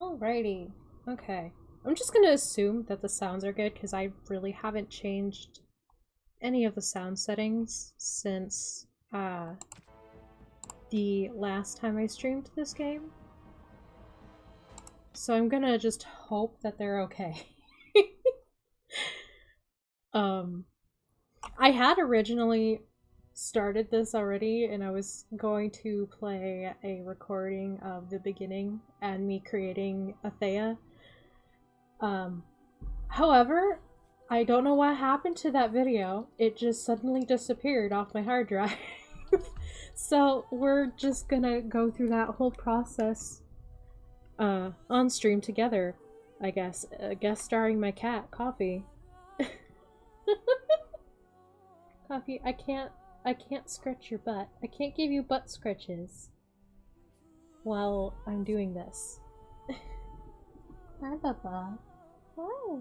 Alrighty. Okay. I'm just gonna assume that the sounds are good because I really haven't changed any of the sound settings since the last time I streamed this game. So I'm gonna just hope that they're okay. I had originally started this already and I was going to play a recording of the beginning and me creating Atheya. However, I don't know what happened to that video. It just suddenly disappeared off my hard drive. So we're just gonna go through that whole process on stream together, I guess. Guest starring my cat, Coffee. Coffee, I can't scratch your butt. I can't give you butt scratches while I'm doing this. Hi, Papa. Hi.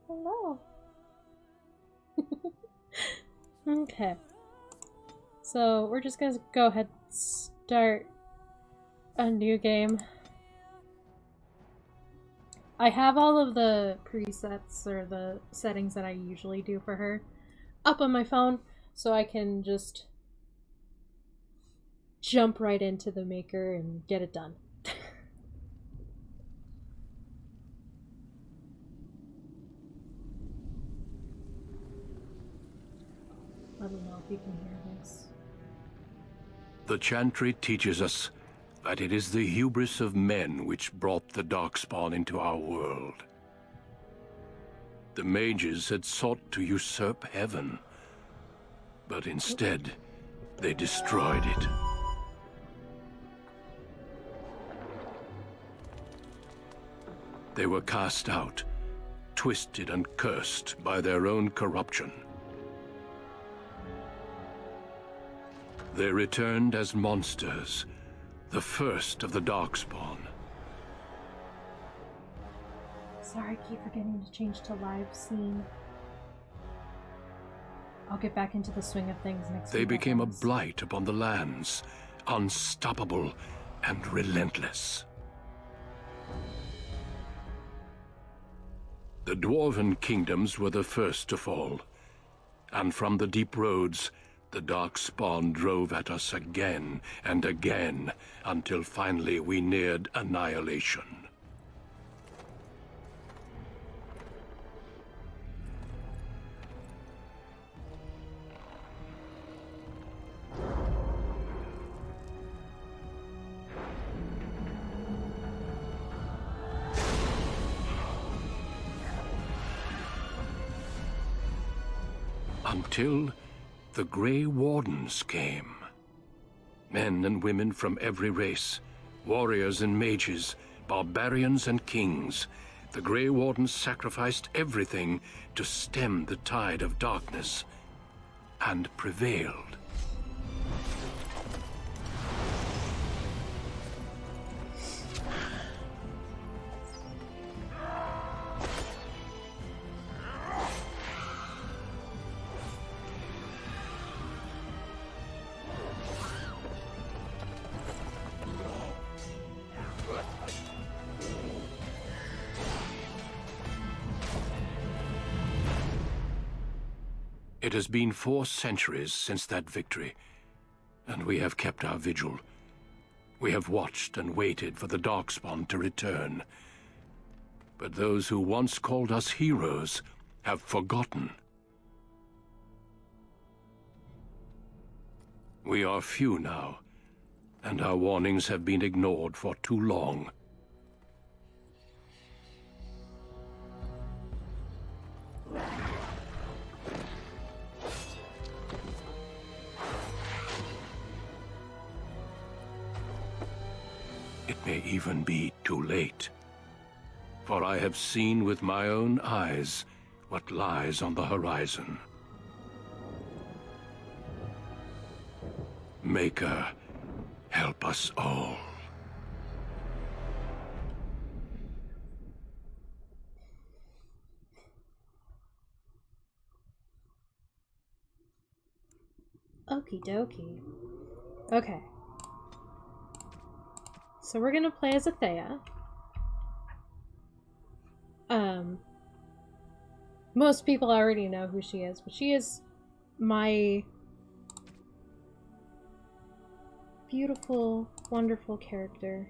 Hello. Okay. So we're just gonna go ahead and start a new game. I have all of the presets or the settings that I usually do for her up on my phone, so I can just jump right into the maker and get it done. I don't know if you can hear this. The Chantry teaches us that it is the hubris of men which brought the Darkspawn into our world. The mages had sought to usurp heaven, but instead, they destroyed it. They were cast out, twisted and cursed by their own corruption. They returned as monsters, the first of the Darkspawn. Sorry, I keep forgetting to change to live scene. I'll get back into the swing of things next week. They became a blight upon the lands, unstoppable and relentless. The Dwarven kingdoms were the first to fall, and from the deep roads, the Darkspawn drove at us again and again, until finally we neared annihilation. Until the Grey Wardens came. Men and women from every race, warriors and mages, Barbarians and kings, the Grey Wardens sacrificed everything to stem the tide of darkness, and prevailed. It has been 4 centuries since that victory, and we have kept our vigil. We have watched and waited for the Darkspawn to return. But those who once called us heroes have forgotten. We are few now, and our warnings have been ignored for too long. It may even be too late. For I have seen with my own eyes what lies on the horizon. Maker, help us all. Okie dokie. Okay. So we're gonna play as Atheya. Most people already know who she is, but she is my beautiful, wonderful character.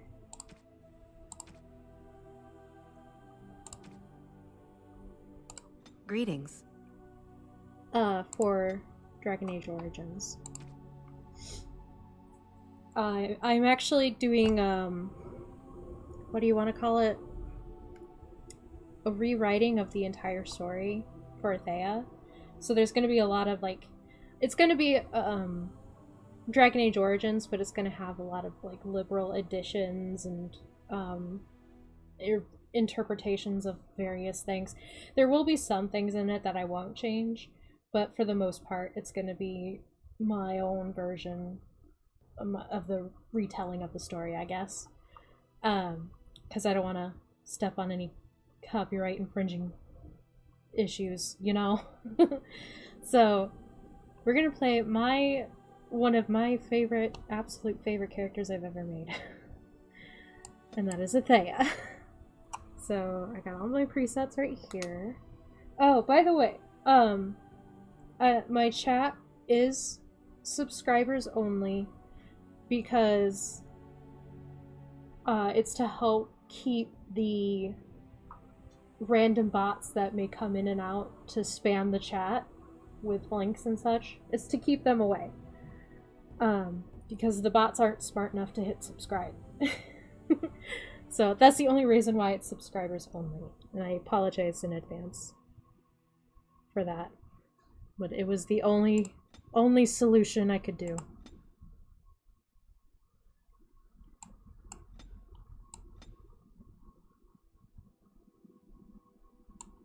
Greetings. For Dragon Age Origins. I'm actually doing, what do you want to call it? A rewriting of the entire story for Atheya. So there's going to be a lot of, like, it's going to be, Dragon Age Origins, but it's going to have a lot of, like, liberal additions and, interpretations of various things. There will be some things in it that I won't change, but for the most part, it's going to be my own version of the retelling of the story, I guess. Because I don't want to step on any copyright infringing issues, you know? So, we're going to play one of my absolute favorite characters I've ever made. And that is Atheya. So, I got all my presets right here. Oh, by the way, my chat is subscribers only because it's to help keep the random bots that may come in and out to spam the chat with links and such. It's to keep them away. Because the bots aren't smart enough to hit subscribe. So that's the only reason why it's subscribers only. And I apologize in advance for that. But it was the only solution I could do.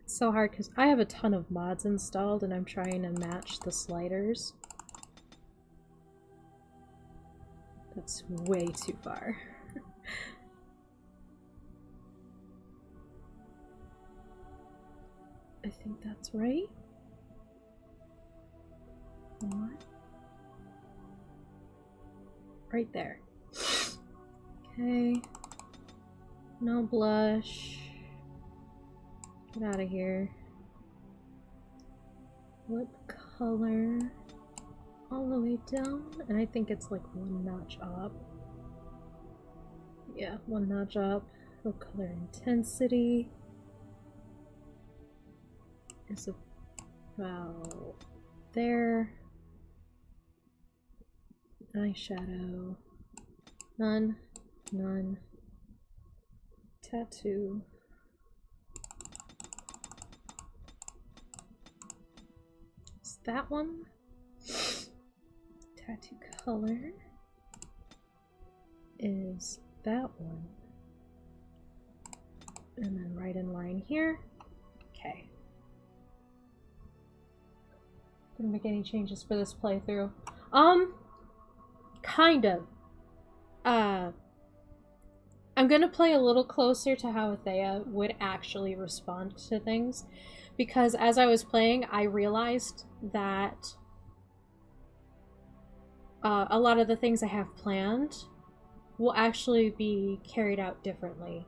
It's so hard because I have a ton of mods installed and I'm trying to match the sliders. That's way too far. I think that's right. What? Right there. Okay. No blush. Get out of here. Lip color. All the way down. And I think it's like 1 notch up. Yeah, 1 notch up. Lip color intensity is about there. Eyeshadow. None. None. Tattoo. Is that one? Tattoo color is that one. here. Okay. Gonna make any changes for this playthrough. Kind of. I'm gonna play a little closer to how Atheya would actually respond to things, because as I was playing, I realized that a lot of the things I have planned will actually be carried out differently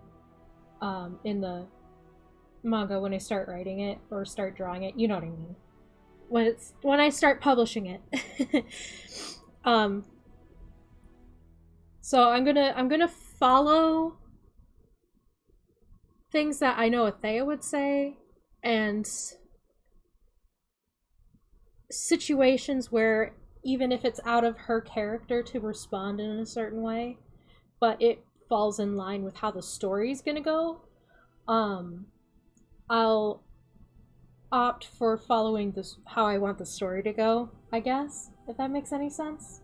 in the manga when I start writing it or start drawing it. You know what I mean? When I start publishing it. So I'm gonna follow things that I know Atheya would say, and situations where even if it's out of her character to respond in a certain way, but it falls in line with how the story's gonna go, I'll opt for following this how I want the story to go, I guess, if that makes any sense.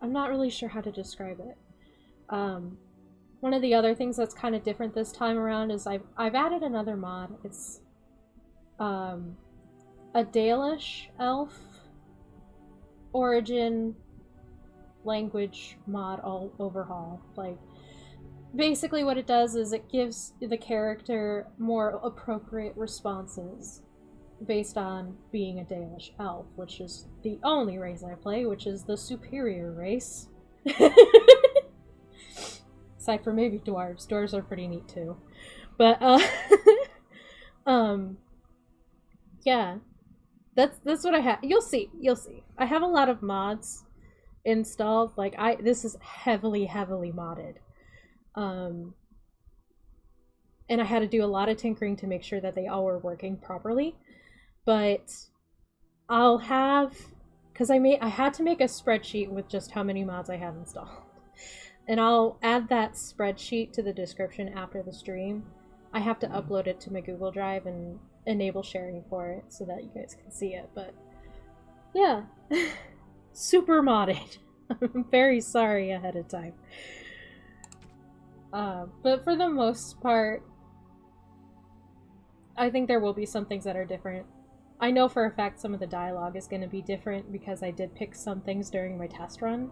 I'm not really sure how to describe it. One of the other things that's kind of different this time around is I've added another mod. It's a Dalish Origin language mod all overhaul. Like, basically what it does is it gives the character more appropriate responses based on being a Dalish elf, which is the only race I play, which is the superior race. Aside from maybe dwarves. Dwarves are pretty neat too. But yeah. That's what I have. You'll see. I have a lot of mods installed. Like, this is heavily modded. And I had to do a lot of tinkering to make sure that they all were working properly. But I'll have, because I had to make a spreadsheet with just how many mods I have installed. And I'll add that spreadsheet to the description after the stream. I have to upload it to my Google Drive and enable sharing for it so that you guys can see it. But yeah, super modded. I'm very sorry ahead of time. But for the most part, I think there will be some things that are different. I know for a fact some of the dialogue is going to be different because I did pick some things during my test run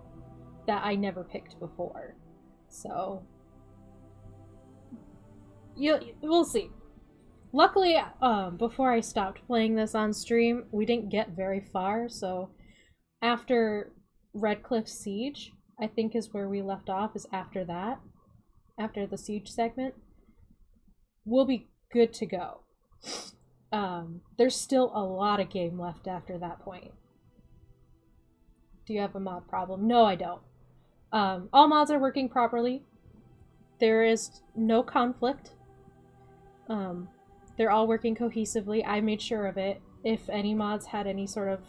that I never picked before. So we'll see. Luckily, before I stopped playing this on stream, we didn't get very far, so after Redcliffe Siege, I think is where we left off, is after that. After the siege segment, we'll be good to go. There's still a lot of game left after that point. Do you have a mod problem? No, I don't. All mods are working properly. There is no conflict. They're all working cohesively. I made sure of it. If any mods had any sort of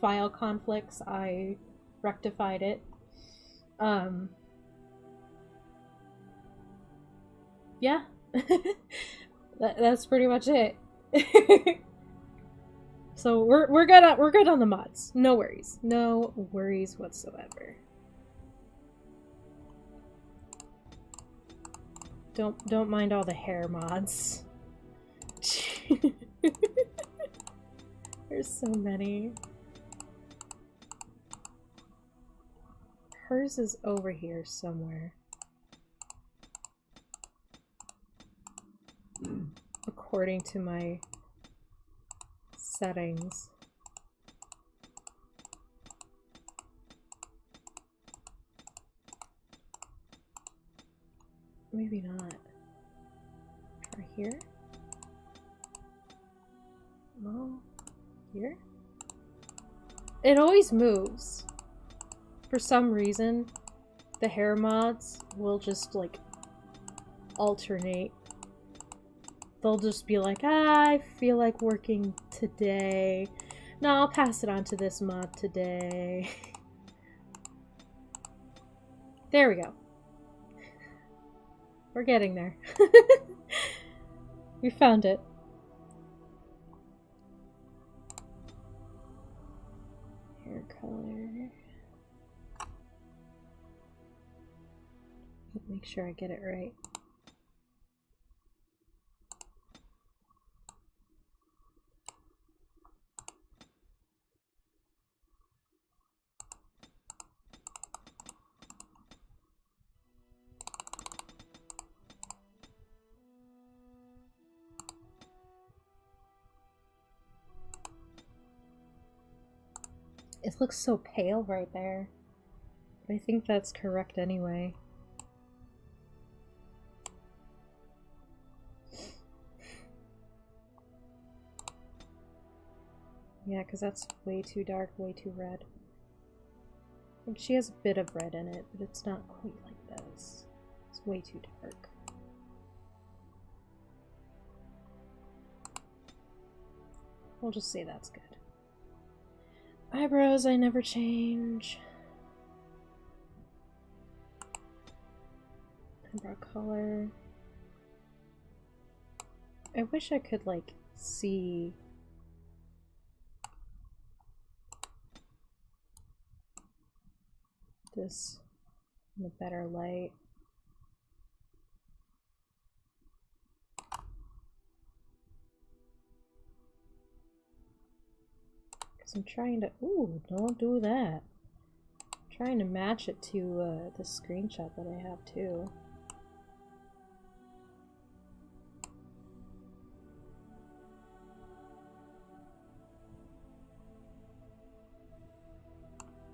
file conflicts, I rectified it. Yeah. That's pretty much it. So we're good on the mods. No worries. No worries whatsoever. Don't mind all the hair mods. There's so many. Hers is over here somewhere. According to my settings. Maybe not. Try here? No. Here? It always moves. For some reason, the hair mods will just, like, alternate. They'll just be like, I feel like working today. No, I'll pass it on to this mod today. There we go. We're getting there. We found it. Hair color. Make sure I get it right. It looks so pale right there. But I think that's correct anyway. Yeah, because that's way too dark, way too red. Like, she has a bit of red in it, but it's not quite like this. It's way too dark. We'll just say that's good. Eyebrows, I never change. Eyebrow color. I wish I could, like, see this in a better light. Because I'm trying to... Ooh, don't do that. I'm trying to match it to the screenshot that I have too.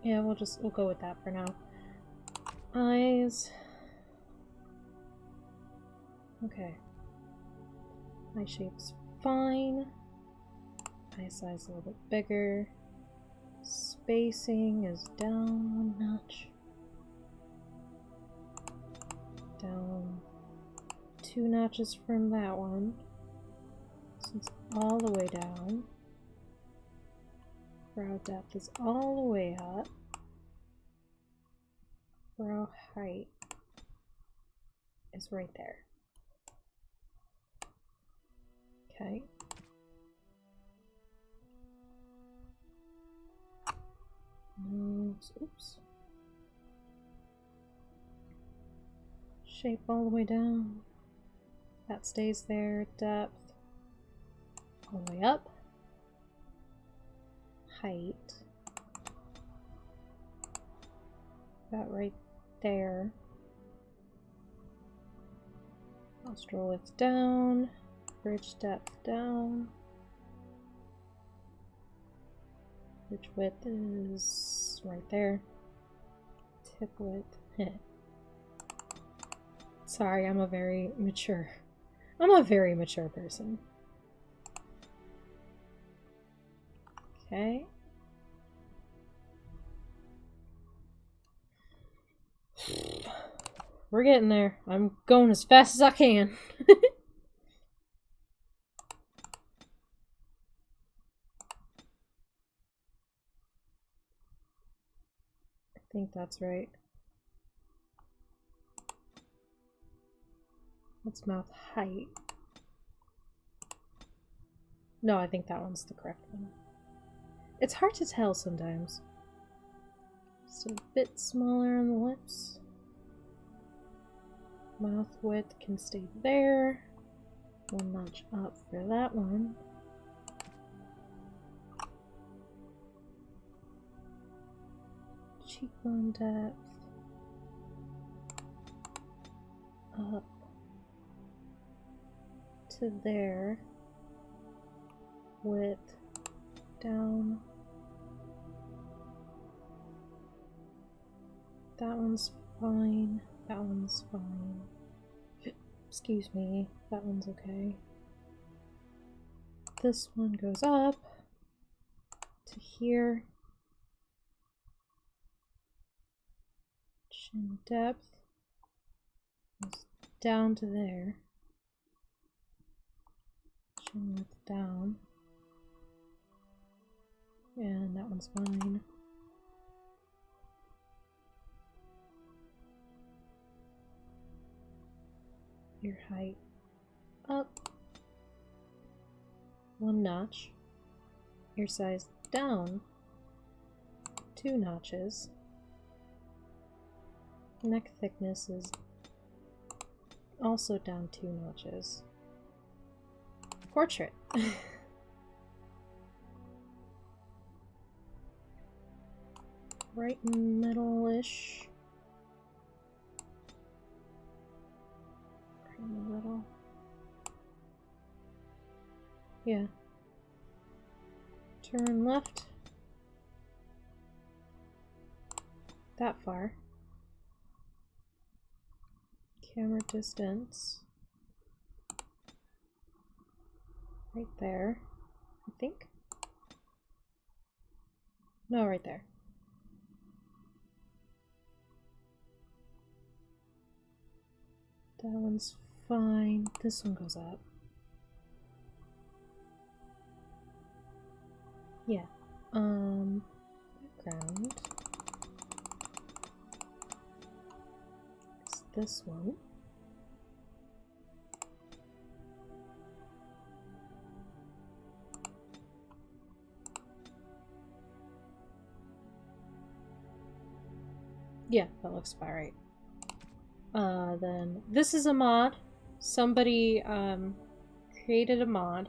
Yeah, we'll go with that for now. Eyes. Okay. Eye shape's fine. Eye size a little bit bigger. Spacing is down one notch. Down 2 notches from that one. So it's all the way down. Brow depth is all the way up. Brow height is right there. Okay. Nose, oops. Shape all the way down. That stays there. Depth all the way up. Height. About right there. Nostril width down. Bridge depth down. Bridge width is right there. Tip width. Sorry, I'm a very mature person. Okay. We're getting there. I'm going as fast as I can. I think that's right. What's mouth height? No, I think that one's the correct one. It's hard to tell sometimes. Just a bit smaller on the lips. Mouth width can stay there. 1 notch up for that one. Cheekbone depth. Up to there. Width down. That one's fine. That one's fine. Excuse me. That one's okay. This one goes up to here. Chin depth goes down to there. Chin width down. And that one's fine. Ear height up 1 notch. Ear size down 2 notches. Neck thickness is also down 2 notches. Portrait. Right middle-ish. Right in the middle. Yeah. Turn left. that far. Camera distance. Right there, I think. No, right there. That one's fine. This one goes up. Yeah. Background. It's this one. Yeah, that looks about right. Then this is a mod. Somebody created a mod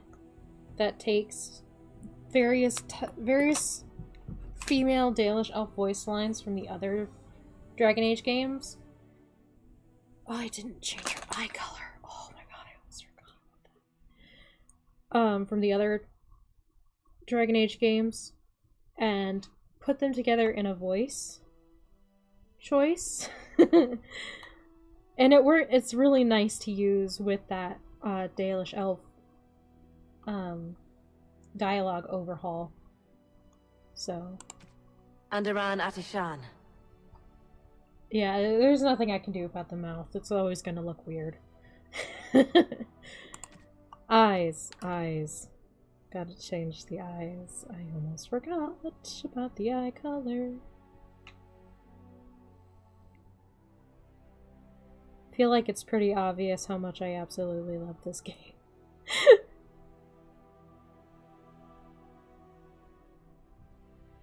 that takes various female Dalish elf voice lines from the other Dragon Age games. Oh, I didn't change her eye color. Oh my god, I almost forgot about that. From the other Dragon Age games and put them together in a voice choice. And it's really nice to use with that Dalish elf dialogue overhaul. So Andaran Atish'an. Yeah, there's nothing I can do about the mouth. It's always gonna look weird. Eyes. Gotta change the eyes. I almost forgot about the eye color. Feel like it's pretty obvious how much I absolutely love this game.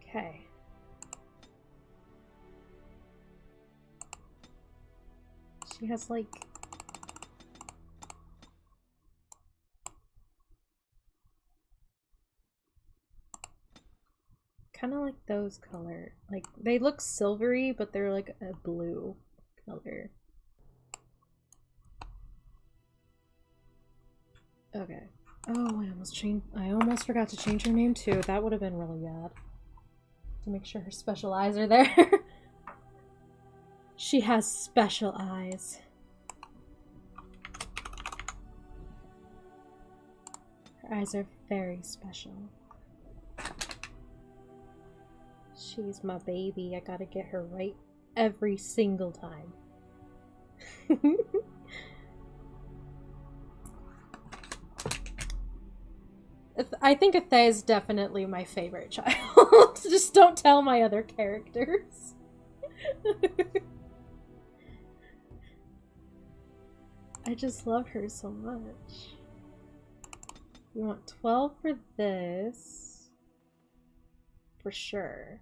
Okay. She has like kind of like those color. Like they look silvery, but they're like a blue color. Okay. Oh, I almost forgot to change her name too. That would have been really bad. To make sure her special eyes are there. She has special eyes. Her eyes are very special. She's my baby. I gotta get her right every single time. I think Atheya is definitely my favorite child. Just don't tell my other characters. I just love her so much. We want 12 for this. For sure.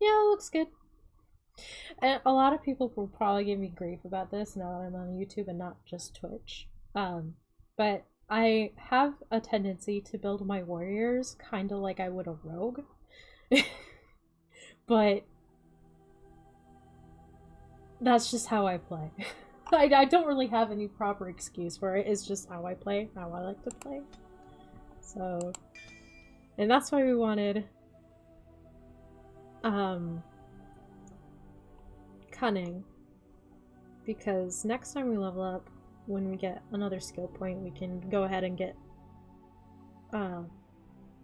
Yeah, it looks good. And a lot of people will probably give me grief about this now that I'm on YouTube and not just Twitch. But I have a tendency to build my warriors kind of like I would a rogue. But that's just how I play. I don't really have any proper excuse for it. It's just how I play, how I like to play. So, and that's why we wanted cunning, because next time we level up, when we get another skill point, we can go ahead and get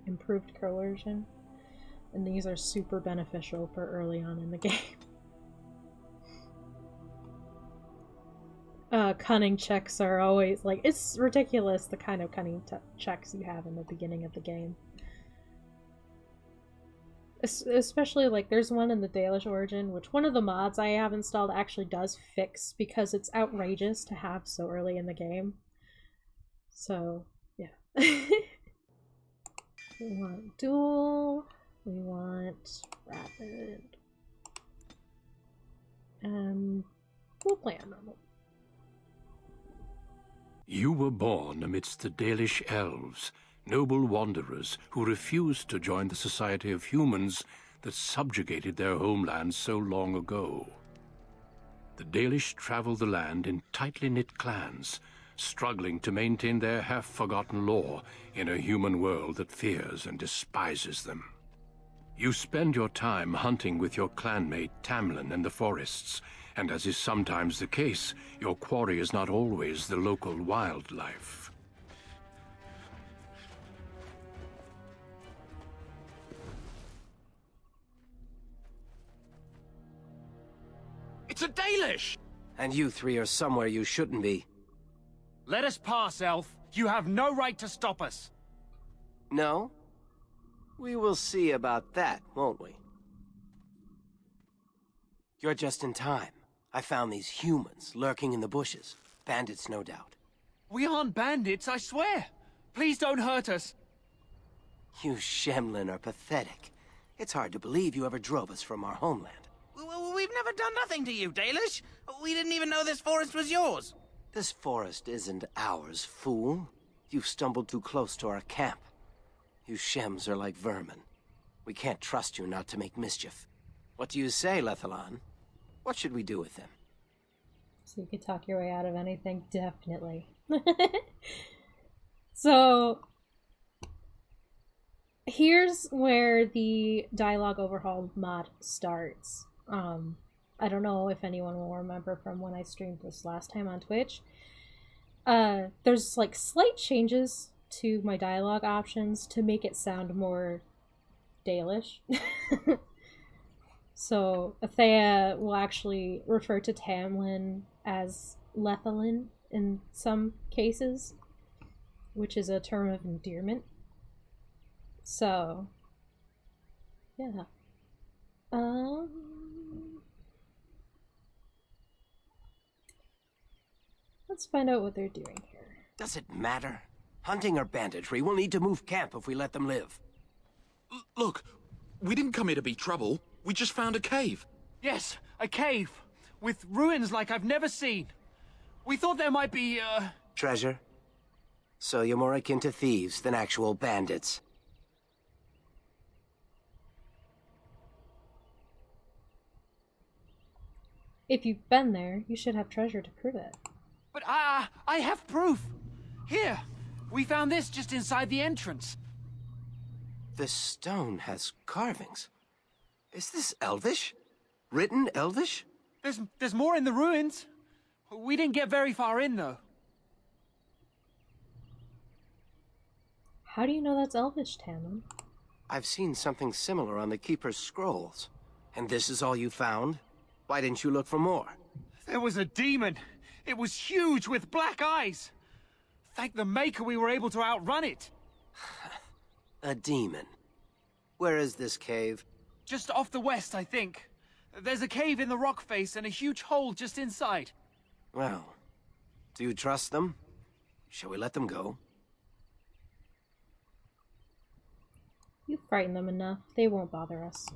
improved coercion, and these are super beneficial for early on in the game. Cunning checks are always like, it's ridiculous the kind of cunning checks you have in the beginning of the game. Especially like there's one in the Dalish Origin, which one of the mods I have installed actually does fix because it's outrageous to have so early in the game. So yeah. We want dual, we want rapid, and we'll play on normal. You were born amidst the Dalish elves, noble wanderers who refused to join the society of humans that subjugated their homeland so long ago. The Dalish travel the land in tightly knit clans, struggling to maintain their half-forgotten lore in a human world that fears and despises them. You spend your time hunting with your clanmate Tamlin in the forests, and as is sometimes the case, your quarry is not always the local wildlife. It's a Dalish! And you three are somewhere you shouldn't be. Let us pass, Elf. You have no right to stop us. No? We will see about that, won't we? You're just in time. I found these humans lurking in the bushes. Bandits, no doubt. We aren't bandits, I swear. Please don't hurt us. You Shemlin are pathetic. It's hard to believe you ever drove us from our homeland. We've never done nothing to you, Dalish. We didn't even know this forest was yours. This forest isn't ours, fool. You've stumbled too close to our camp. You Shems are like vermin. We can't trust you not to make mischief. What do you say, Lethalon? What should we do with them? So you could talk your way out of anything, definitely. So, here's where the dialogue overhaul mod starts. I don't know if anyone will remember from when I streamed this last time on Twitch. There's like slight changes to my dialogue options to make it sound more Dalish. So Atheya will actually refer to Tamlin as Lethalin in some cases, which is a term of endearment. So, yeah. Let's find out what they're doing here. Does it matter? Hunting or banditry, we'll need to move camp if we let them live. Look, we didn't come here to be trouble. We just found a cave. Yes, a cave. With ruins like I've never seen. We thought there might be, Treasure? So you're more akin to thieves than actual bandits. If you've been there, you should have treasure to prove it. But I have proof. Here, we found this just inside the entrance. This stone has carvings. Is this Elvish? Written Elvish? There's more in the ruins. We didn't get very far in, though. How do you know that's Elvish, Tamlin? I've seen something similar on the Keeper's scrolls. And this is all you found? Why didn't you look for more? There was a demon. It was huge with black eyes. Thank the Maker we were able to outrun it. A demon. Where is this cave? Just off the west, I think. There's a cave in the rock face and a huge hole just inside. Well, do you trust them? Shall we let them go? You frighten them enough. They won't bother us.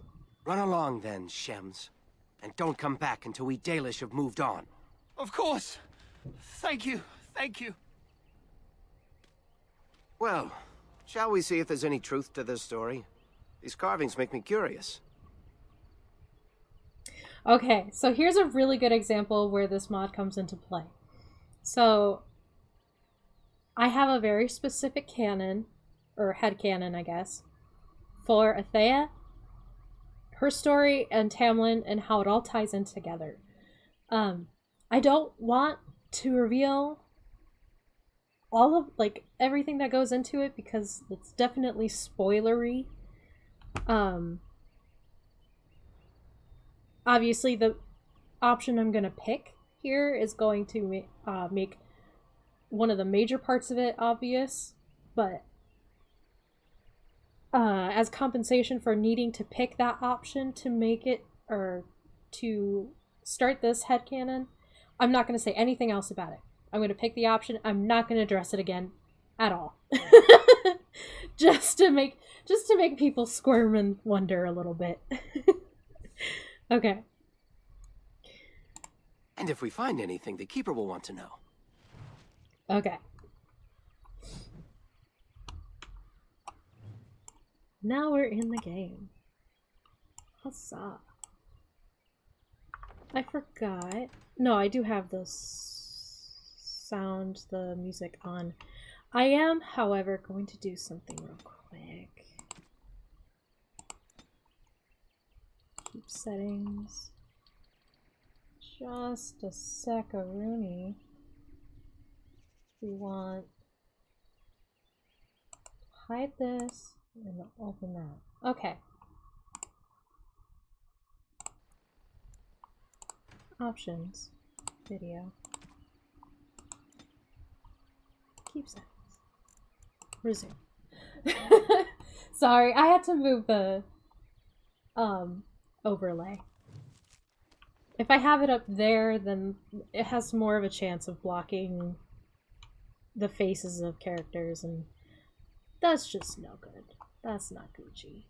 Run along then, Shems. And don't come back until we Dalish have moved on. Of course. Thank you. Thank you. Well, shall we see if there's any truth to this story? These carvings make me curious. Okay, so here's a really good example where this mod comes into play. So, I have a very specific canon, or headcanon, I guess, for Atheya, her story, and Tamlin, and how it all ties in together. I don't want to reveal all of, like, everything that goes into it because it's definitely spoilery. Obviously, the option I'm going to pick here is going to make one of the major parts of it obvious, but as compensation for needing to pick that option to make it, or to start this headcanon, I'm not going to say anything else about it. I'm going to pick the option. I'm not going to address it again at all. just to make people squirm and wonder a little bit. Okay. And if we find anything, the Keeper will want to know. Okay. Now we're in the game. Huzzah. I forgot. No, I do have the sound, the music on. I am, however, going to do something real quick. Keep settings. Just a sec-a-rooney. We want hide this and open that. Okay. Options. Video. Keep settings. Resume. Sorry, I had to move the overlay. If I have it up there, then it has more of a chance of blocking the faces of characters, and that's just no good. That's not Gucci.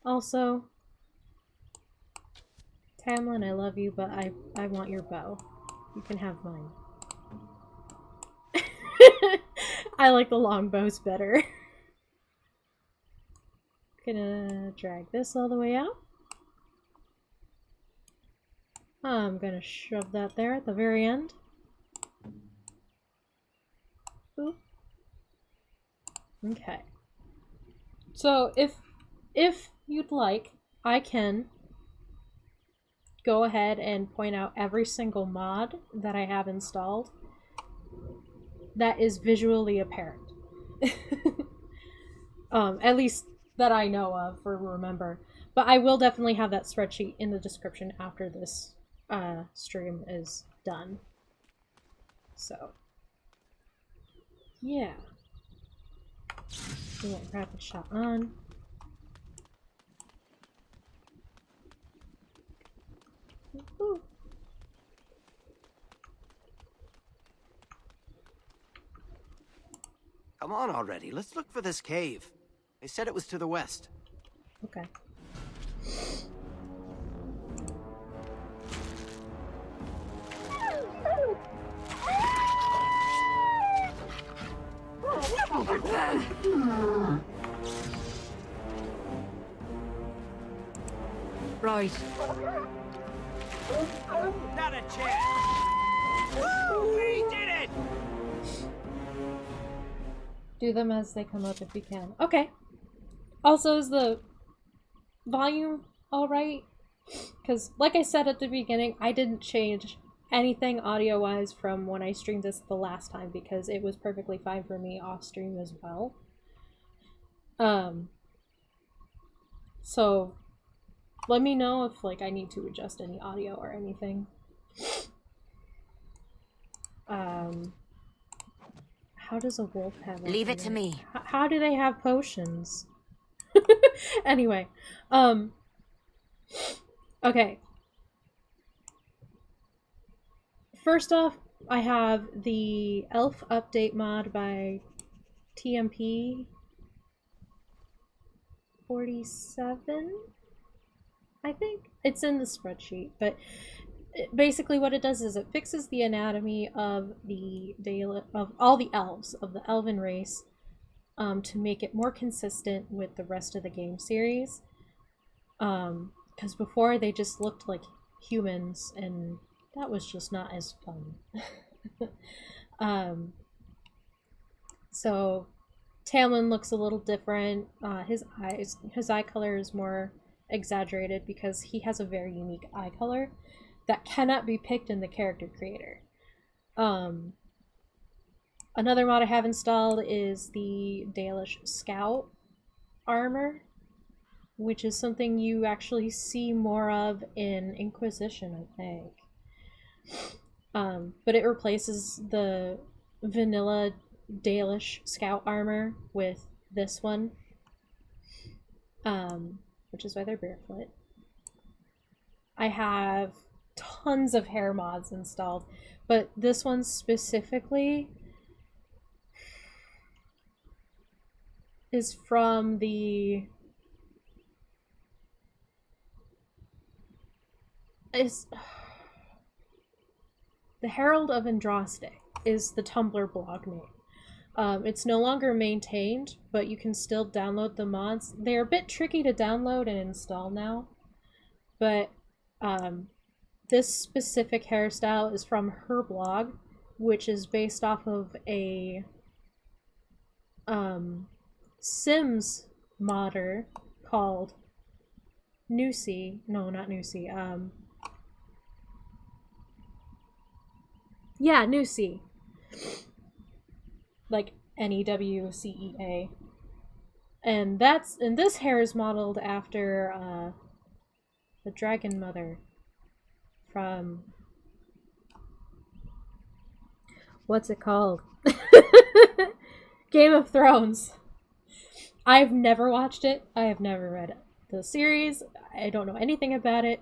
Also, Tamlin, I love you, but I want your bow. You can have mine. I like the long bows better. Gonna drag this all the way out. I'm gonna shove that there at the very end. Boop. Okay. So if you'd like, I can go ahead and point out every single mod that I have installed that is visually apparent. At least that I know of or remember. But I will definitely have that spreadsheet in the description after this stream is done. So, yeah. We want rapid shot on. Ooh. Come on already, let's look for this cave. They said it was to the west. Okay. Right. Not a chance. Woo! We did it! Do them as they come up if you can. Okay. Also, is the volume alright? Because, like I said at the beginning, I didn't change anything audio-wise from when I streamed this the last time because it was perfectly fine for me off-stream as well. So, let me know if, like, I need to adjust any audio or anything. How does a wolf have a Leave it to me. How do they have potions? Anyway, okay. First off, I have the elf update mod by TMP 47. I think it's in the spreadsheet, but basically what it does is it fixes the anatomy of all the elves of the elven race to make it more consistent with the rest of the game series. Because before they just looked like humans, and that was just not as fun. So Tamlin looks a little different. His eye color is more exaggerated because he has a very unique eye color that cannot be picked in the character creator. Another mod I have installed is the Dalish Scout armor, which is something you actually see more of in Inquisition, I think. But it replaces the vanilla Dalish Scout armor with this one, which is why they're barefoot. I have tons of hair mods installed, but this one specifically is from the Herald of Andraste is the Tumblr blog name. It's no longer maintained, but you can still download the mods. They're a bit tricky to download and install now, but this specific hairstyle is from her blog, which is based off of a Sims modder called Nusi. No, not Nusi. Yeah, Nusi. Like Newcea. And this hair is modeled after the Dragon Mother from what's it called? Game of Thrones. I've never watched it. I have never read the series. I don't know anything about it.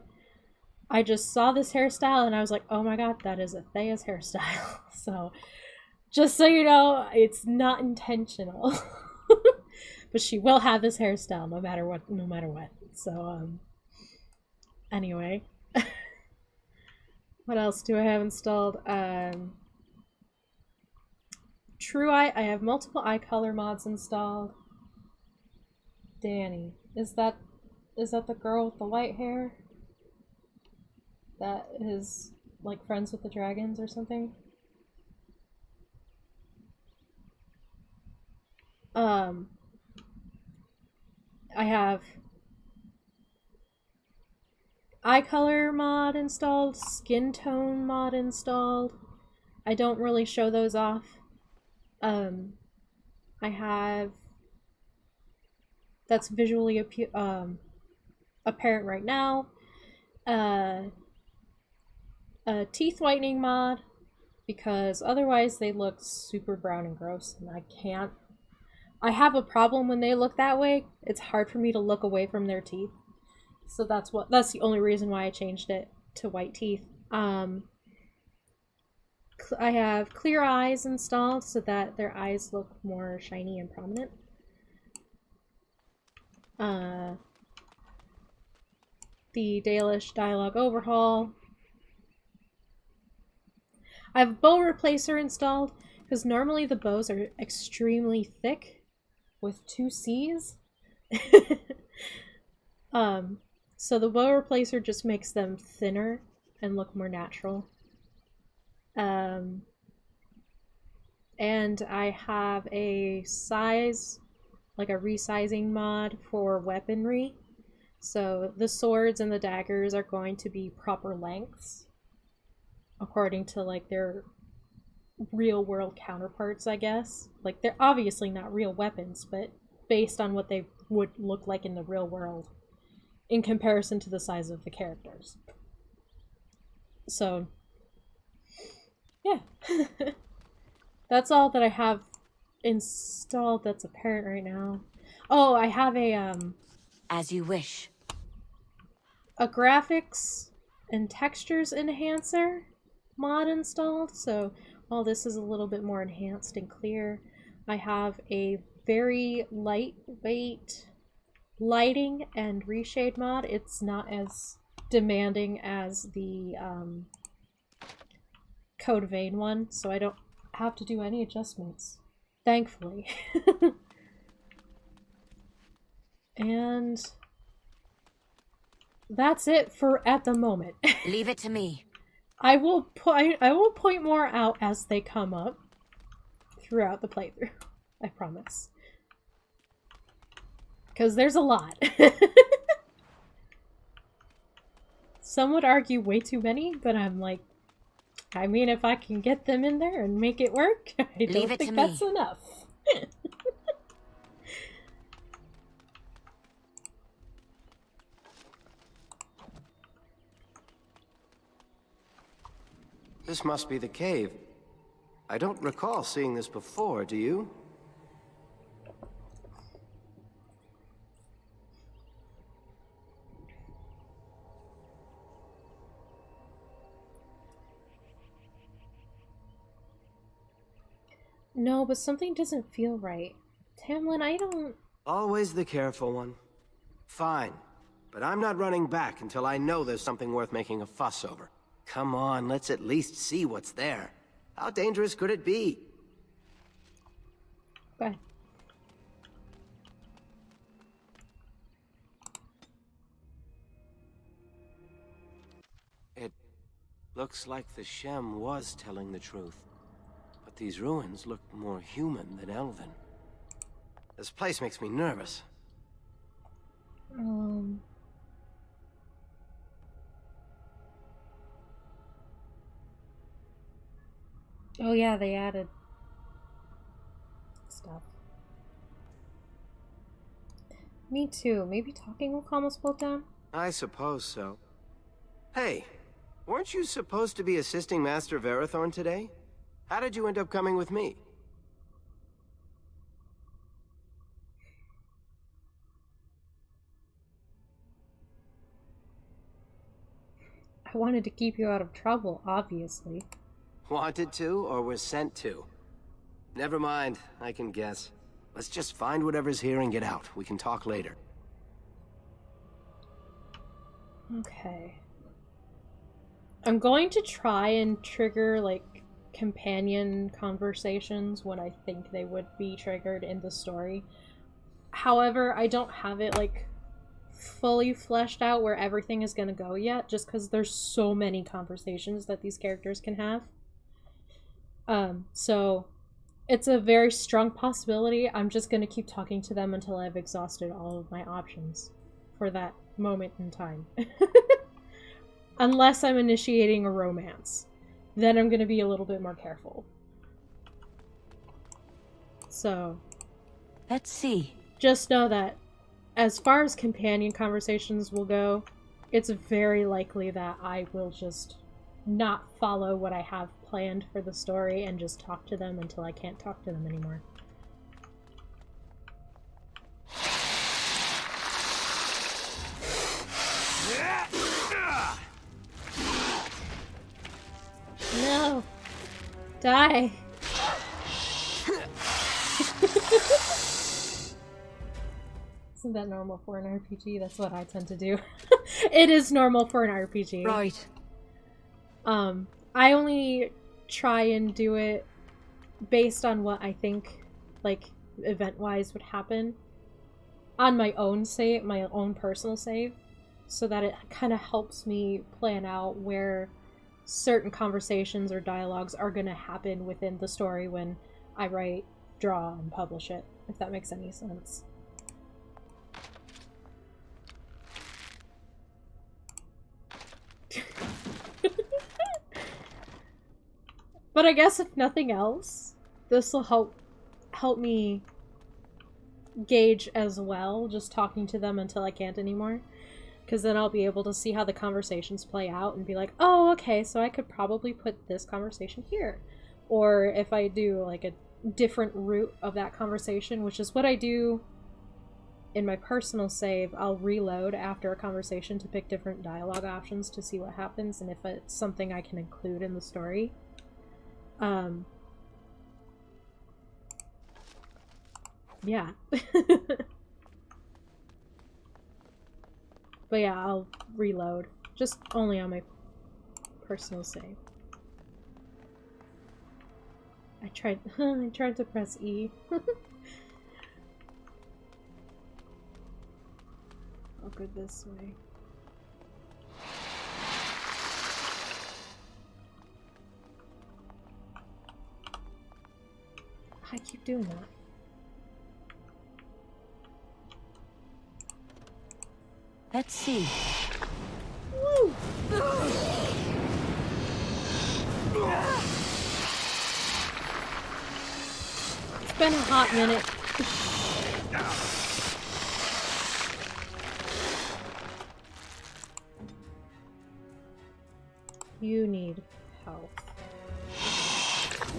I just saw this hairstyle and I was like, oh my god, that is Atheya's hairstyle. So, just so you know, it's not intentional. But she will have this hairstyle no matter what. So, anyway. What else do I have installed? True Eye. I have multiple eye color mods installed. Danny. Is that the girl with the white hair? That is like friends with the dragons or something? I have eye color mod installed, skin tone mod installed. I don't really show those off. I have that's visually apparent right now. A teeth whitening mod, because otherwise they look super brown and gross, and I have a problem when they look that way. It's hard for me to look away from their teeth. So that's the only reason why I changed it to white teeth. I have clear eyes installed so that their eyes look more shiny and prominent. The Dalish dialogue overhaul. I have a bow replacer installed because normally the bows are extremely thick with 2 C's. So the bow replacer just makes them thinner and look more natural. And I have a size, like a resizing mod for weaponry. So the swords and the daggers are going to be proper lengths according to like their real world counterparts, I guess. Like they're obviously not real weapons, but based on what they would look like in the real world in comparison to the size of the characters. So yeah. That's all that I have installed that's apparent right now. Oh, I have a As you wish. a graphics and textures enhancer mod installed, so while this is a little bit more enhanced and clear, I have a very lightweight lighting and reshade mod. It's not as demanding as the Code Vein one, so I don't have to do any adjustments, thankfully. And that's it for at the moment. Leave it to me. I will point more out as they come up throughout the playthrough. I promise. Because there's a lot. Some would argue way too many, but I'm like, I mean, if I can get them in there and make it work, I don't think that's enough. This must be the cave. I don't recall seeing this before, do you? No, but something doesn't feel right. Tamlin, I don't... Always the careful one. Fine, but I'm not running back until I know there's something worth making a fuss over. Come on, let's at least see what's there. How dangerous could it be? Bye. It looks like the Shem was telling the truth. But these ruins look more human than elven. This place makes me nervous. Oh yeah, they added stuff. Me too. Maybe talking will calm us both down? I suppose so. Hey, weren't you supposed to be assisting Master Verathorn today? How did you end up coming with me? I wanted to keep you out of trouble, obviously. Wanted to, or was sent to? Never mind, I can guess. Let's just find whatever's here and get out. We can talk later. Okay. I'm going to try and trigger, like, companion conversations when I think they would be triggered in the story. However, I don't have it, like, fully fleshed out where everything is gonna go yet, just because there's so many conversations that these characters can have. So it's a very strong possibility. I'm just gonna keep talking to them until I've exhausted all of my options for that moment in time. Unless I'm initiating a romance. Then I'm gonna be a little bit more careful. So Let's see. just know that as far as companion conversations will go, it's very likely that I will just not follow what I have planned for the story and just talk to them until I can't talk to them anymore. No! Die! Isn't that normal for an RPG? That's what I tend to do. It is normal for an RPG. Right. I only try and do it based on what I think, like, event-wise would happen on my own save, my own personal save, so that it kind of helps me plan out where certain conversations or dialogues are going to happen within the story when I write, draw, and publish it, if that makes any sense. But I guess if nothing else, this will help me gauge as well, just talking to them until I can't anymore. Because then I'll be able to see how the conversations play out and be like, oh, okay, so I could probably put this conversation here. Or if I do like a different route of that conversation, which is what I do in my personal save, I'll reload after a conversation to pick different dialogue options to see what happens and if it's something I can include in the story. Yeah. But yeah, I'll reload. Just only on my personal save. I tried to press E. I'll go this way. I keep doing that. Let's see. Woo! It's been a hot minute. You need help.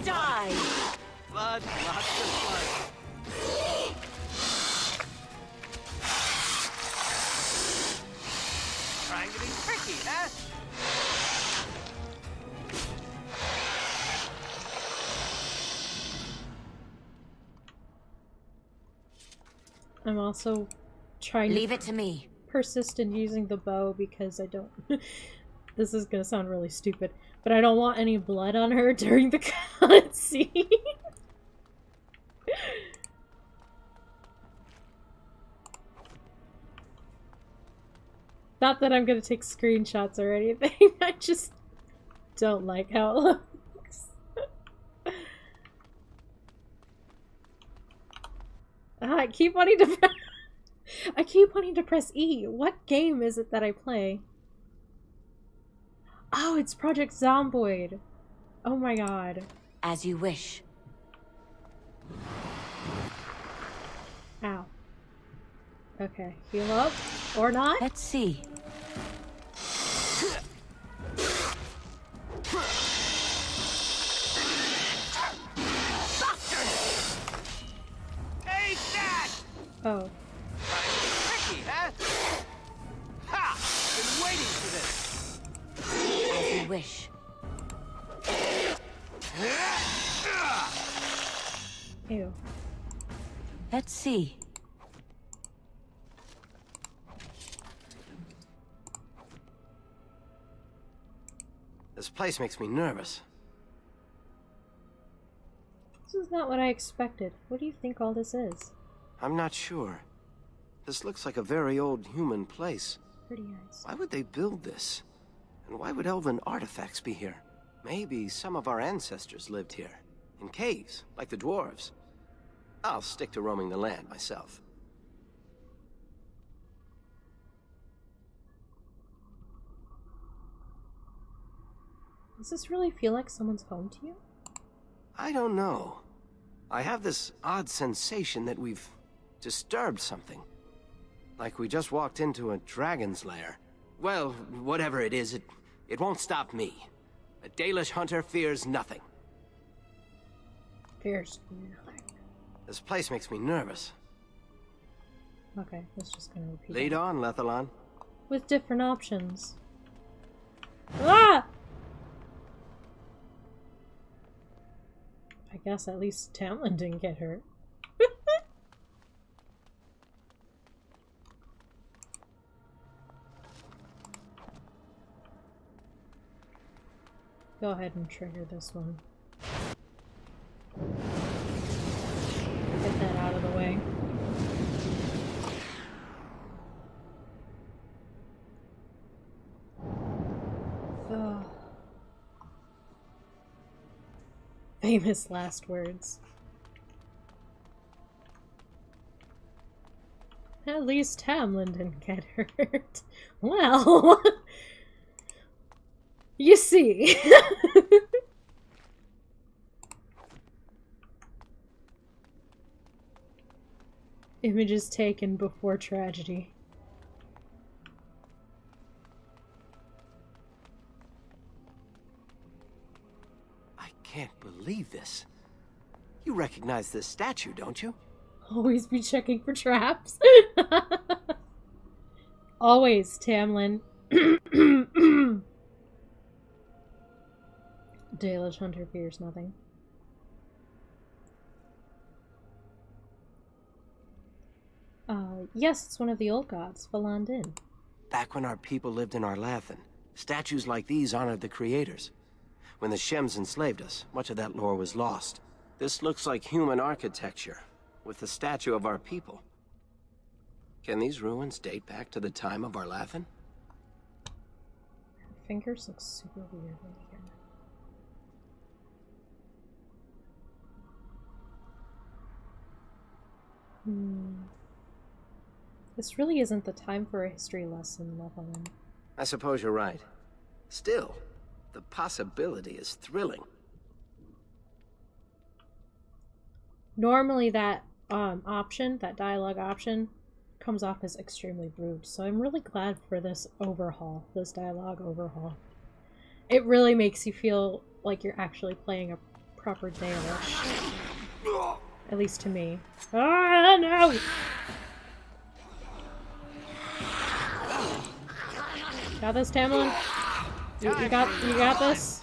Die! Blood, lots of blood. Trying to be tricky, huh? I'm also trying Leave to it to me. persist in using the bow because I don't... This is gonna sound really stupid, but I don't want any blood on her during the cutscene. Not that I'm gonna take screenshots or anything, I just don't like how it looks. I keep wanting to press E. What game is it that I play? Oh, it's Project Zomboid. Oh my god. As you wish. Ow. Okay, heal up. Or not? Let's see. Take that! Oh. Tricky, huh? Ha! Been waiting for this. As you wish. Ew. Let's see. This place makes me nervous. This is not what I expected. What do you think all this is? I'm not sure. This looks like a very old human place. Pretty eyes. Why would they build this? And why would elven artifacts be here? Maybe some of our ancestors lived here. In caves, like the dwarves. I'll stick to roaming the land myself. Does this really feel like someone's home to you? I don't know. I have this odd sensation that we've disturbed something. Like we just walked into a dragon's lair. Well, whatever it is, it won't stop me. A Dalish hunter fears nothing. Fears nothing. This place makes me nervous. Okay, let's just gonna repeat Lead that. on, Lethalon. With different options. Ah! I guess at least Tamlin didn't get hurt. Go ahead and trigger this one. Get that out of the way. Ugh. Famous last words. At least Tamlin didn't get hurt. Well, you see. Images taken before tragedy. I can't believe this. You recognize this statue, don't you? Always be checking for traps. Always, Tamlin. Dalish hunter fears nothing. Yes, it's one of the old gods, Valandin. Back when our people lived in Arlathan, statues like these honored the creators. When the Shems enslaved us, much of that lore was lost. This looks like human architecture, with the statue of our people. Can these ruins date back to the time of Arlathan? Her fingers look super weird right here. This really isn't the time for a history lesson, Evelyn. I suppose you're right. Still, the possibility is thrilling. Normally that option, that dialogue option, comes off as extremely rude, so I'm really glad for this overhaul, this dialogue overhaul. It really makes you feel like you're actually playing a proper Dalish. At least to me. Ah, no! Got this, Tamlin? You got this?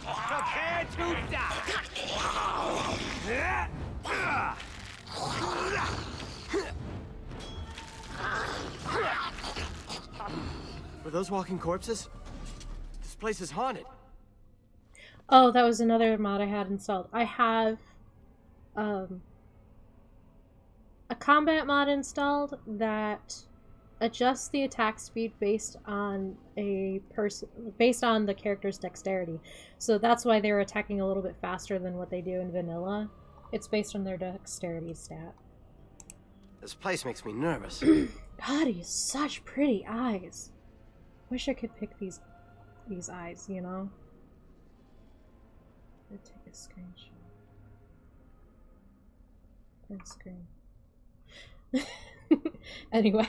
Prepare to die! Were those walking corpses? This place is haunted. Oh, that was another mod I had installed. I have a combat mod installed that adjusts the attack speed based on the character's dexterity. So that's why they're attacking a little bit faster than what they do in vanilla. It's based on their dexterity stat. This place makes me nervous. God, he has such pretty eyes. Wish I could pick these eyes, you know? I'm gonna take a screenshot. Print screen. Anyway.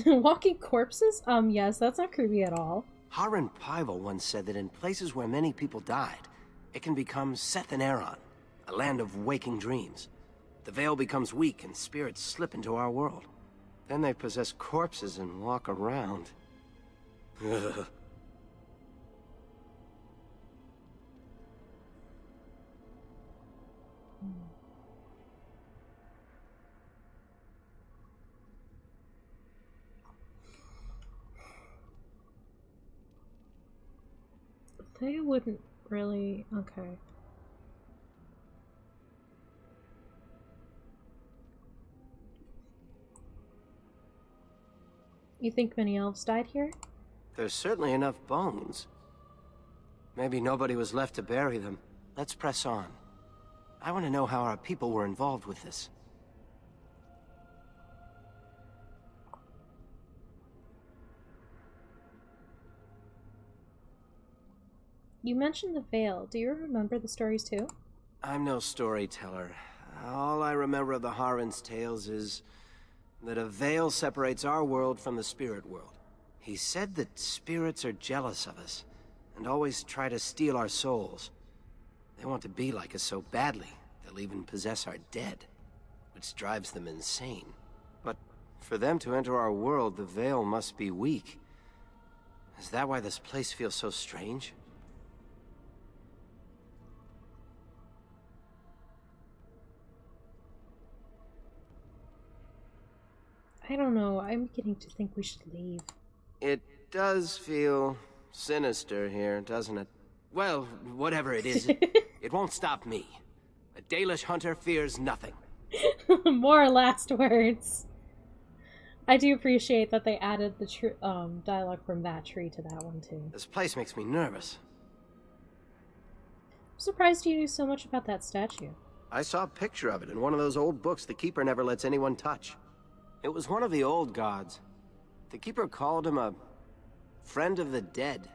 Walking corpses? Yes, that's not creepy at all. Harren Pivel once said that in places where many people died, it can become Sethaneron, a land of waking dreams. The veil becomes weak and spirits slip into our world. Then they possess corpses and walk around. Ugh. They wouldn't really... Okay. You think many elves died here? There's certainly enough bones. Maybe nobody was left to bury them. Let's press on. I want to know how our people were involved with this. You mentioned the veil. Do you remember the stories too? I'm no storyteller. All I remember of the Harren's tales is that a veil separates our world from the spirit world. He said that spirits are jealous of us and always try to steal our souls. They want to be like us so badly, they'll even possess our dead, which drives them insane. But for them to enter our world, the veil must be weak. Is that why this place feels so strange? I don't know. I'm beginning to think we should leave. It does feel sinister here, doesn't it? Well, whatever it is, it won't stop me. A Dalish hunter fears nothing. More last words. I do appreciate that they added the dialogue from that tree to that one too. This place makes me nervous. I'm surprised you knew so much about that statue. I saw a picture of it in one of those old books the Keeper never lets anyone touch. It was one of the old gods. The Keeper called him a friend of the dead.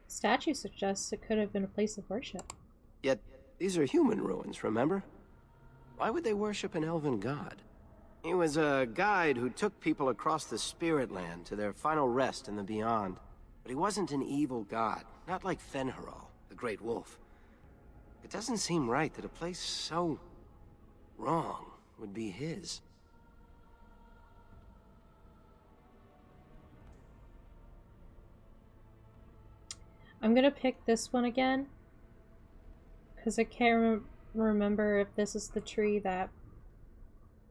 Statue suggests it could have been a place of worship. Yet, these are human ruins, remember? Why would they worship an elven god? He was a guide who took people across the spirit land to their final rest in the beyond. But he wasn't an evil god, not like Fen'Harel, the Great Wolf. It doesn't seem right that a place so wrong would be his. I'm gonna pick this one again, because I can't remember if this is the tree that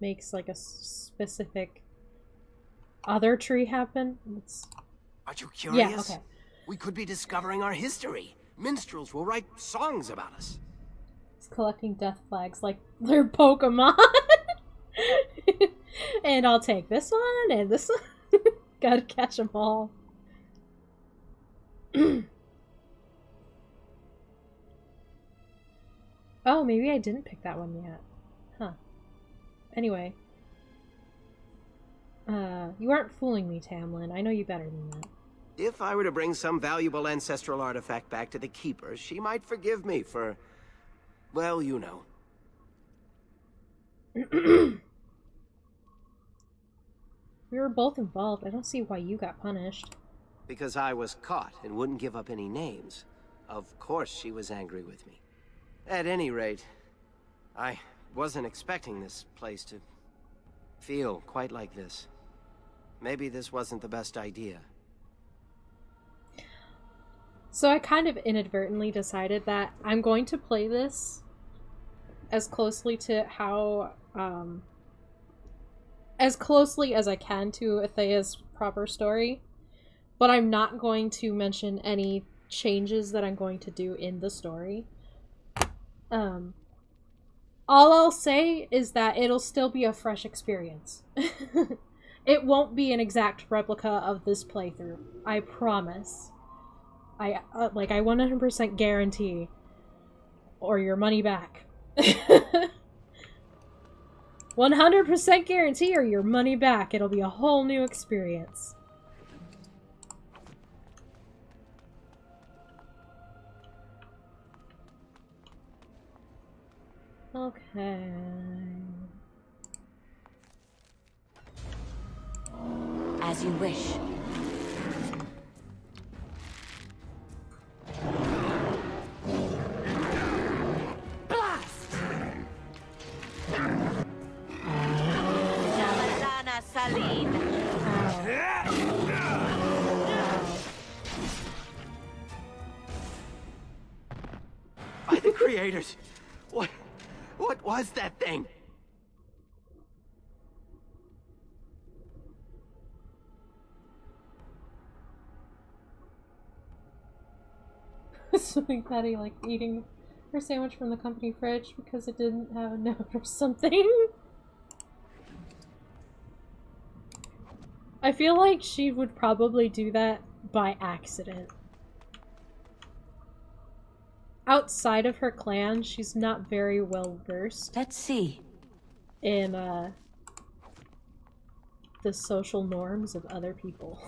makes like a specific other tree happen. Aren't you curious? Yeah, okay. We could be discovering our history. Minstrels will write songs about us. It's collecting death flags like they're Pokemon. And I'll take this one and this one. Gotta catch them all. Oh, maybe I didn't pick that one yet. Huh. Anyway. You aren't fooling me, Tamlin. I know you better than that. If I were to bring some valuable ancestral artifact back to the Keeper, she might forgive me for... well, you know. We were both involved. I don't see why you got punished. Because I was caught and wouldn't give up any names. Of course she was angry with me. At any rate, I wasn't expecting this place to feel quite like this. Maybe this wasn't the best idea. So I kind of inadvertently decided that I'm going to play this as closely to how, as closely as I can to Athea's proper story, but I'm not going to mention any changes that I'm going to do in the story. All I'll say is that it'll still be a fresh experience. It won't be an exact replica of this playthrough, I promise. I 100% guarantee, or your money back. 100% guarantee or your money back. It'll be a whole new experience. Okay. As you wish. Blast! Namadana Saline. By the creators! What was that thing? Swimming Patty like eating her sandwich from the company fridge because it didn't have a note or something. I feel like she would probably do that by accident. Outside of her clan, she's not very well versed Let's see. in the social norms of other people.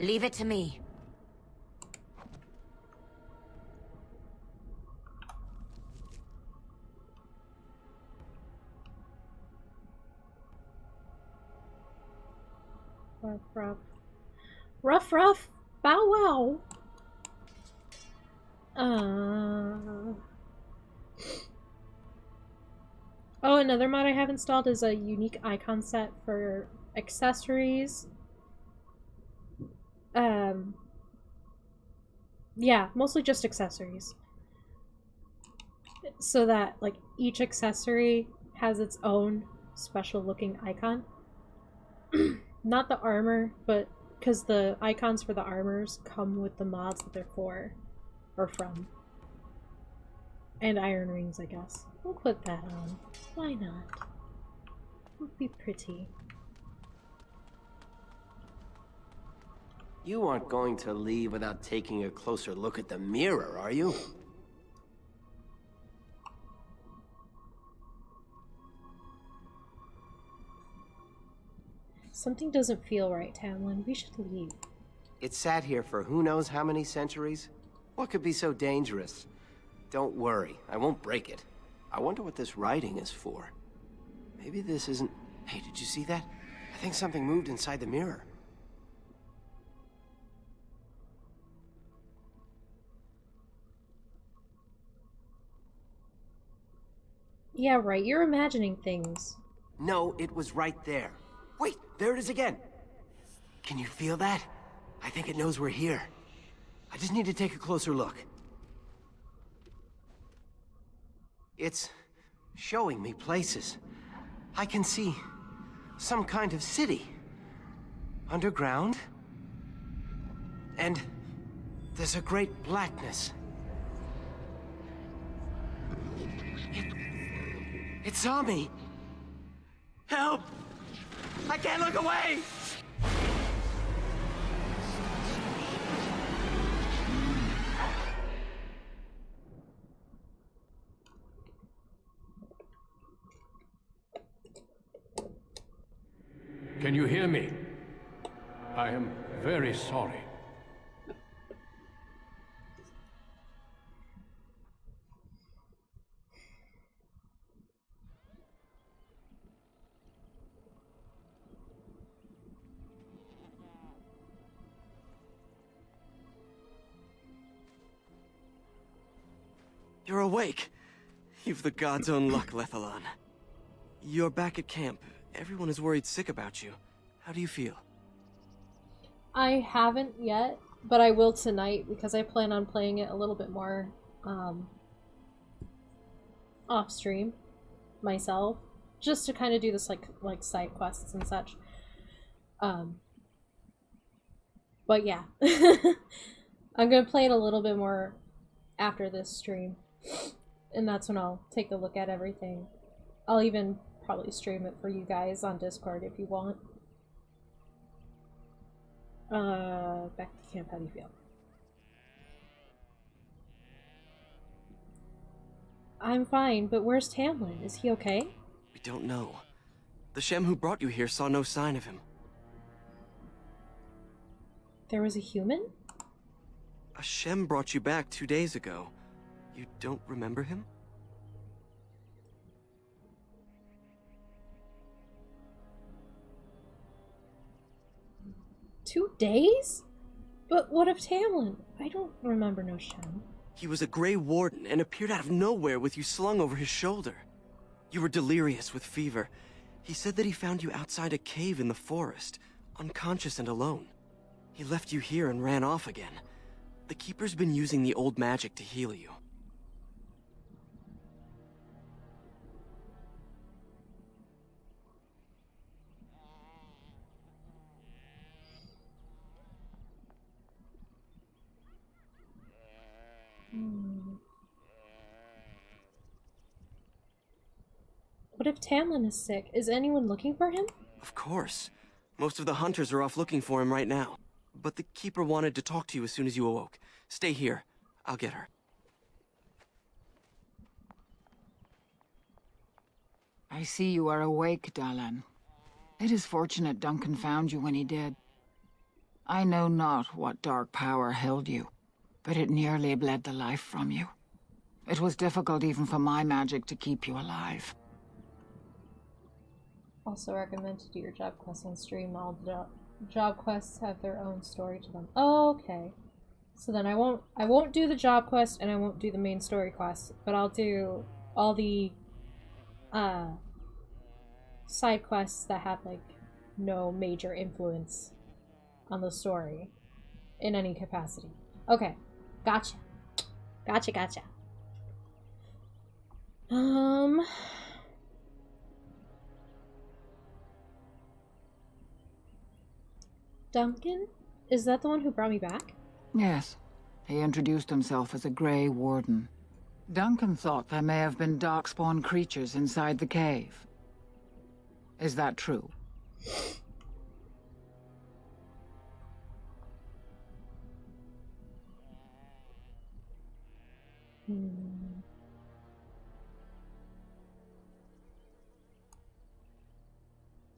Leave it to me. Ruff, ruff. Ruff, ruff. Bow wow. Oh, another mod I have installed is a unique icon set for accessories. Yeah, mostly just accessories. So that, like, each accessory has its own special looking icon. Not the armor, but because the icons for the armors come with the mods that they're for. Or from. And iron rings, I guess. We'll put that on. Why not? It would be pretty. You aren't going to leave without taking a closer look at the mirror, are you? Something doesn't feel right, Tamlin. We should leave. It sat here for who knows how many centuries? What could be so dangerous? Don't worry, I won't break it. I wonder what this writing is for. Maybe this isn't... Hey, did you see that? I think something moved inside the mirror. Yeah, right. You're imagining things. No, it was right there. Wait, there it is again. Can you feel that? I think it knows we're here. I just need to take a closer look. It's showing me places. I can see some kind of city. Underground. And there's a great blackness. It saw me. Help! I can't look away! Can you hear me? I am very sorry. You're awake. You've the god's own luck, Lethalon. You're back at camp. Everyone is worried sick about you. How do you feel? I haven't yet, but I will tonight because I plan on playing it a little bit more off stream myself, just to kind of do this like side quests and such. But yeah, I'm gonna play it a little bit more after this stream, and that's when I'll take a look at everything. I'll even probably stream it for you guys on Discord if you want. Back to camp, how do you feel? I'm fine, but where's Tamlin? Is he okay? We don't know. The Shem who brought you here saw no sign of him. There was a human? A Shem brought you back 2 days ago. You don't remember him? Two days? But what of Tamlin? I don't remember no Shem. He was a Grey Warden and appeared out of nowhere with you slung over his shoulder. You were delirious with fever. He said that he found you outside a cave in the forest, unconscious and alone. He left you here and ran off again. The Keeper's been using the old magic to heal you. What if Tamlin is sick? Is anyone looking for him? Of course. Most of the hunters are off looking for him right now. But the Keeper wanted to talk to you as soon as you awoke. Stay here. I'll get her. I see you are awake, Dalan. It is fortunate Duncan found you when he did. I know not what dark power held you, but it nearly bled the life from you. It was difficult even for my magic to keep you alive. Also recommend to do your job quests on stream. All job quests have their own story to them. Oh, okay. So then I won't do the job quest and I won't do the main story quest, but I'll do all the side quests that have like no major influence on the story in any capacity. Okay. Gotcha. Gotcha. Duncan? Is that the one who brought me back? Yes. He introduced himself as a Grey Warden. Duncan thought there may have been darkspawn creatures inside the cave. Is that true?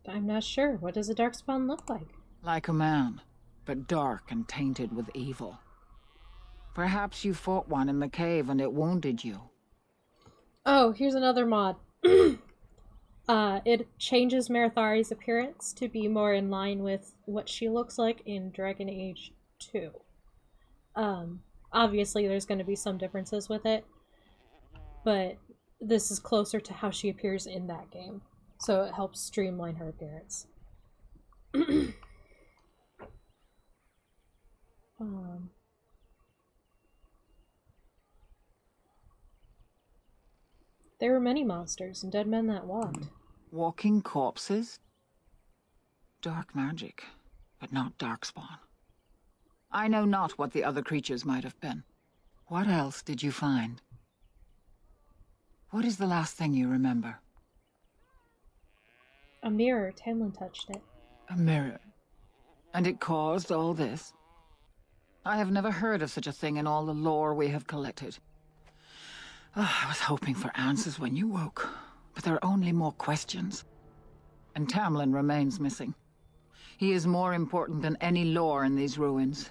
I'm not sure. What does a darkspawn look like? Like a man, but dark and tainted with evil. Perhaps you fought one in the cave and it wounded you. Oh, here's another mod. It changes Marathari's appearance to be more in line with what she looks like in Dragon Age 2. Obviously there's going to be some differences with it, but this is closer to how she appears in that game, so it helps streamline her appearance. There were many monsters and dead men that walked. Walking corpses? Dark magic, but not darkspawn. I know not what the other creatures might have been. What else did you find? What is the last thing you remember? A mirror. Tamlin touched it. A mirror? And it caused all this? I have never heard of such a thing in all the lore we have collected. I was hoping for answers when you woke, but there are only more questions. And Tamlin remains missing. He is more important than any lore in these ruins.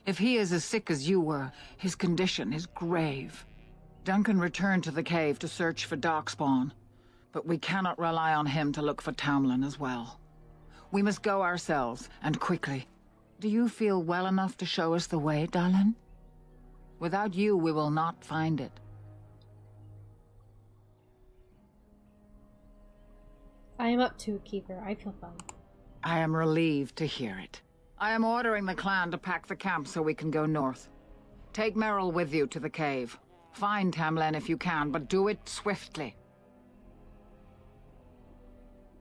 If he is as sick as you were, his condition is grave. Duncan returned to the cave to search for darkspawn, but we cannot rely on him to look for Tamlin as well. We must go ourselves, and quickly. Do you feel well enough to show us the way, Dalan? Without you, we will not find it. I am up to it, Keeper. I feel fine. I am relieved to hear it. I am ordering the clan to pack the camp so we can go north. Take Merrill with you to the cave. Find Tamlin if you can, but do it swiftly.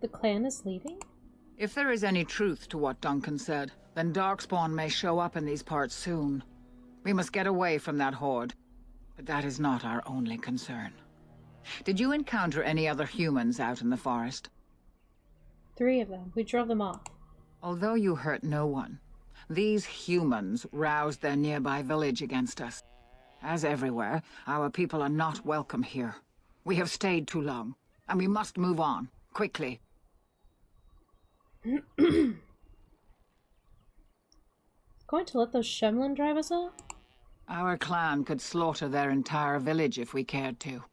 The clan is leaving? If there is any truth to what Duncan said, then darkspawn may show up in these parts soon. We must get away from that horde. But that is not our only concern. Did you encounter any other humans out in the forest? 3 of them. We drove them off. Although you hurt no one, These humans roused their nearby village against us. As everywhere, our people are not welcome here. We have stayed too long, and we must move on, quickly. Going to let those Shemlin drive us out? Our clan could slaughter their entire village if we cared to,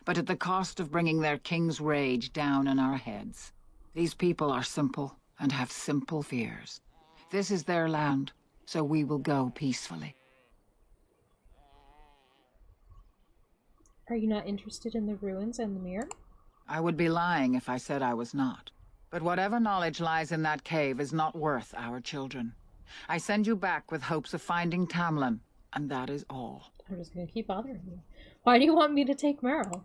but at the cost of bringing their king's rage down on our heads. These people are simple and have simple fears. This is their land, so we will go peacefully. Are you not interested in the ruins and the mirror? I would be lying if I said I was not. But whatever knowledge lies in that cave is not worth our children. I send you back with hopes of finding Tamlin, and that is all. I'm just gonna keep bothering you. Why do you want me to take Meryl?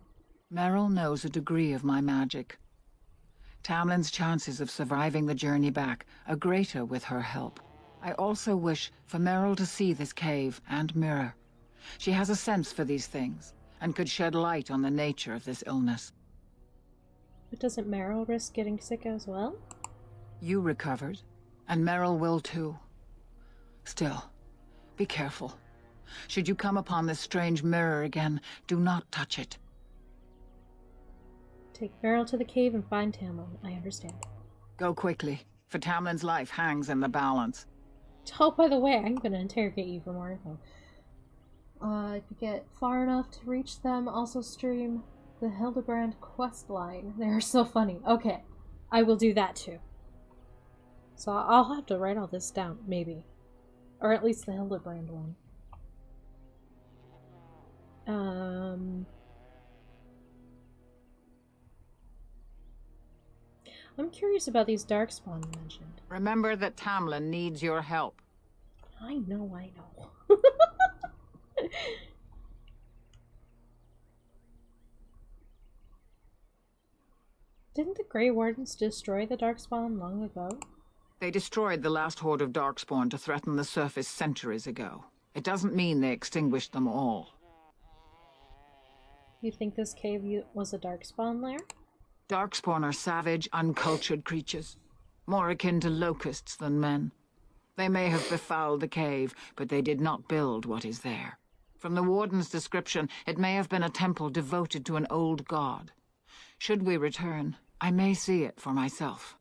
Meryl knows a degree of my magic. Tamlin's chances of surviving the journey back are greater with her help. I also wish for Meryl to see this cave and mirror. She has a sense for these things, and could shed light on the nature of this illness. But doesn't Meryl risk getting sick as well? You recovered, and Meryl will too. Still, be careful. Should you come upon this strange mirror again, do not touch it. Take Meryl to the cave and find Tamlin. I understand. Go quickly, for Tamlin's life hangs in the balance. Oh, by the way, I'm gonna interrogate you for more info. If you get far enough to reach them, also stream the Hildebrand quest line. They're so funny. Okay, I will do that too. So I'll have to write all this down, maybe. Or at least the Hildebrand one. I'm curious about these darkspawn you mentioned. Remember that Tamlin needs your help. I know. Didn't the Grey Wardens destroy the Darkspawn long ago? They destroyed the last horde of Darkspawn to threaten the surface centuries ago. It doesn't mean they extinguished them all. You think this cave was a Darkspawn lair? Darkspawn are savage, uncultured creatures, more akin to locusts than men. They may have befouled the cave, but they did not build what is there. From the Warden's description, it may have been a temple devoted to an old god. Should we return, I may see it for myself.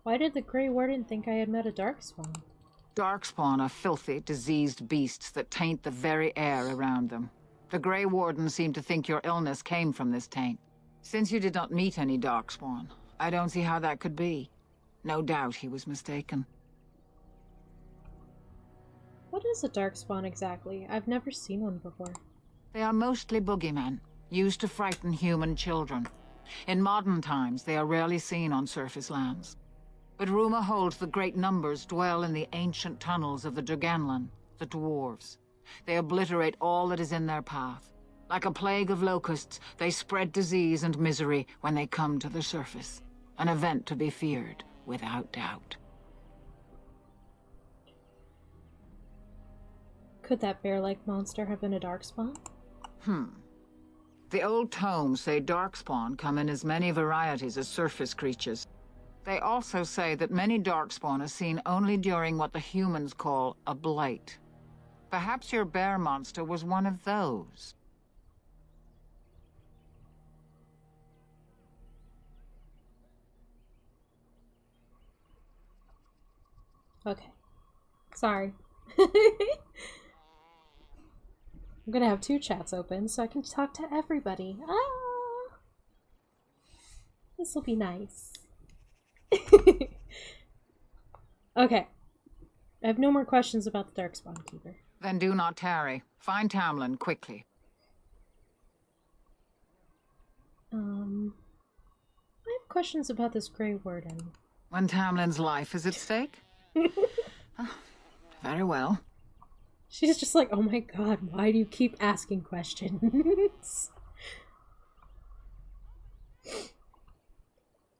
Why did the Grey Warden think I had met a Darkspawn? Darkspawn are filthy, diseased beasts that taint the very air around them. The Grey Warden seemed to think your illness came from this taint. Since you did not meet any Darkspawn, I don't see how that could be. No doubt he was mistaken. What is a Darkspawn exactly? I've never seen one before. They are mostly boogeymen, used to frighten human children. In modern times, they are rarely seen on surface lands. But rumor holds that great numbers dwell in the ancient tunnels of the Draganlan, the dwarves. They obliterate all that is in their path. Like a plague of locusts, they spread disease and misery when they come to the surface. An event to be feared, without doubt. Could that bear-like monster have been a Darkspawn? The old tomes say Darkspawn come in as many varieties as surface creatures. They also say that many Darkspawn are seen only during what the humans call a blight. Perhaps your bear monster was one of those. Okay. Sorry. I'm gonna have two chats open so I can talk to everybody. Ah! This will be nice. Okay. I have no more questions about the Darkspawn Keeper. Then do not tarry. Find Tamlin quickly. I have questions about this Grey Warden. When Tamlin's life is at stake? Very well. She's just like, oh my god, why do you keep asking questions?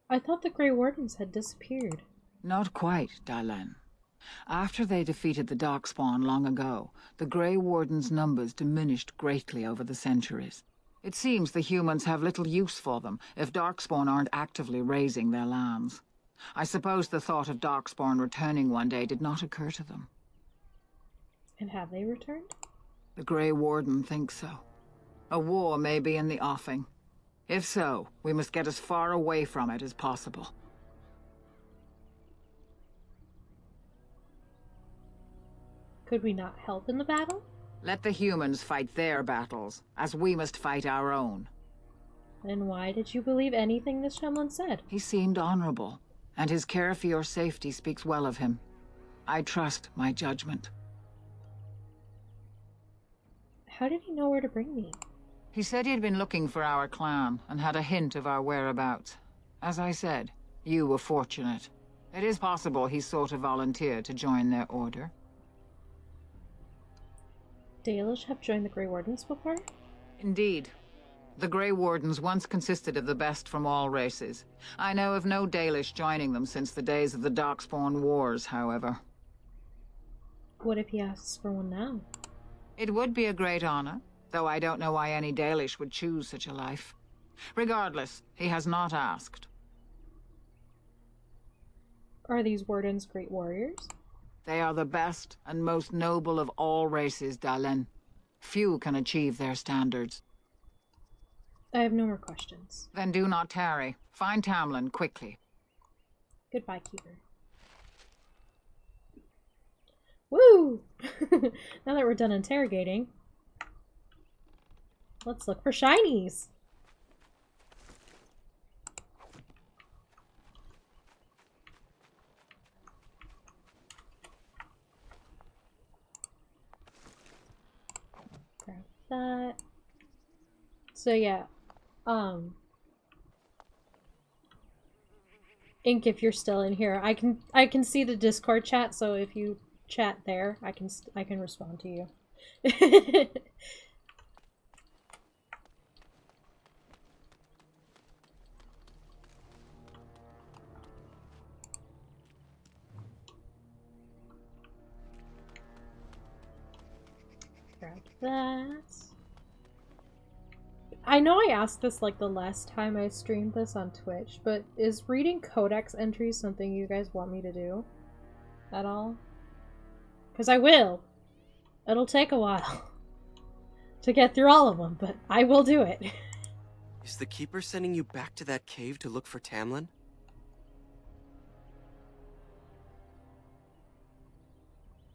I thought the Grey Wardens had disappeared. Not quite, Dylan. After they defeated the Darkspawn long ago, the Grey Warden's numbers diminished greatly over the centuries. It seems the humans have little use for them if Darkspawn aren't actively raising their lands. I suppose the thought of Darkspawn returning one day did not occur to them. And have they returned? The Grey Warden thinks so. A war may be in the offing. If so, we must get as far away from it as possible. Could we not help in the battle? Let the humans fight their battles, as we must fight our own. Then why did you believe anything this Shemlin said? He seemed honorable, and his care for your safety speaks well of him. I trust my judgment. How did he know where to bring me? He said he'd been looking for our clan, and had a hint of our whereabouts. As I said, you were fortunate. It is possible he sought a volunteer to join their order. Dalish have joined the Grey Wardens before? Indeed. The Grey Wardens once consisted of the best from all races. I know of no Dalish joining them since the days of the Darkspawn Wars, however. What if he asks for one now? It would be a great honor, though I don't know why any Dalish would choose such a life. Regardless, he has not asked. Are these Wardens great warriors? They are the best and most noble of all races, Dalen. Few can achieve their standards. I have no more questions. Then do not tarry. Find Tamlin quickly. Goodbye, Keeper. Woo! Now that we're done interrogating, let's look for shinies. Grab that. So yeah, Ink, if you're still in here, I can see the Discord chat, so if you chat there, I can respond to you. Grab that. I know I asked this like the last time I streamed this on Twitch, but is reading codex entries something you guys want me to do at all? Because I will. It'll take a while to get through all of them, but I will do it. Is the Keeper sending you back to that cave to look for Tamlin?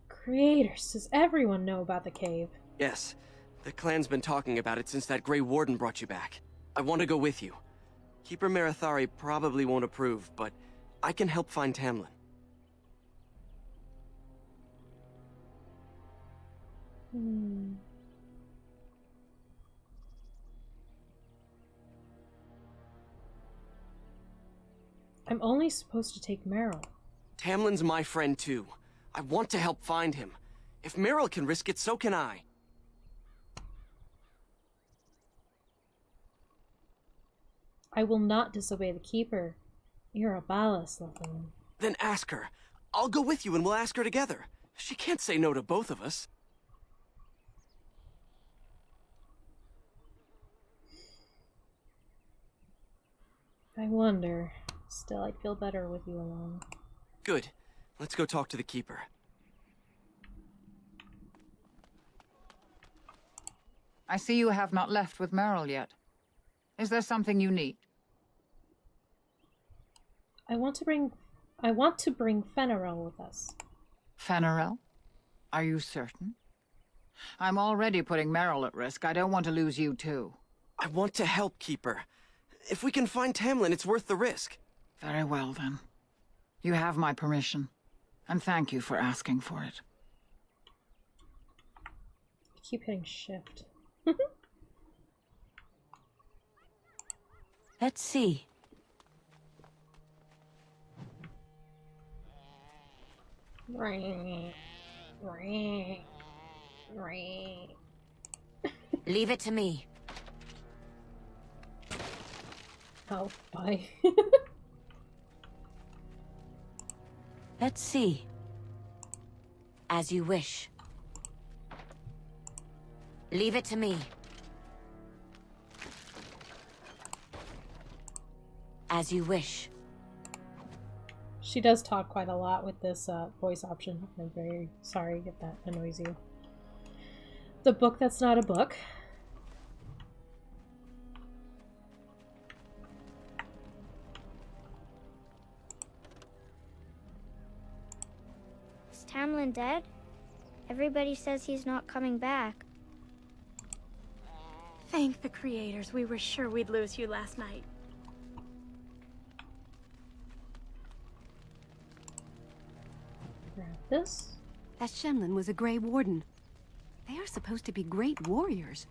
Creators, does everyone know about the cave? Yes. The clan's been talking about it since that Grey Warden brought you back. I want to go with you. Keeper Marathari probably won't approve, but I can help find Tamlin. I'm only supposed to take Meryl. Tamlin's my friend too. I want to help find him. If Meryl can risk it, so can I. I will not disobey the Keeper. You're a ballast, Lethalin. Then ask her. I'll go with you and we'll ask her together. She can't say no to both of us. I wonder. Still, I'd feel better with you along. Good. Let's go talk to the Keeper. I see you have not left with Meryl yet. Is there something you need? I want to bring Fenarel with us. Fenarel? Are you certain? I'm already putting Meryl at risk. I don't want to lose you too. I want to help, Keeper. If we can find Tamlin, it's worth the risk. Very well, then. You have my permission. And thank you for asking for it. I keep hitting shift. Let's see. Leave it to me. Oh, bye. Let's see. As you wish. As you wish. She does talk quite a lot with this voice option. I'm very sorry if that annoys you. The book that's not a book. Is Tamlin dead? Everybody says he's not coming back. Thank the creators. We were sure we'd lose you last night. Grab this. Atish'an was a Grey Warden. They are supposed to be great warriors.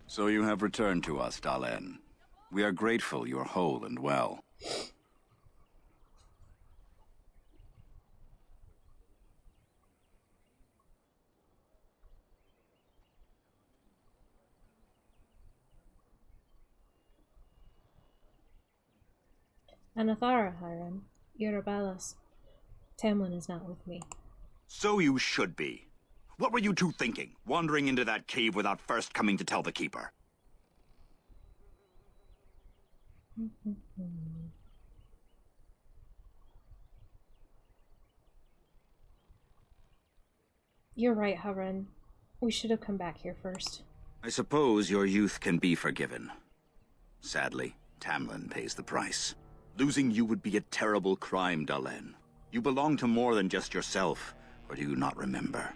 So you have returned to us, Dalen. We are grateful you are whole and well. Anathara, Hiram. Urabalas. Tamlin is not with me. So you should be. What were you two thinking, wandering into that cave without first coming to tell the Keeper? You're right, Harun. We should have come back here first. I suppose your youth can be forgiven. Sadly, Tamlin pays the price. Losing you would be a terrible crime, Dalen. You belong to more than just yourself, or do you not remember?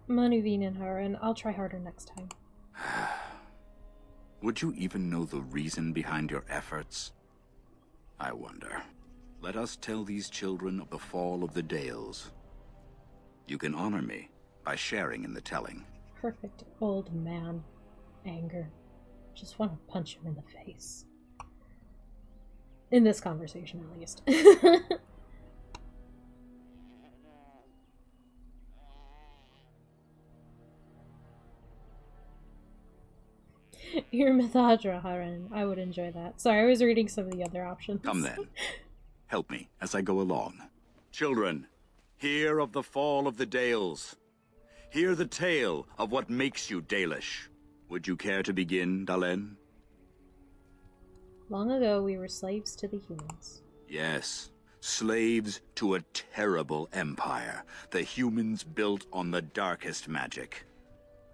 Manuvin and Harun, I'll try harder next time. Would you even know the reason behind your efforts? I wonder. Let us tell these children of the fall of the Dales. You can honor me by sharing in the telling. Perfect old man. Anger. Just want to punch him in the face. In this conversation, at least. Your Mythadra, Harun. I would enjoy that. Sorry, I was reading some of the other options. Come then. Help me as I go along. Children, hear of the fall of the Dales. Hear the tale of what makes you Dalish. Would you care to begin, Dalen? Long ago, we were slaves to the humans. Yes, slaves to a terrible empire the humans built on the darkest magic.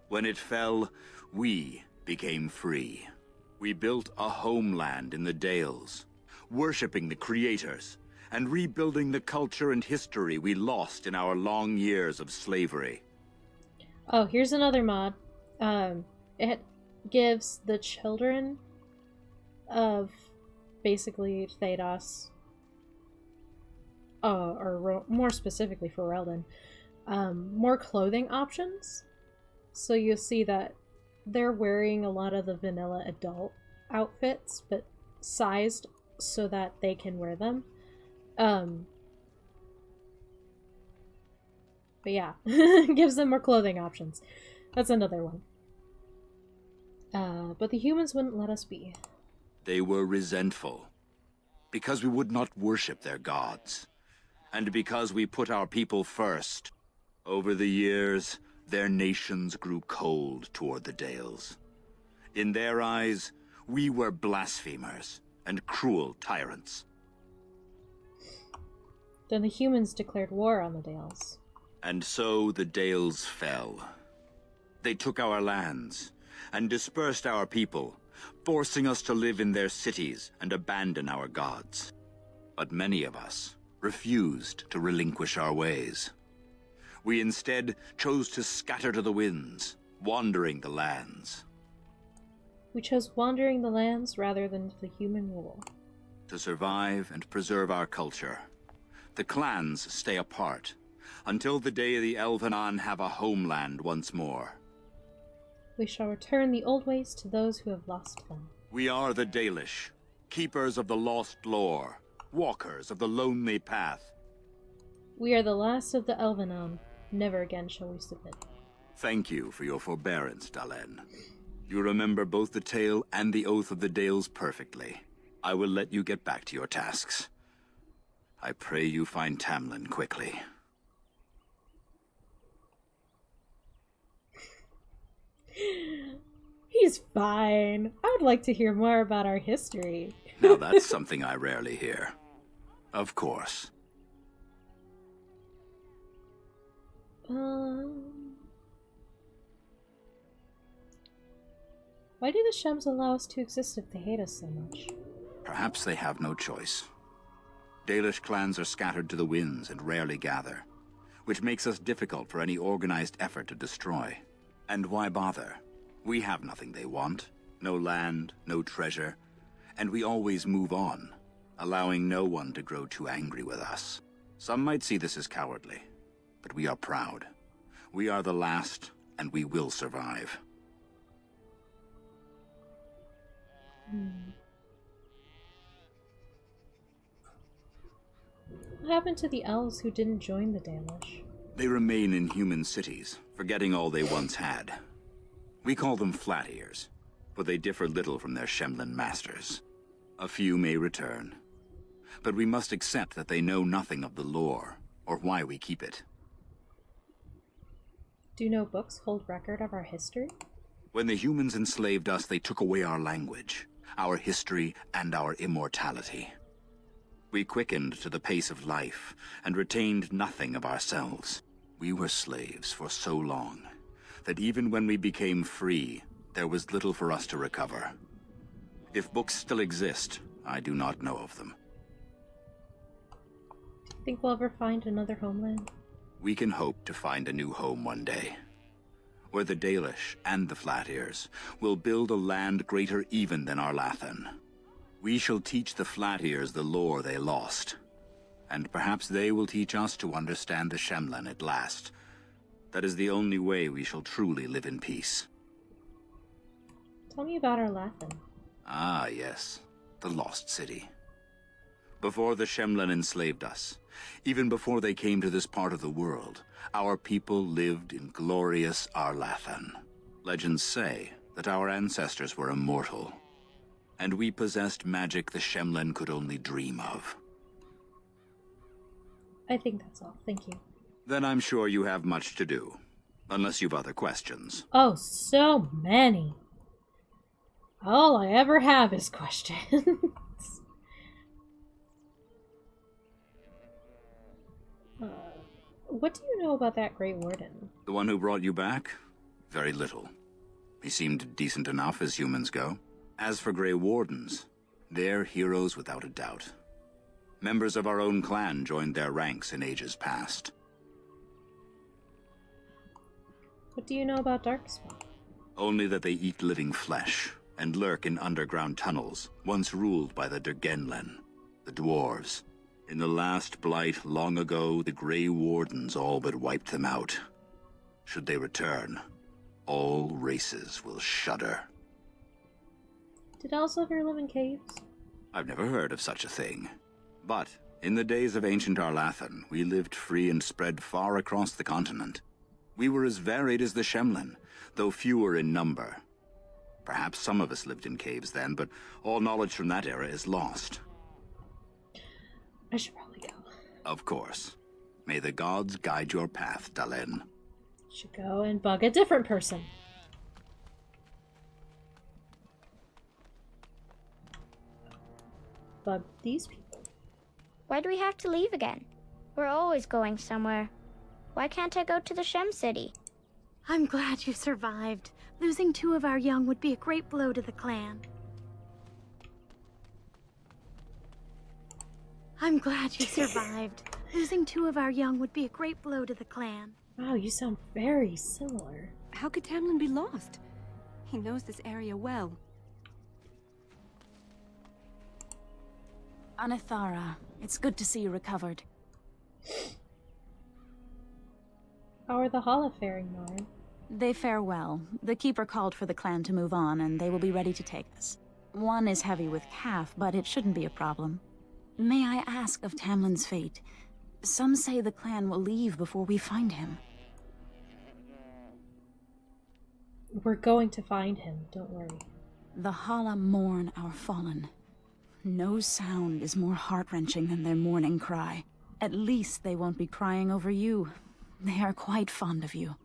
When it fell, we became free. We built a homeland in the Dales, worshipping the creators, and rebuilding the culture and history we lost in our long years of slavery. Oh, here's another mod. It gives the children of basically Thedas, or more specifically for Reldon, more clothing options. So you'll see that they're wearing a lot of the vanilla adult outfits, but sized so that they can wear them. But yeah, gives them more clothing options. That's another one. But the humans wouldn't let us be. They were resentful, because we would not worship their gods, and because we put our people first. Over the years, their nations grew cold toward the Dales. In their eyes, we were blasphemers and cruel tyrants. Then the humans declared war on the Dales. And so the Dales fell. They took our lands and dispersed our people, forcing us to live in their cities and abandon our gods. But many of us refused to relinquish our ways. We instead chose to scatter to the winds, wandering the lands. We chose wandering the lands rather than the human rule. To survive and preserve our culture, the clans stay apart, until the day the Elvenon have a homeland once more. We shall return the old ways to those who have lost them. We are the Dalish, keepers of the lost lore, walkers of the lonely path. We are the last of the Elvenon. Never again shall we submit. Thank you for your forbearance, Dalen. You remember both the tale and the Oath of the Dales perfectly. I will let you get back to your tasks. I pray you find Tamlin quickly. He's fine. I would like to hear more about our history. Now that's something I rarely hear. Of course. Why do the Shems allow us to exist if they hate us so much? Perhaps they have no choice. Dalish clans are scattered to the winds and rarely gather, which makes us difficult for any organized effort to destroy. And why bother? We have nothing they want. No land, no treasure. And we always move on, allowing no one to grow too angry with us. Some might see this as cowardly, but we are proud. We are the last, and we will survive. What happened to the elves who didn't join the Dalish? They remain in human cities, forgetting all they once had. We call them Flat Ears, for they differ little from their Shemlin masters. A few may return, but we must accept that they know nothing of the lore, or why we keep it. Do no books hold record of our history? When the humans enslaved us, they took away our language, our history, and our immortality. We quickened to the pace of life, and retained nothing of ourselves. We were slaves for so long, that even when we became free, there was little for us to recover. If books still exist, I do not know of them. Do you think we'll ever find another homeland? We can hope to find a new home one day, where the Dalish and the Flat Ears will build a land greater even than Arlathan. We shall teach the Flat Ears the lore they lost, and perhaps they will teach us to understand the Shemlen at last. That is the only way we shall truly live in peace. Tell me about Arlathan. Ah, yes, the Lost City. Before the Shemlen enslaved us, even before they came to this part of the world, our people lived in glorious Arlathan. Legends say that our ancestors were immortal, and we possessed magic the Shemlen could only dream of. I think that's all. Thank you. Then I'm sure you have much to do, unless you've other questions. Oh, so many. All I ever have is questions. What do you know about that Great Warden? The one who brought you back? Very little. He seemed decent enough as humans go. As for Grey Wardens, they're heroes without a doubt. Members of our own clan joined their ranks in ages past. What do you know about Darkspawn? Only that they eat living flesh, and lurk in underground tunnels, once ruled by the Dergenlen, the dwarves. In the last blight long ago, the Grey Wardens all but wiped them out. Should they return, all races will shudder. Did elves ever live in caves? I've never heard of such a thing. But in the days of ancient Arlathan, we lived free and spread far across the continent. We were as varied as the Shemlen, though fewer in number. Perhaps some of us lived in caves then, but all knowledge from that era is lost. I should probably go. Of course. May the gods guide your path, Dalen. Should go and bug a different person. Bug these people. Why do we have to leave again? We're always going somewhere. Why can't I go to the Shem City? I'm glad you survived. Losing 2 of our young would be a great blow to the clan. I'm glad you survived. Losing 2 of our young would be a great blow to the clan. Wow, you sound very similar. How could Tamlin be lost? He knows this area well. Anethara, it's good to see you recovered. How are the Hala faring, Mara? They fare well. The Keeper called for the clan to move on, and they will be ready to take us. One is heavy with calf, but it shouldn't be a problem. May I ask of Tamlin's fate? Some say the clan will leave before we find him. We're going to find him, don't worry. The Hala mourn our fallen. No sound is more heart-wrenching than their mourning cry. At least they won't be crying over you. They are quite fond of you.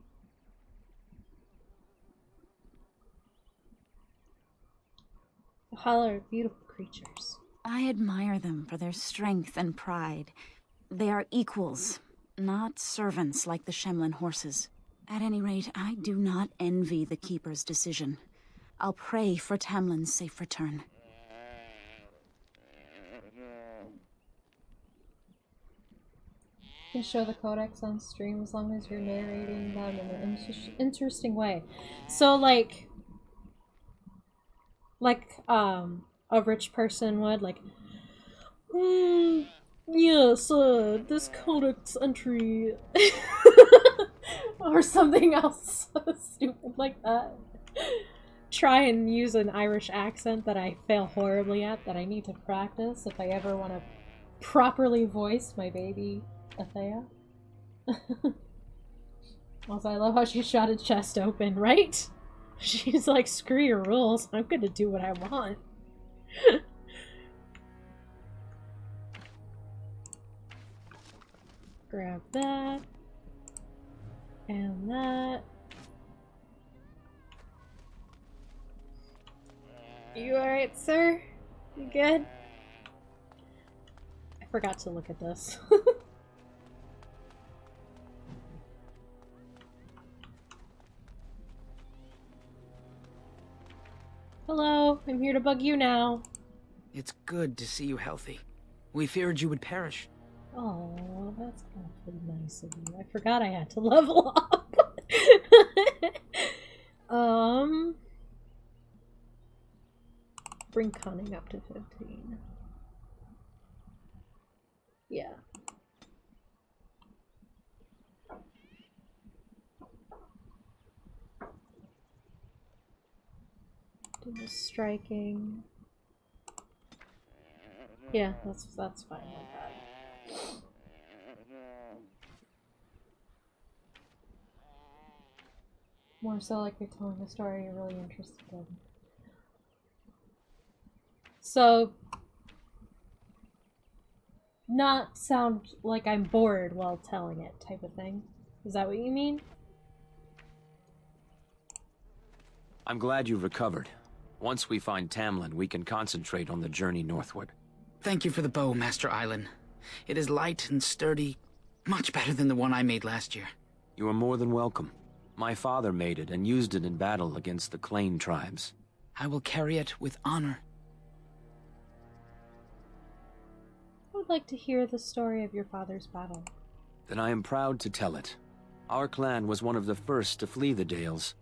The Hala are beautiful creatures. I admire them for their strength and pride. They are equals, not servants like the Shemlin horses. At any rate, I do not envy the Keeper's decision. I'll pray for Tamlin's safe return. You can show the codex on stream as long as you're narrating them in an interesting way. So, like a rich person would, like, yes, this codex entry, or something else stupid like that. Try and use an Irish accent that I fail horribly at, that I need to practice if I ever want to properly voice my baby Atheya. Also, I love how she shot his chest open, right? She's like, screw your rules, I'm gonna do what I want. Grab that. And that. You alright, sir? You good? I forgot to look at this. Hello, I'm here to bug you now. It's good to see you healthy. We feared you would perish. Oh, that's awfully nice of you. I forgot I had to level up. Bring cunning up to 15. Yeah. Do the striking. Yeah, that's fine like that. More so like you're telling a story you're really interested in. So, not sound like I'm bored while telling it type of thing. Is that what you mean? I'm glad you've recovered. Once we find Tamlin, we can concentrate on the journey northward. Thank you for the bow, Master Island. It is light and sturdy, much better than the one I made last year. You are more than welcome. My father made it and used it in battle against the Clane tribes. I will carry it with honor. I would like to hear the story of your father's battle. Then I am proud to tell it. Our clan was one of the first to flee the Dales.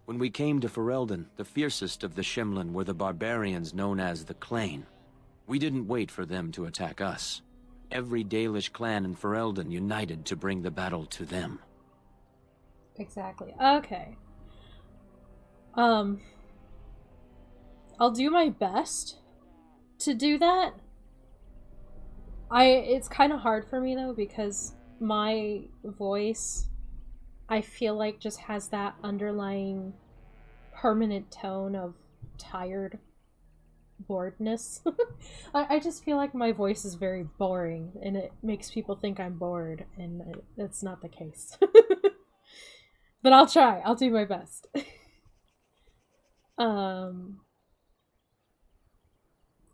When we came to Ferelden, the fiercest of the Shemlin were the barbarians known as the Clane. We didn't wait for them to attack us. Every Dalish clan in Ferelden united to bring the battle to them. Exactly. Okay. I'll do my best to do that. It's kind of hard for me though, because my voice, I feel like, just has that underlying permanent tone of tired boredness. I just feel like my voice is very boring and it makes people think I'm bored, and that's not the case. But I'll try. I'll do my best.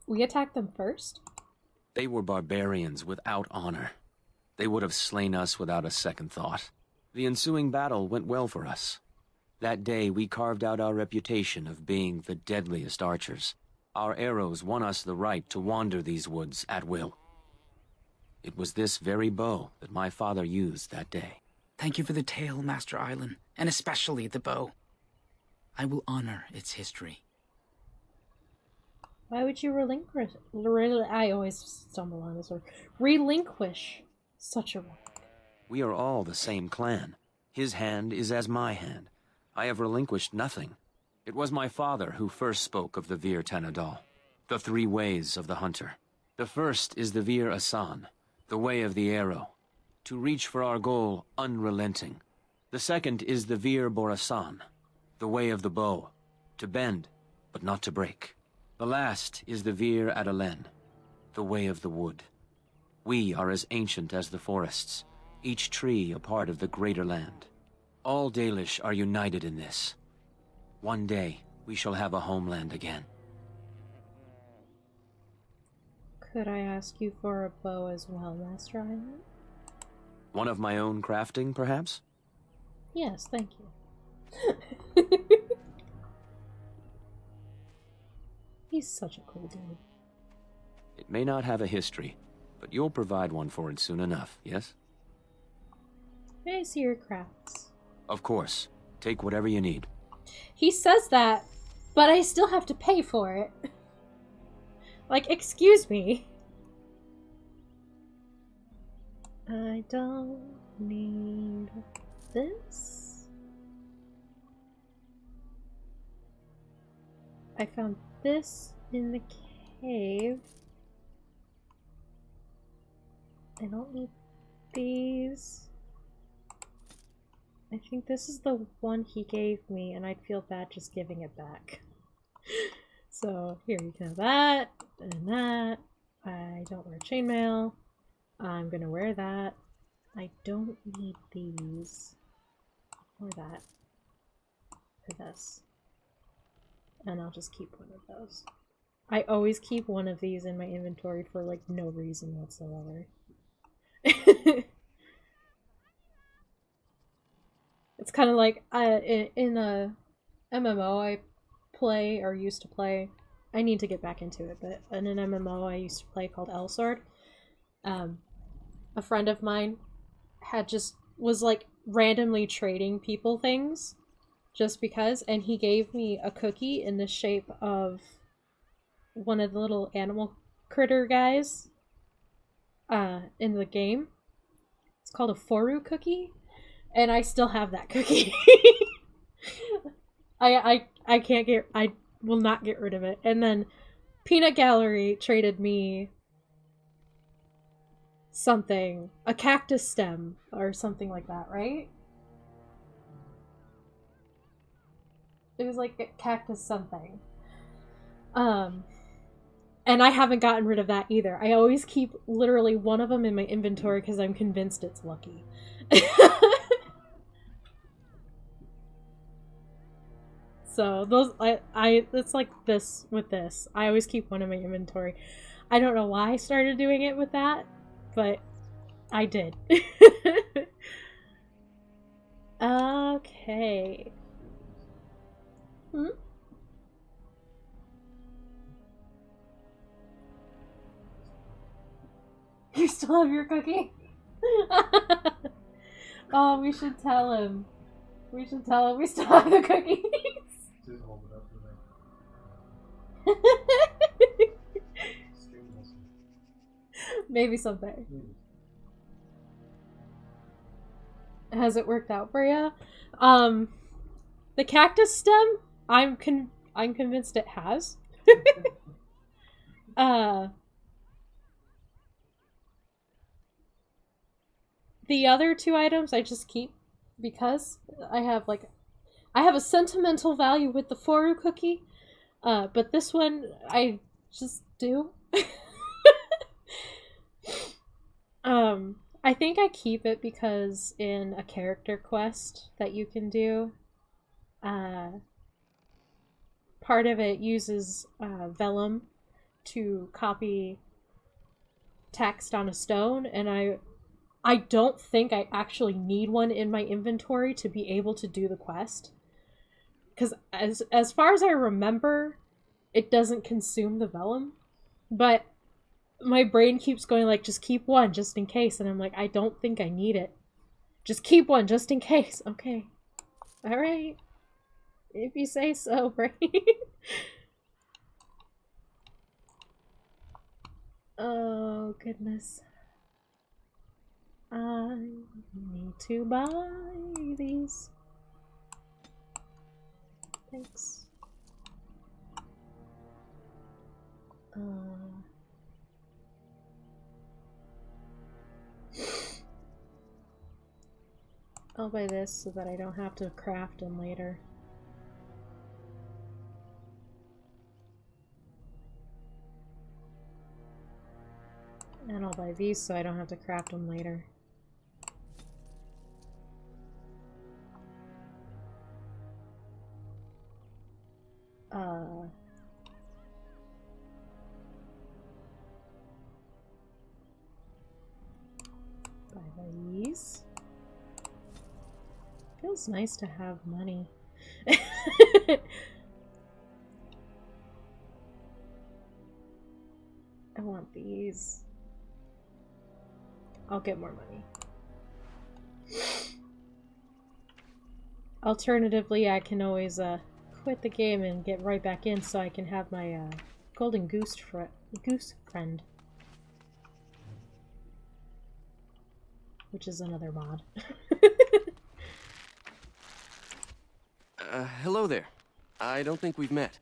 We attacked them first? They were barbarians without honor. They would have slain us without a second thought. The ensuing battle went well for us. That day, we carved out our reputation of being the deadliest archers. Our arrows won us the right to wander these woods at will. It was this very bow that my father used that day. Thank you for the tale, Master Island, and especially the bow. I will honor its history. Why would you relinquish? I always stumble on this word. Relinquish such a work. We are all the same clan. His hand is as my hand. I have relinquished nothing. It was my father who first spoke of the Vir Tanadal, the three ways of the hunter. The first is the Vir Asan, the way of the arrow, to reach for our goal unrelenting. The second is the Vir Borasan, The way of the bow. To bend, but not to break. The last is the Vir Adalen. The way of the wood. We are as ancient as the forests, each tree a part of the greater land. All Dalish are united in this. One day, we shall have a homeland again. Could I ask you for a bow as well, Master Island? One of my own crafting, perhaps? Yes, thank you. He's such a cool dude. It may not have a history, but you'll provide one for it soon enough, yes? May I see your crafts? Of course. Take whatever you need. He says that, but I still have to pay for it. Like, excuse me. I don't need this. I found this in the cave. I don't need these. I think this is the one he gave me, and I'd feel bad just giving it back. So, here, you can have that, and that. I don't wear chainmail. I'm gonna wear that. I don't need these. Or that. Or this. And I'll just keep one of those. I always keep one of these in my inventory for, like, no reason whatsoever. It's kind of like, in a MMO I play, or used to play, I need to get back into it, but in an MMO I used to play called Elsword, a friend of mine was like randomly trading people things just because, and he gave me a cookie in the shape of one of the little animal critter guys in the game. It's called a Foru cookie, and I still have that cookie. I will not get rid of it. And then Peanut Gallery traded me something, a cactus stem or something like that, right? It was like a cactus something. And I haven't gotten rid of that either. I always keep literally one of them in my inventory because I'm convinced it's lucky. So those it's like this with this. I always keep one in my inventory. I don't know why I started doing it with that, but I did. Okay. You still have your cookie? Oh, we should tell him. We should tell him we still have the cookies. Maybe someday. Has it worked out for you? The cactus stem, I'm convinced it has. The other two items I just keep because I have a sentimental value with the Foru cookie, but this one I just do. I think I keep it because in a character quest that you can do, part of it uses vellum to copy text on a stone, and I don't think I actually need one in my inventory to be able to do the quest. Because as far as I remember, it doesn't consume the vellum. But my brain keeps going like, just keep one, just in case. And I'm like, I don't think I need it. Just keep one, just in case. Okay. Alright. If you say so, right? Oh, goodness. I need to buy these. Thanks. I'll buy this so that I don't have to craft them later. buy these so I don't have to craft them later. Buy these. Feels nice to have money. I want these. I'll get more money. Alternatively, I can always quit the game and get right back in so I can have my golden goose friend. Which is another mod. Hello there. I don't think we've met.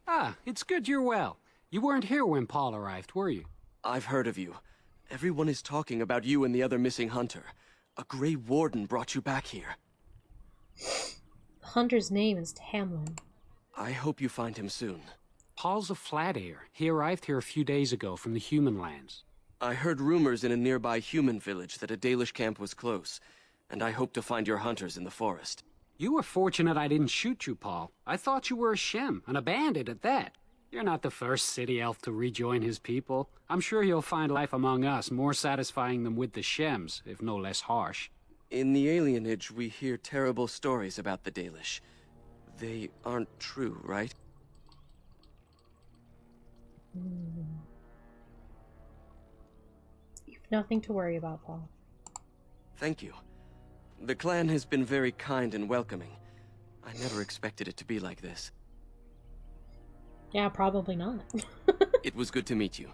Ah, it's good you're well. You weren't here when Paul arrived, were you? I've heard of you. Everyone is talking about you and the other missing hunter. A Grey Warden brought you back here. The hunter's name is Tamlin. I hope you find him soon. Paul's a flat air. He arrived here a few days ago from the human lands. I heard rumors in a nearby human village that a Dalish camp was close, and I hope to find your hunters in the forest. You were fortunate I didn't shoot you, Paul. I thought you were a Shem, and a bandit at that. You're not the first city elf to rejoin his people. I'm sure you'll find life among us more satisfying than with the Shems, if no less harsh. In the alienage, we hear terrible stories about the Dalish. They aren't true, right? You've nothing to worry about, Paul. Thank you. The clan has been very kind and welcoming. I never expected it to be like this. Yeah, probably not. It was good to meet you.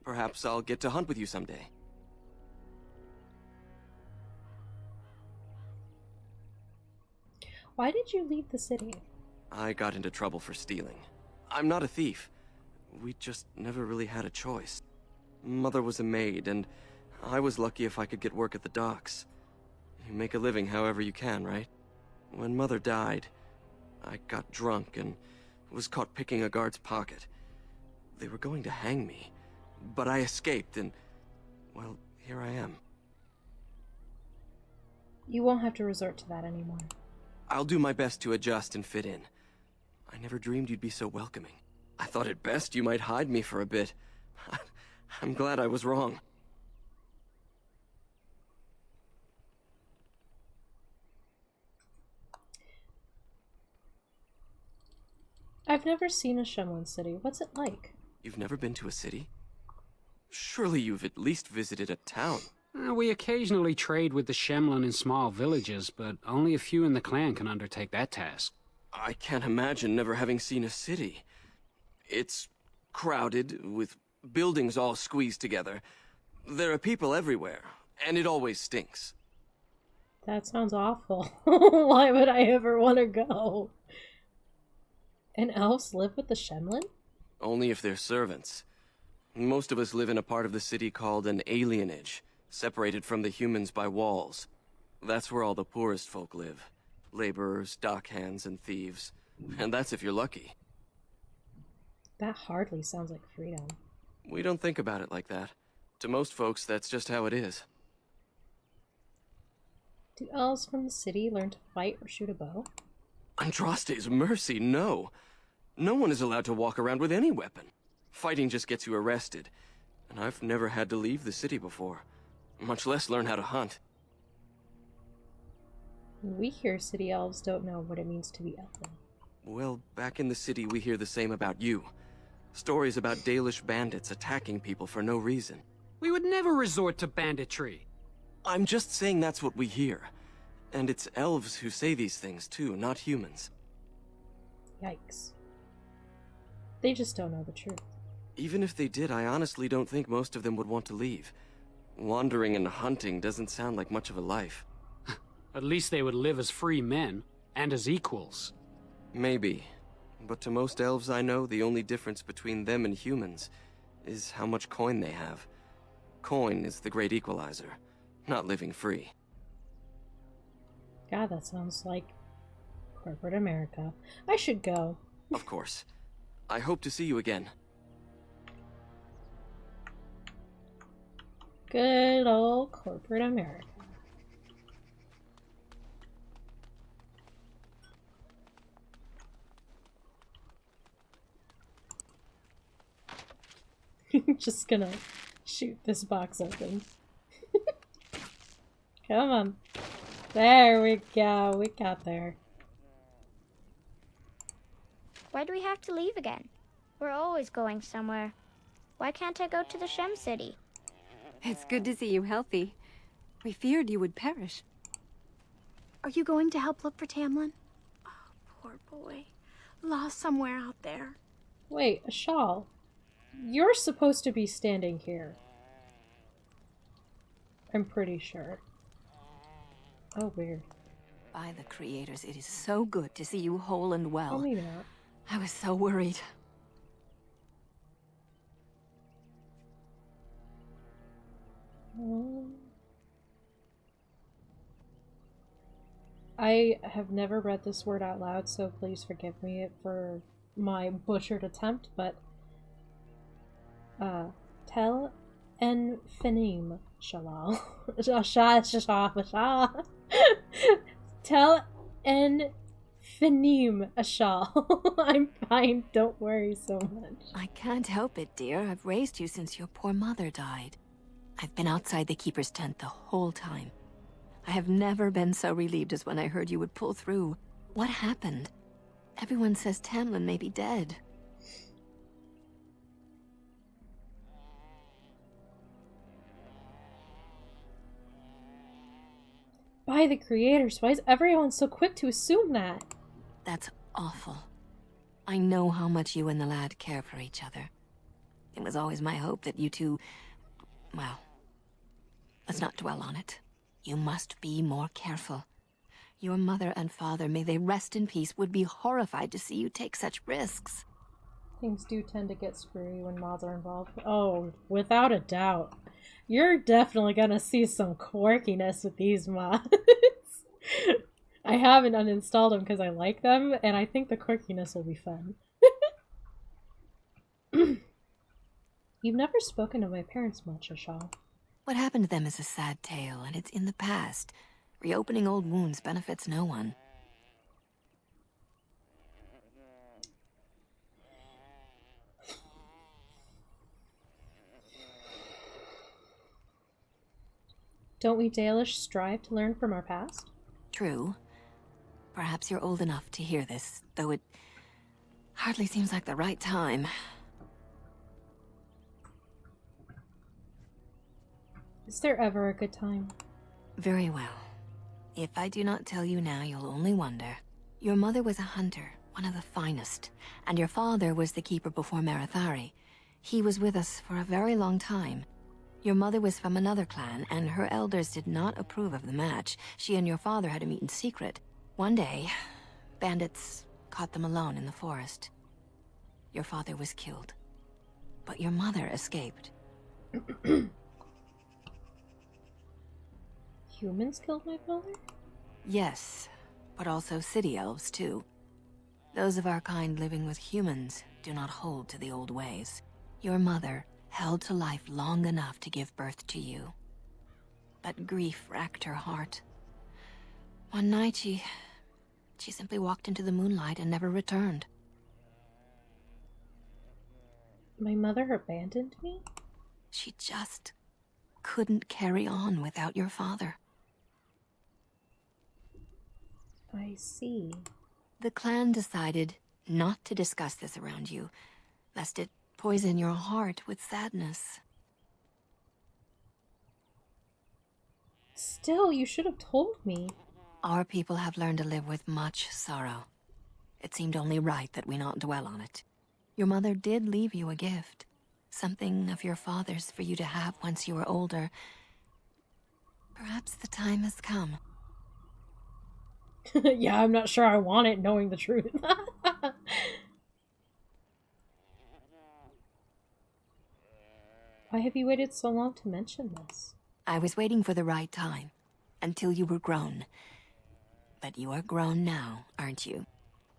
Perhaps I'll get to hunt with you someday. Why did you leave the city? I got into trouble for stealing. I'm not a thief. We just never really had a choice. Mother was a maid, and I was lucky if I could get work at the docks. You make a living however you can, right? When Mother died, I got drunk and was caught picking a guard's pocket. They were going to hang me, but I escaped and, well, here I am. You won't have to resort to that anymore. I'll do my best to adjust and fit in. I never dreamed you'd be so welcoming. I thought at best you might hide me for a bit. I'm glad I was wrong. I've never seen a Shemlin city. What's it like? You've never been to a city? Surely you've at least visited a town. We occasionally trade with the Shemlin in small villages, but only a few in the clan can undertake that task. I can't imagine never having seen a city. It's crowded, with buildings all squeezed together. There are people everywhere, and it always stinks. That sounds awful. Why would I ever want to go? And elves live with the Shemlin? Only if they're servants. Most of us live in a part of the city called an alienage, separated from the humans by walls. That's where all the poorest folk live. Laborers, dockhands, and thieves. And that's if you're lucky. That hardly sounds like freedom. We don't think about it like that. To most folks, that's just how it is. Do elves from the city learn to fight or shoot a bow? Andraste's mercy, no. No one is allowed to walk around with any weapon. Fighting just gets you arrested. And I've never had to leave the city before. Much less learn how to hunt. We hear city elves don't know what it means to be elven. Well, back in the city we hear the same about you. Stories about Dalish bandits attacking people for no reason. We would never resort to banditry. I'm just saying that's what we hear. And it's elves who say these things too, not humans. Yikes. They just don't know the truth. Even if they did, I honestly don't think most of them would want to leave. Wandering and hunting doesn't sound like much of a life. At least they would live as free men, and as equals. Maybe. But to most elves I know, the only difference between them and humans is how much coin they have. Coin is the great equalizer, not living free. God, that sounds like corporate America. I should go. Of course. I hope to see you again. Good old corporate America. Just gonna shoot this box open. Come on. There we go. We got there. Why do we have to leave again? We're always going somewhere. Why can't I go to the Shem City? It's good to see you healthy. We feared you would perish. Are you going to help look for Tamlin? Oh, poor boy. Lost somewhere out there. Wait, a shawl. You're supposed to be standing here. I'm pretty sure. Oh, weird. By the creators, it is so good to see you whole and well. Oh, maybe not. I was so worried. I have never read this word out loud, so please forgive me for my butchered attempt, but Tel en Finim Shalal. Tel en Finim Ashal. I'm fine, don't worry so much. I can't help it, dear. I've raised you since your poor mother died. I've been outside the Keeper's tent the whole time. I have never been so relieved as when I heard you would pull through. What happened? Everyone says Tamlin may be dead. By the creators, why is everyone so quick to assume that? That's awful. I know how much you and the lad care for each other. It was always my hope that you two... well, let's not dwell on it. You must be more careful. Your mother and father, may they rest in peace, would be horrified to see you take such risks. Things do tend to get screwy when mods are involved. Oh, without a doubt. You're definitely gonna see some quirkiness with these mods. I haven't uninstalled them because I like them, and I think the quirkiness will be fun. You've never spoken to my parents much, Ashal. What happened to them is a sad tale, and it's in the past. Reopening old wounds benefits no one. Don't we Dalish strive to learn from our past? True. Perhaps you're old enough to hear this, though it hardly seems like the right time. Is there ever a good time? Very well. If I do not tell you now, you'll only wonder. Your mother was a hunter, one of the finest, and your father was the keeper before Marathari. He was with us for a very long time. Your mother was from another clan, and her elders did not approve of the match. She and your father had to meet in secret. One day, bandits caught them alone in the forest. Your father was killed, but your mother escaped. Humans killed my father? Yes, but also city elves, too. Those of our kind living with humans do not hold to the old ways. Your mother held to life long enough to give birth to you. But grief racked her heart. One night, she simply walked into the moonlight and never returned. My mother abandoned me? She just couldn't carry on without your father. I see. The clan decided not to discuss this around you, lest it poison your heart with sadness. Still, you should have told me. Our people have learned to live with much sorrow. It seemed only right that we not dwell on it. Your mother did leave you a gift. Something of your father's for you to have once you are older. Perhaps the time has come. Yeah, I'm not sure I want it, knowing the truth. Why have you waited so long to mention this? I was waiting for the right time, until you were grown. But you are grown now, aren't you?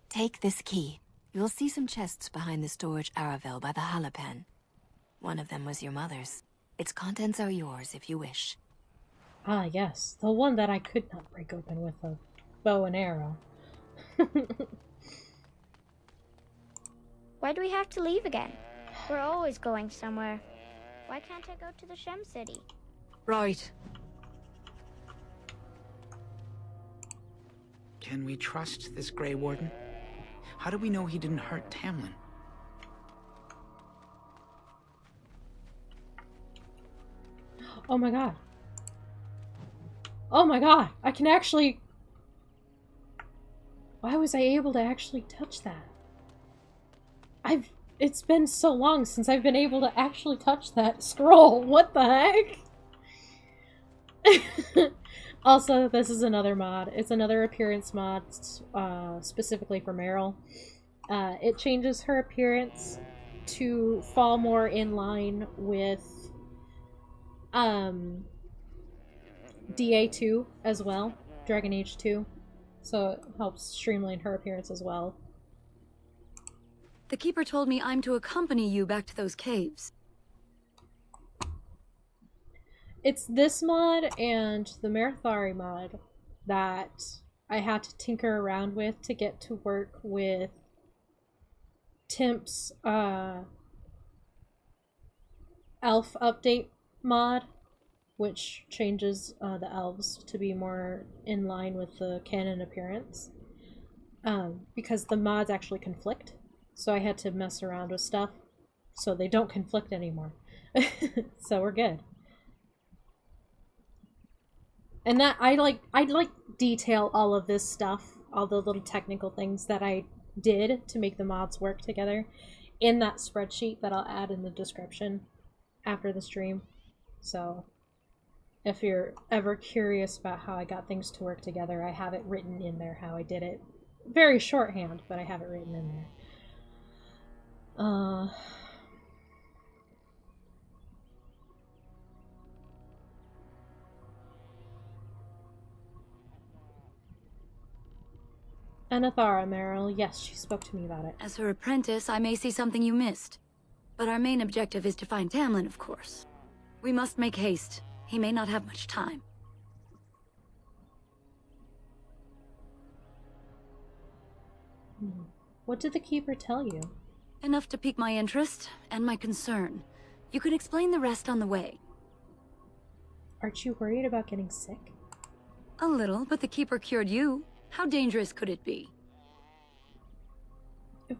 Take this key. You'll see some chests behind the storage Aravel by the Halapen. One of them was your mother's. Its contents are yours if you wish. Ah, yes. The one that I could not break open with a bow and arrow. Why do we have to leave again? We're always going somewhere. Why can't I go to the Shem City? Right. Can we trust this Grey Warden? How do we know he didn't hurt Tamlin? Oh my god. Oh my god! I can actually... Why was I able to actually touch that? It's been so long since I've been able to actually touch that scroll. What the heck? Also, this is another mod. It's another appearance mod, specifically for Meryl. It changes her appearance to fall more in line with DA2 as well, Dragon Age 2. So it helps streamline her appearance as well. The Keeper told me I'm to accompany you back to those caves. It's this mod and the Marathari mod that I had to tinker around with to get to work with Timp's elf update mod, which changes the elves to be more in line with the canon appearance. Because the mods actually conflict, so I had to mess around with stuff so they don't conflict anymore. So we're good. And that I like detail all of this stuff, all the little technical things that I did to make the mods work together in that spreadsheet that I'll add in the description after the stream. So if you're ever curious about how I got things to work together, I have it written in there how I did it. Very shorthand, but I have it written in there. Anathara, Meryl. Yes, she spoke to me about it. As her apprentice, I may see something you missed. But our main objective is to find Tamlin, of course. We must make haste. He may not have much time. What did the Keeper tell you? Enough to pique my interest and my concern. You can explain the rest on the way. Aren't you worried about getting sick? A little, but the Keeper cured you. How dangerous could it be?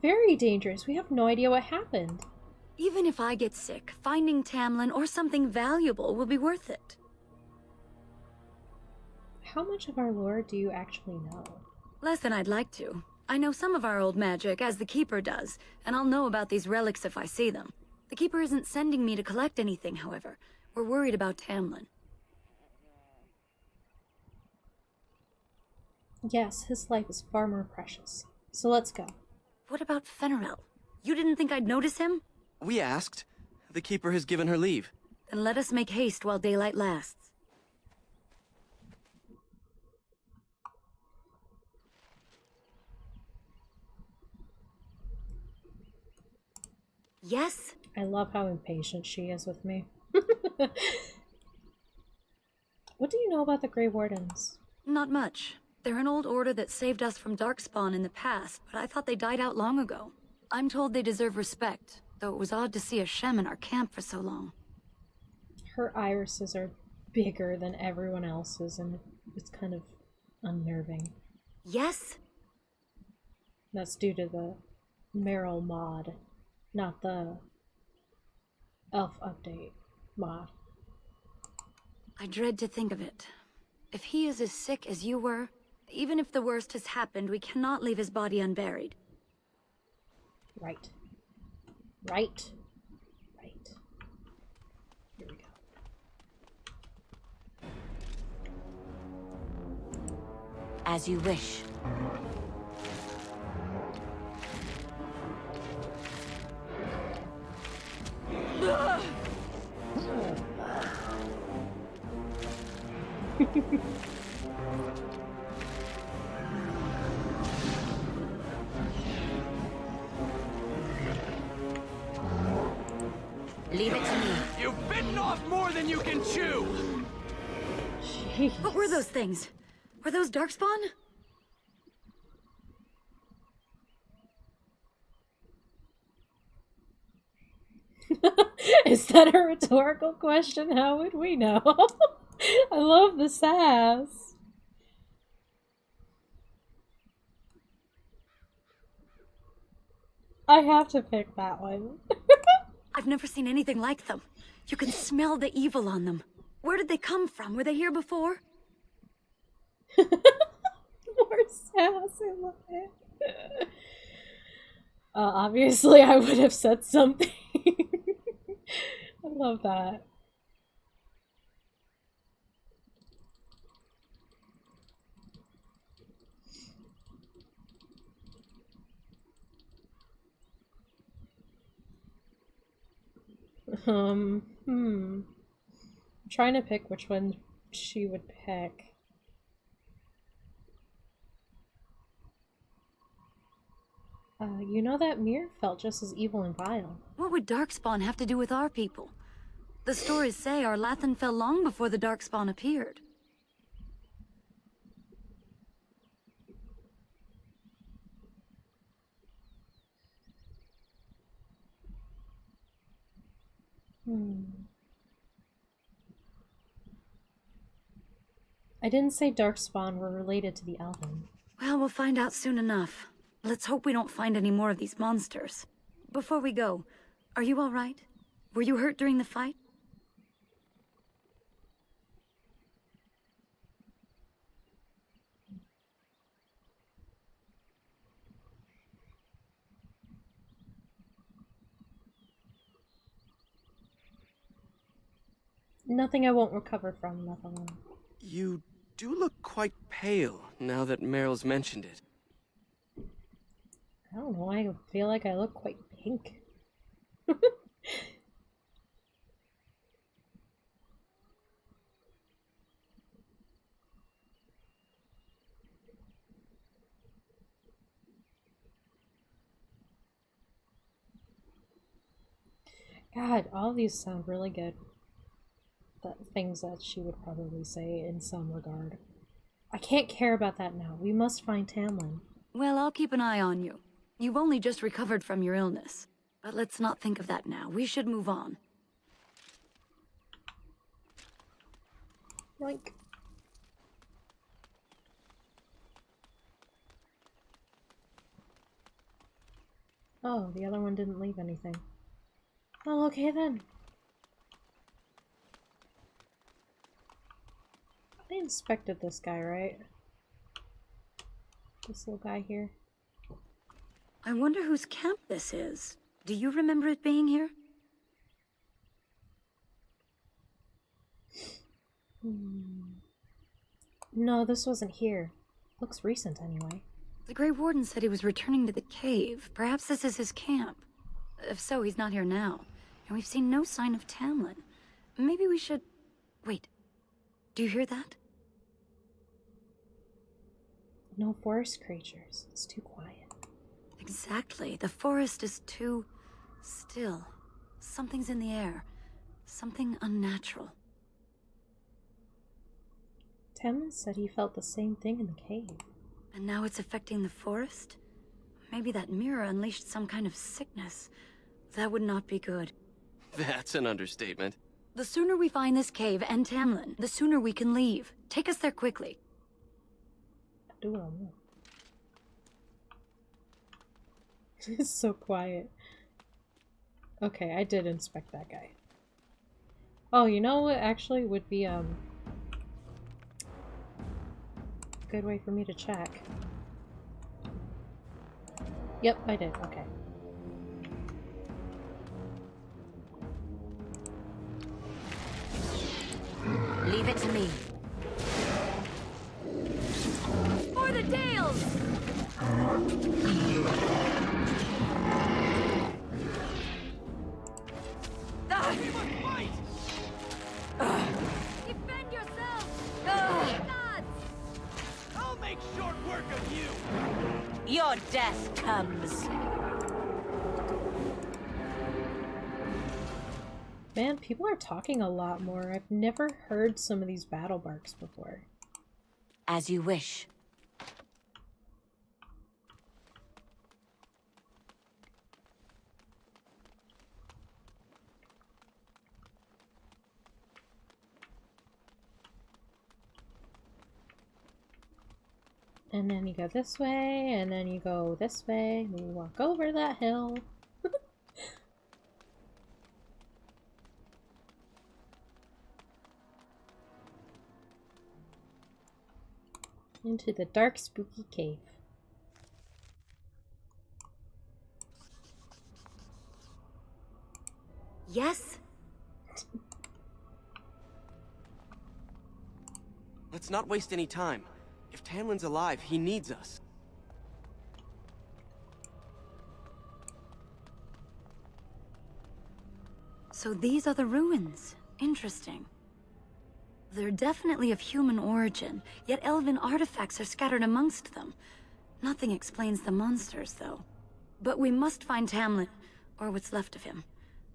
Very dangerous. We have no idea what happened. Even if I get sick, finding Tamlin or something valuable will be worth it. How much of our lore do you actually know? Less than I'd like to. I know some of our old magic, as the Keeper does, and I'll know about these relics if I see them. The Keeper isn't sending me to collect anything, however. We're worried about Tamlin. Yes, his life is far more precious. So let's go. What about Fenrirel? You didn't think I'd notice him? We asked. The Keeper has given her leave. Then let us make haste while daylight lasts. Yes? I love how impatient she is with me. What do you know about the Grey Wardens? Not much. They're an old order that saved us from Darkspawn in the past, but I thought they died out long ago. I'm told they deserve respect, though it was odd to see a Shem in our camp for so long. Her irises are bigger than everyone else's, and it's kind of unnerving. Yes? That's due to the Meryl mod, not the elf update mod. I dread to think of it. If he is as sick as you were, even if the worst has happened, we cannot leave his body unburied. Right. Right. Right. Here we go. As you wish. Leave it to me. You've bitten off off more than you can chew! Jeez. What were those things? Were those Darkspawn? Is that a rhetorical question? How would we know? I love the sass. I have to pick that one. I've never seen anything like them. You can smell the evil on them. Where did they come from? Were they here before? More sass, I love it. Obviously I would have said something. I love that. I'm trying to pick which one she would pick. You know that mirror felt just as evil and vile. What would Darkspawn have to do with our people? The stories say our Lathan fell long before the Darkspawn appeared. I didn't say Darkspawn were related to the Elven. Well, we'll find out soon enough. Let's hope we don't find any more of these monsters. Before we go, are you all right? Were you hurt during the fight? Nothing I won't recover from, nothing. You do look quite pale now that Meryl's mentioned it. I don't know, I feel like I look quite pink. God, all of these sound really good. The things that she would probably say in some regard. I can't care about that now. We must find Tamlin. Well, I'll keep an eye on you. You've only just recovered from your illness. But let's not think of that now. We should move on. Like... Oh, the other one didn't leave anything. Well, okay then. I inspected this guy, right? This little guy here. I wonder whose camp this is. Do you remember it being here? No, this wasn't here. Looks recent anyway. The Grey Warden said he was returning to the cave. Perhaps this is his camp. If so, he's not here now. And we've seen no sign of Tamlin. Maybe we should... Wait. Do you hear that? No forest creatures. It's too quiet. Exactly. The forest is too... still. Something's in the air. Something unnatural. Tamlin said he felt the same thing in the cave. And now it's affecting the forest? Maybe that mirror unleashed some kind of sickness. That would not be good. That's an understatement. The sooner we find this cave and Tamlin, the sooner we can leave. Take us there quickly. Do what I want. It's so quiet. Okay, I did inspect that guy. Oh, you know what actually would be a good way for me to check? Yep, I did. Okay. Leave it to me. For the Dales! Defend yourself! Gods! I'll make short work of you! Your death comes. man, people are talking a lot more. I've never heard some of these battle barks before. As you wish. And then you go this way, and then you go this way, and you walk over that hill. Into the dark, spooky cave. Yes? Let's not waste any time. If Tamlin's alive, he needs us. So these are the ruins. Interesting. They're definitely of human origin, yet elven artifacts are scattered amongst them. Nothing explains the monsters, though. But we must find Tamlin, or what's left of him.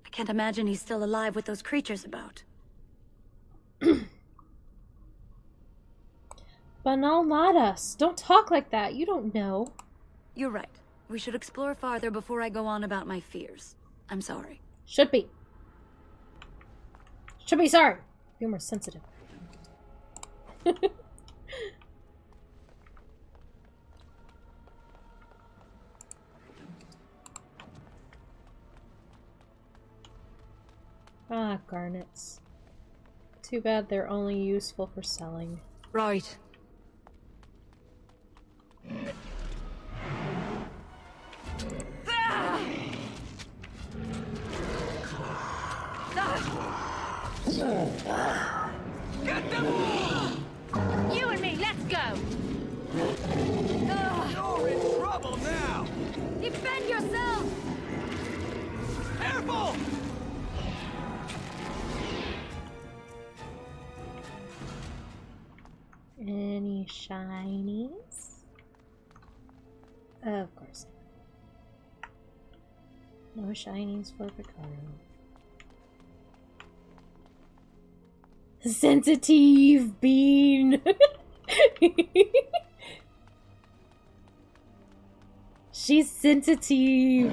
I can't imagine he's still alive with those creatures about. Banal Nadas, don't talk like that. You don't know. You're right. We should explore farther before I go on about my fears. I'm sorry. Should be. Should be sorry. Be more sensitive. Ah, garnets. Too bad they're only useful for selling. Right. Get them! You and me, let's go! You're in trouble now! Defend yourself! Careful! Any shinies? Of course. No shinies for Picaru. Sensitive bean! She's sensitive!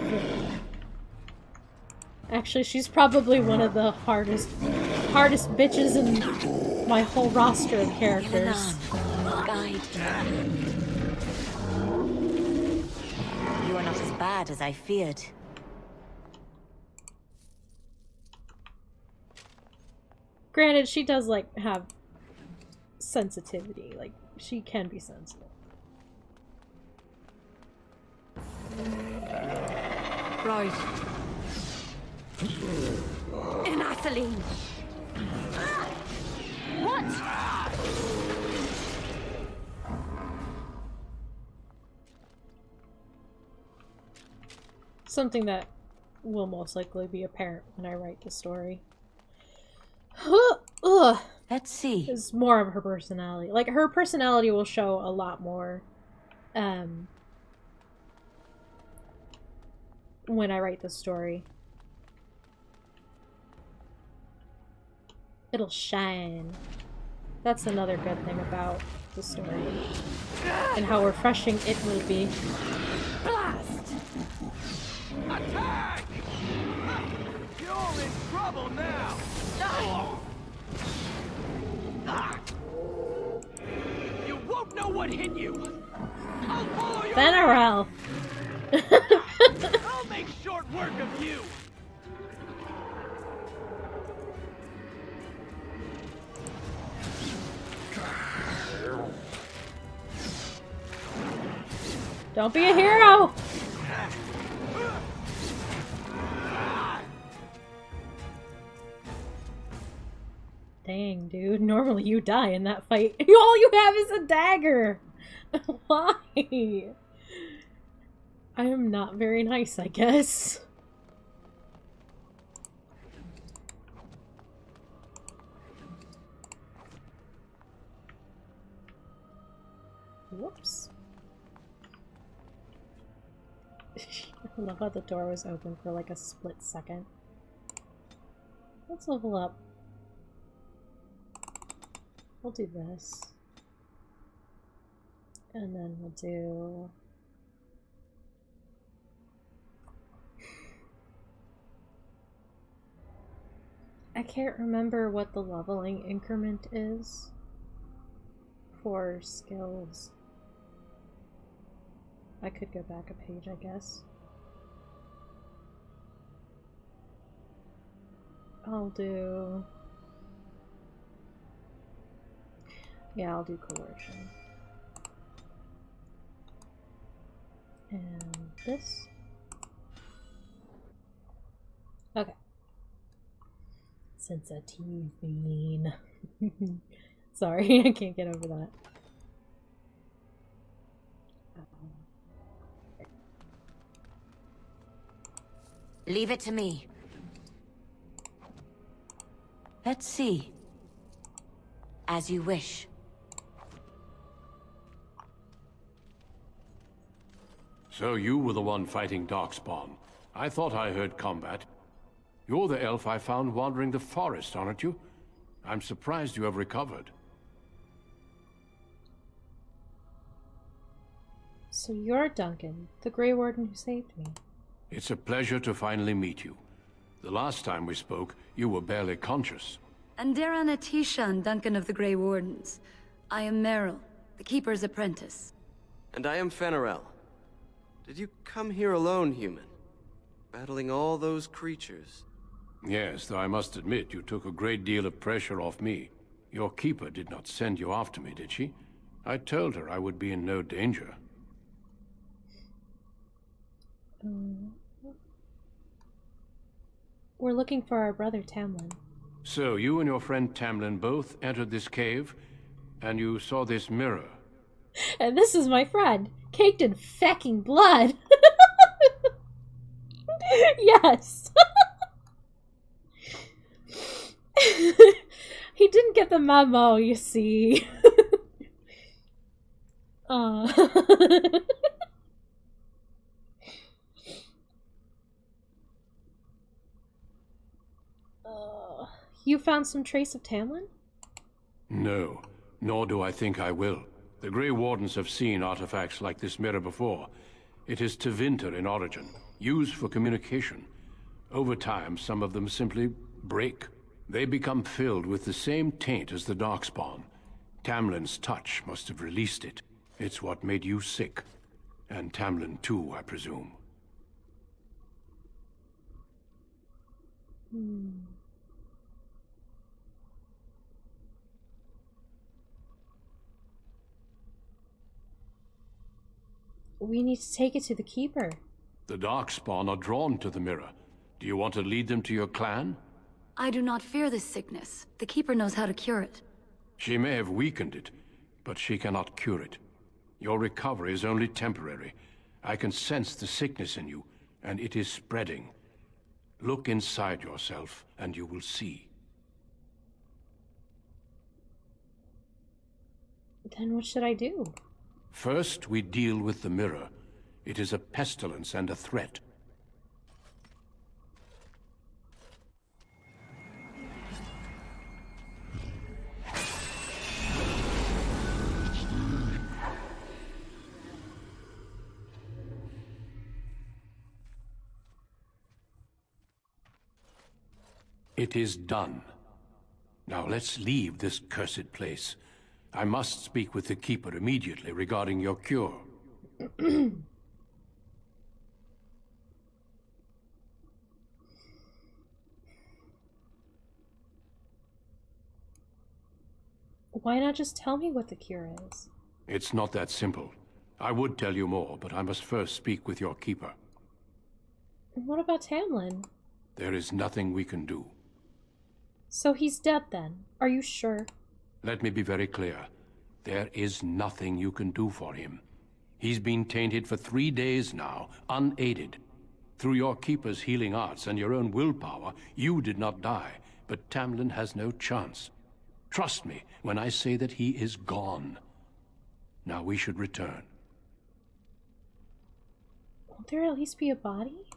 Actually, she's probably one of the hardest bitches in my whole roster of characters. Guide. You are not as bad as I feared. Granted, she does, like, have sensitivity. Like, she can be sensitive. Right. Inathaline! What? Something that will most likely be apparent when I write the story. Let's see. Is more of her personality. Like, her personality will show a lot more when I write the story. It'll shine. That's another good thing about the story. And how refreshing it will be. Blast! Attack! You're in trouble now! You won't know what hit you! I'll follow you! Venerel! I'll make short work of you! Don't be a hero! Dang, dude. Normally you die in that fight. All you have is a dagger! Why? I am not very nice, I guess. Whoops. I love how the door was open for like a split second. Let's level up. We'll do this. And then we'll do... I can't remember what the leveling increment is for skills. I could go back a page, I guess. I'll do... Yeah, I'll do coercion. And this. Okay. Sensitive bean. Sorry, I can't get over that. Leave it to me. Let's see. As you wish. So you were the one fighting Darkspawn. I thought I heard combat. You're the elf I found wandering the forest, aren't you? I'm surprised you have recovered. So you're Duncan, the Grey Warden who saved me. It's a pleasure to finally meet you. The last time we spoke, you were barely conscious. Andaran Atish'an, Duncan of the Grey Wardens. I am Meryl, the Keeper's apprentice. And I am Fenarel. Did you come here alone, human? Battling all those creatures? Yes, though I must admit you took a great deal of pressure off me. Your keeper did not send you after me, did she? I told her I would be in no danger. We're looking for our brother Tamlin. So you and your friend Tamlin both entered this cave, and you saw this mirror. And this is my friend, caked in fecking blood. Yes. He didn't get the memo, you see. You found some trace of Tamlin? No, nor do I think I will. The Grey Wardens have seen artifacts like this mirror before. It is Tevinter in origin, used for communication. Over time, some of them simply break. They become filled with the same taint as the Darkspawn. Tamlin's touch must have released it. It's what made you sick. And Tamlin too, I presume. We need to take it to the Keeper. The Darkspawn are drawn to the mirror. Do you want to lead them to your clan? I do not fear this sickness. The Keeper knows how to cure it. She may have weakened it, but she cannot cure it. Your recovery is only temporary. I can sense the sickness in you, and it is spreading. Look inside yourself, and you will see. Then what should I do? First, we deal with the mirror. It is a pestilence and a threat. It is done. Now let's leave this cursed place. I must speak with the Keeper immediately regarding your cure. Why not just tell me what the cure is? It's not that simple. I would tell you more, but I must first speak with your Keeper. What about Tamlin? There is nothing we can do. So he's dead then? Are you sure? Let me be very clear. There is nothing you can do for him. He's been tainted for 3 days now, unaided. Through your Keeper's healing arts and your own willpower, you did not die, but Tamlin has no chance. Trust me when I say that he is gone. Now we should return. Won't there at least be a body?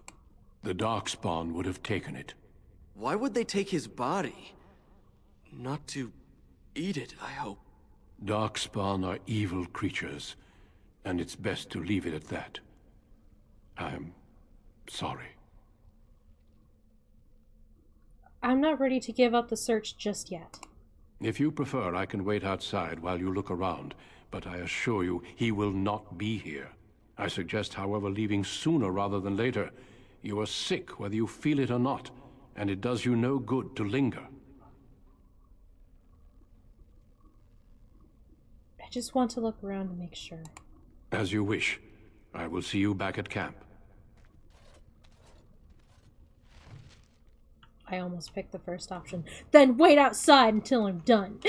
The Darkspawn would have taken it. Why would they take his body? Not to eat it, I hope. Darkspawn are evil creatures, and it's best to leave it at that. I'm sorry. I'm not ready to give up the search just yet. If you prefer, I can wait outside while you look around, but I assure you, he will not be here. I suggest, however, leaving sooner rather than later. You are sick, whether you feel it or not, and it does you no good to linger. I just want to look around to make sure. As you wish. I will see you back at camp. I almost picked the first option. Then wait outside until I'm done.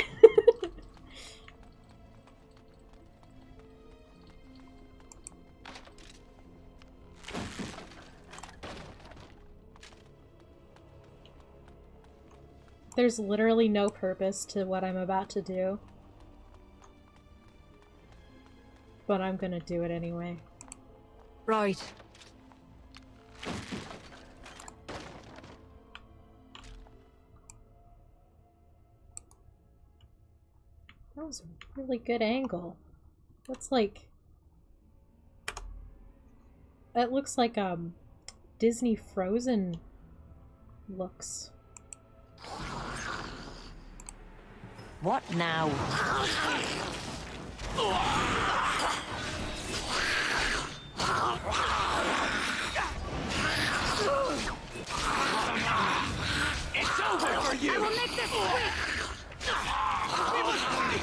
There's literally no purpose to what I'm about to do. But I'm gonna do it anyway. Right. That was a really good angle. That's like... That looks like, Disney Frozen looks. What now? It's over for you! I will make this quick! We must fight!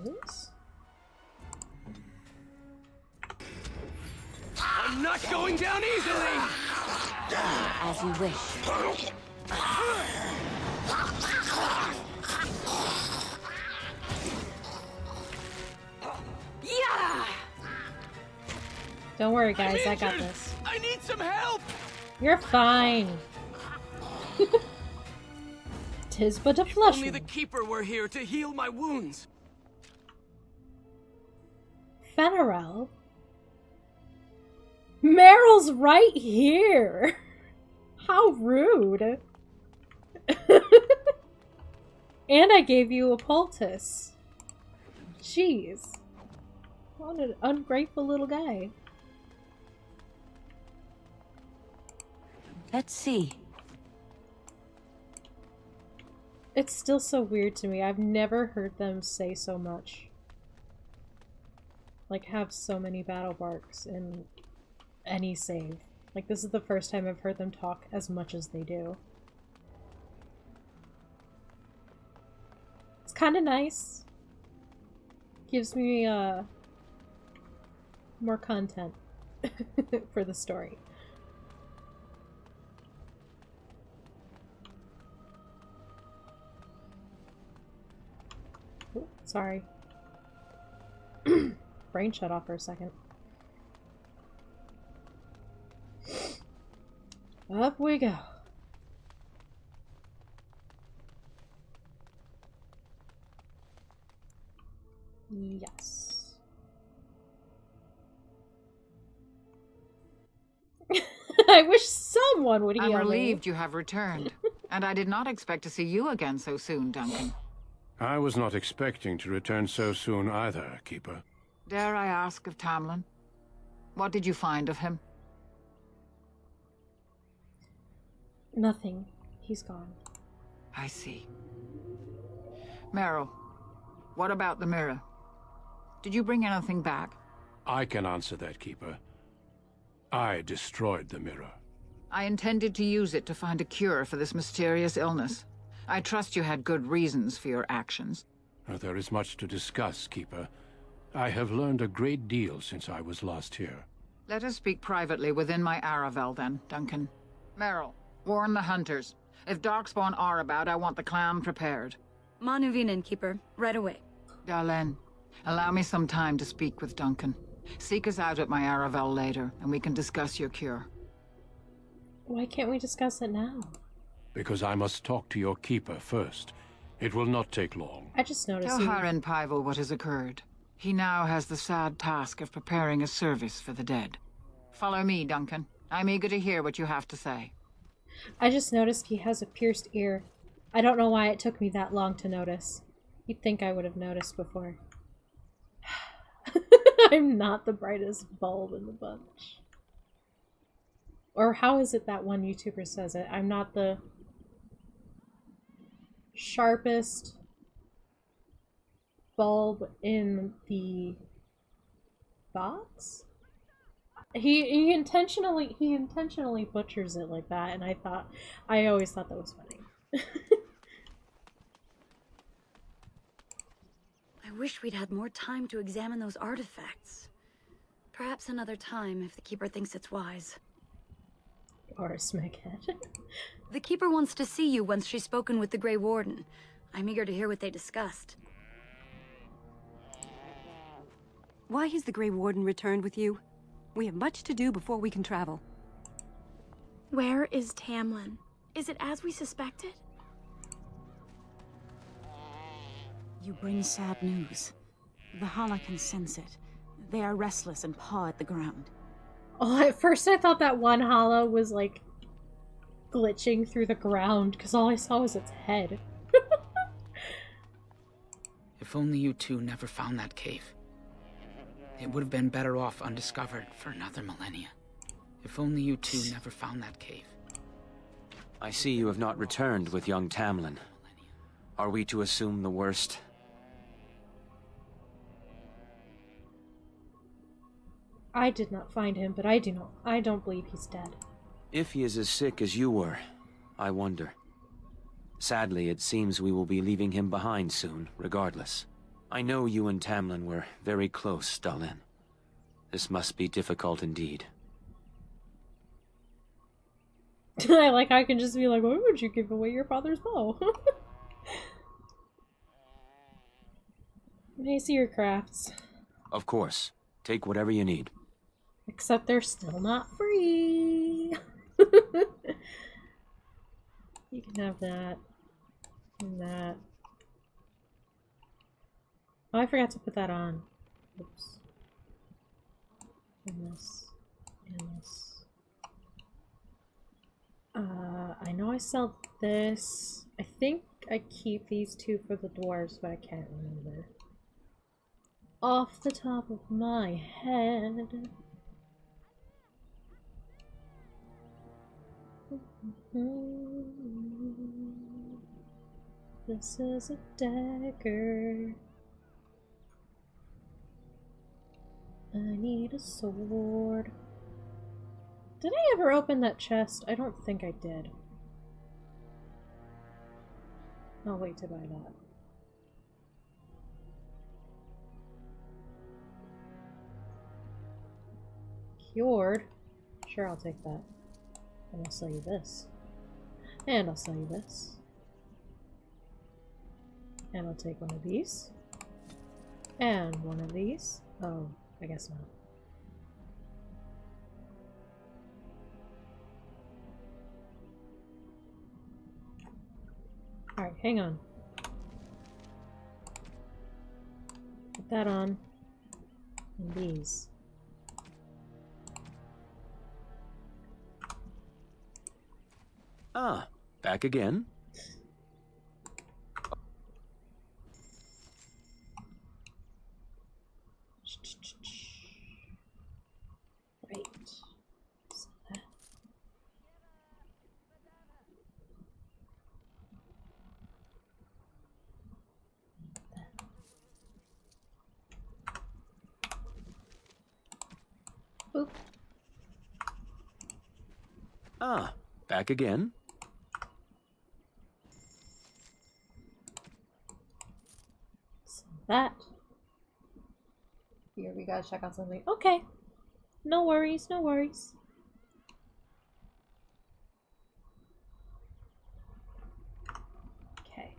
Yes. I'm not going down easily! As you wish. Yeah! Don't worry, guys. I got this. I need some help! You're fine. Tis but a flesh Only the wound. Keeper were here to heal my wounds. Fenarel? Meryl's right here! How rude. And I gave you a poultice. Jeez. What an ungrateful little guy. Let's see. It's still so weird to me. I've never heard them say so much. Like, have so many battle barks in any save. Like, this is the first time I've heard them talk as much as they do. It's kind of nice. Gives me, more content for the story. Ooh, sorry. Brain shut off for a second. Up we go. Yes. I wish someone would heal I'm me. relieved you have returned. And I did not expect to see you again so soon, Duncan. I was not expecting to return so soon either, Keeper. Dare I ask of Tamlin? What did you find of him? Nothing. He's gone. I see. Meryl, what about the mirror? Did you bring anything back? I can answer that, Keeper. I destroyed the mirror. I intended to use it to find a cure for this mysterious illness. I trust you had good reasons for your actions. There is much to discuss, Keeper. I have learned a great deal since I was last here. Let us speak privately within my Aravel, then, Duncan. Meryl, warn the hunters. If Darkspawn are about, I want the clan prepared. Manuvinen, Keeper. Right away. Dalen, allow me some time to speak with Duncan. Seek us out at my Aravel later, and we can discuss your cure. Why can't we discuss it now? Because I must talk to your Keeper first. It will not take long. I just noticed Tell you... Harin Pyvel what has occurred. He now has the sad task of preparing a service for the dead. Follow me, Duncan. I'm eager to hear what you have to say. I just noticed he has a pierced ear. I don't know why it took me that long to notice. You'd think I would have noticed before. I'm not the brightest bulb in the bunch. Or how is it that one YouTuber says it? I'm not the sharpest bulb in the box? He intentionally butchers it like that, and I always thought that was funny. I wish we'd had more time to examine those artifacts. Perhaps another time, if the Keeper thinks it's wise. Or a smeghead. The Keeper wants to see you once she's spoken with the Grey Warden. I'm eager to hear what they discussed. Why has the Grey Warden returned with you? We have much to do before we can travel. Where is Tamlin? Is it as we suspected? You bring sad news. The Hala can sense it. They are restless and paw at the ground. Oh, at first I thought that one Hala was like glitching through the ground because all I saw was its head. If only you two never found that cave. It would have been better off undiscovered for another millennia. If only you two never found that cave. I see you have not returned with young Tamlin. Are we to assume the worst? I did not find him, but I don't believe he's dead. If he is as sick as you were, I wonder. Sadly, it seems we will be leaving him behind soon, regardless. I know you and Tamlin were very close, Dalish. This must be difficult indeed. I can just be like, why would you give away your father's bow? May I see your crafts? Of course. Take whatever you need. Except they're still not free. You can have that. And that. Oh, I forgot to put that on. Oops. And this. And this. I know I sell this. I think I keep these two for the dwarves, but I can't remember. Off the top of my head. This is a dagger. I need a sword. Did I ever open that chest? I don't think I did. I'll wait to buy that. Cured? Sure, I'll take that. And I'll sell you this. And I'll sell you this. And I'll take one of these. And one of these. Oh, I guess not. Alright, hang on. Put that on. And these. Ah, back again? Right. So that. Boop. Ah, back again? That. Here, we gotta check out something. Okay. No worries, no worries. Okay.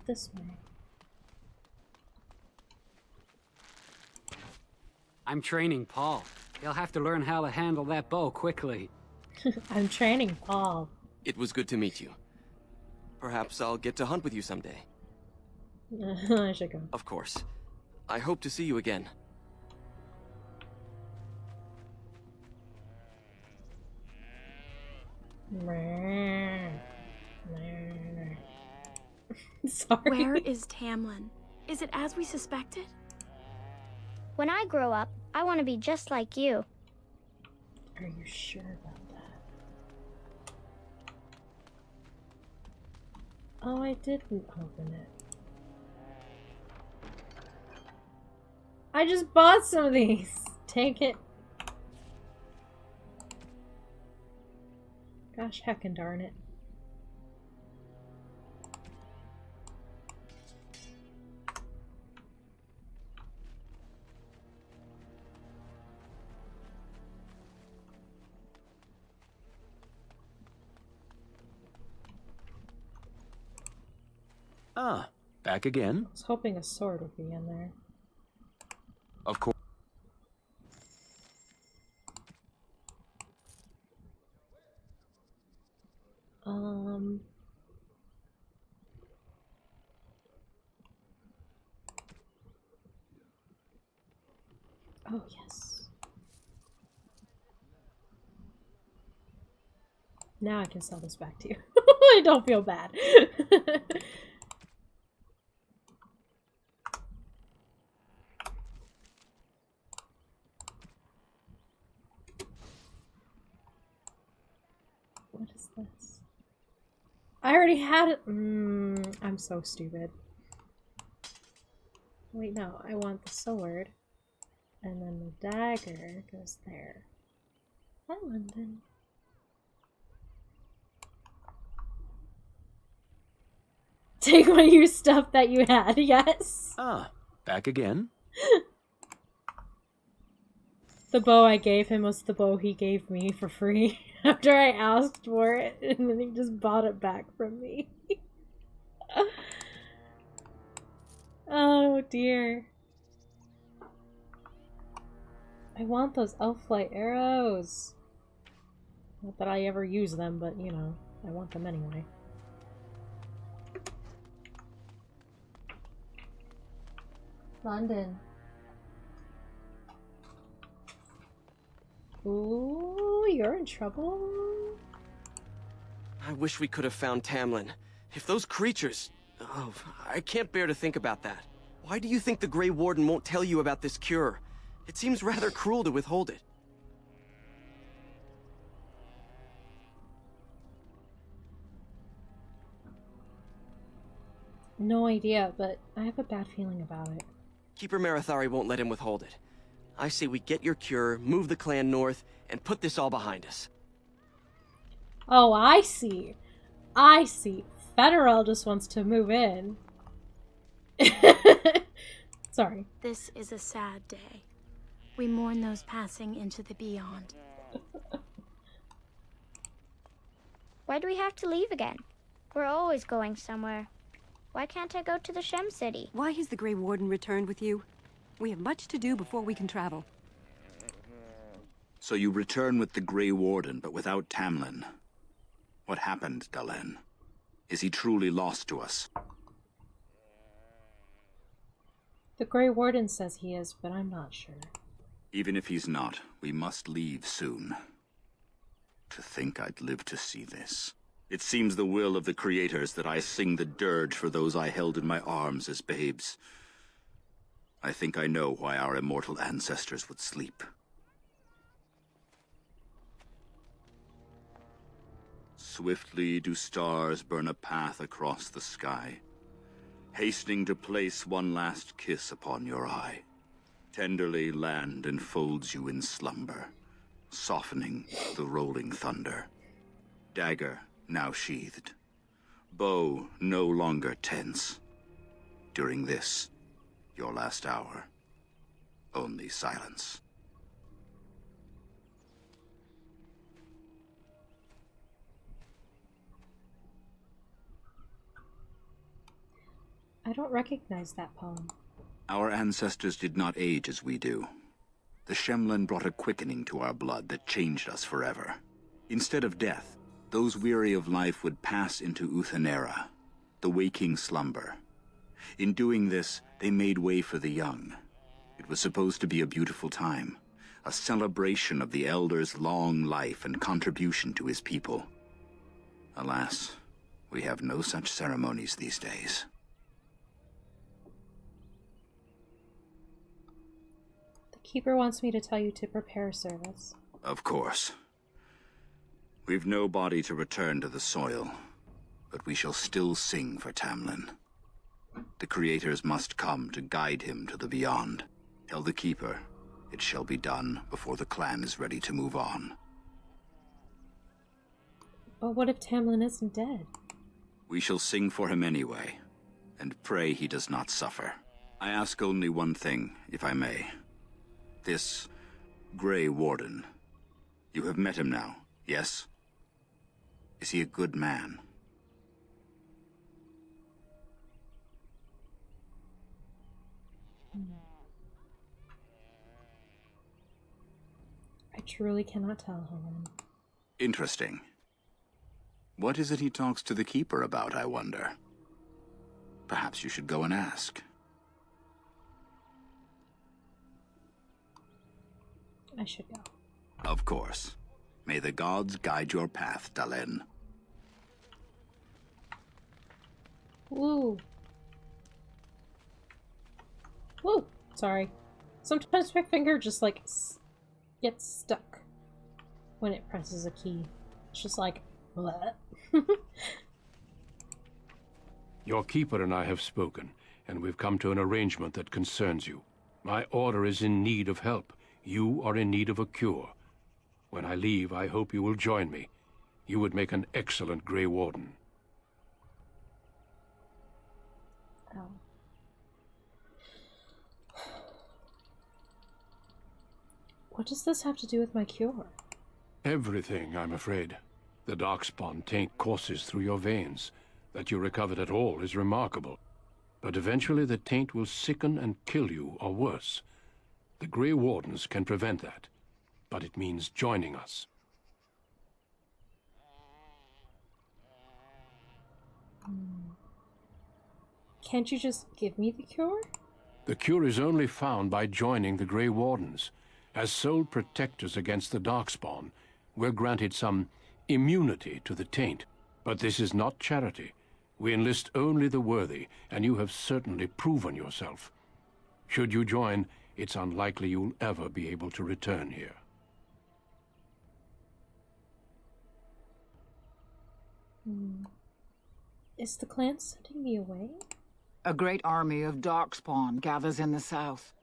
This way. I'm training Paul. He'll have to learn how to handle that bow quickly. I'm training Paul. It was good to meet you. Perhaps I'll get to hunt with you someday. I should go. Of course. I hope to see you again. Sorry. Where is Tamlin? Is it as we suspected? When I grow up, I want to be just like you. Are you sure about that? Oh, I didn't open it. I just bought some of these. Take it. Gosh, heckin' darn it. Ah, back again? I was hoping a sword would be in there. Of course. Oh, yes. Now I can sell this back to you. I don't feel bad. What is this? I already had it. I'm so stupid. Wait, no. I want the sword. And then the dagger goes there. Hi, London. Take one of your stuff that you had, yes. Ah, back again? The bow I gave him was the bow he gave me for free after I asked for it, and then he just bought it back from me. Oh dear. I want those elf flight arrows. Not that I ever use them, but you know, I want them anyway. London. Ooh, you're in trouble. I wish we could have found Tamlin. If those creatures... Oh, I can't bear to think about that. Why do you think the Grey Warden won't tell you about this cure? It seems rather cruel to withhold it. No idea, but I have a bad feeling about it. Keeper Marathari won't let him withhold it. I say we get your cure, move the clan north, and put this all behind us. Oh, I see. I see. Federal just wants to move in. Sorry. This is a sad day. We mourn those passing into the beyond. Why do we have to leave again? We're always going somewhere. Why can't I go to the Shem City? Why has the Grey Warden returned with you? We have much to do before we can travel. So you return with the Grey Warden, but without Tamlin. What happened, Dalen? Is he truly lost to us? The Grey Warden says he is, but I'm not sure. Even if he's not, we must leave soon. To think I'd live to see this. It seems the will of the creators that I sing the dirge for those I held in my arms as babes. I think I know why our immortal ancestors would sleep. Swiftly do stars burn a path across the sky, hastening to place one last kiss upon your eye. Tenderly land enfolds you in slumber, softening the rolling thunder. Dagger now sheathed, bow no longer tense. During this, your last hour, only silence. I don't recognize that poem. Our ancestors did not age as we do. The Shemlen brought a quickening to our blood that changed us forever. Instead of death, those weary of life would pass into Uthanera, the waking slumber. In doing this, they made way for the young. It was supposed to be a beautiful time, a celebration of the Elder's long life and contribution to his people. Alas, we have no such ceremonies these days. The Keeper wants me to tell you to prepare service. Of course. We've no body to return to the soil, but we shall still sing for Tamlin. The Creators must come to guide him to the beyond. Tell the Keeper, it shall be done before the clan is ready to move on. But what if Tamlin isn't dead? We shall sing for him anyway, and pray he does not suffer. I ask only one thing, if I may. This Grey Warden, you have met him now, yes? Is he a good man? I truly cannot tell, Helen. Interesting. What is it he talks to the Keeper about, I wonder? Perhaps you should go and ask. I should go. Of course. May the gods guide your path, Dalen. Woo. Woo. Sorry. Sometimes my finger just like gets stuck when it presses a key. It's just like, what? Your Keeper and I have spoken, and we've come to an arrangement that concerns you. My order is in need of help. You are in need of a cure. When I leave, I hope you will join me. You would make an excellent Grey Warden. Oh. What does this have to do with my cure? Everything, I'm afraid. The Darkspawn taint courses through your veins. That you recovered at all is remarkable. But eventually the taint will sicken and kill you, or worse. The Grey Wardens can prevent that, but it means joining us. Can't you just give me the cure? The cure is only found by joining the Grey Wardens. As sole protectors against the Darkspawn, we're granted some immunity to the taint. But this is not charity. We enlist only the worthy, and you have certainly proven yourself. Should you join, it's unlikely you'll ever be able to return here. Is the clan sending me away? A great army of Darkspawn gathers in the south.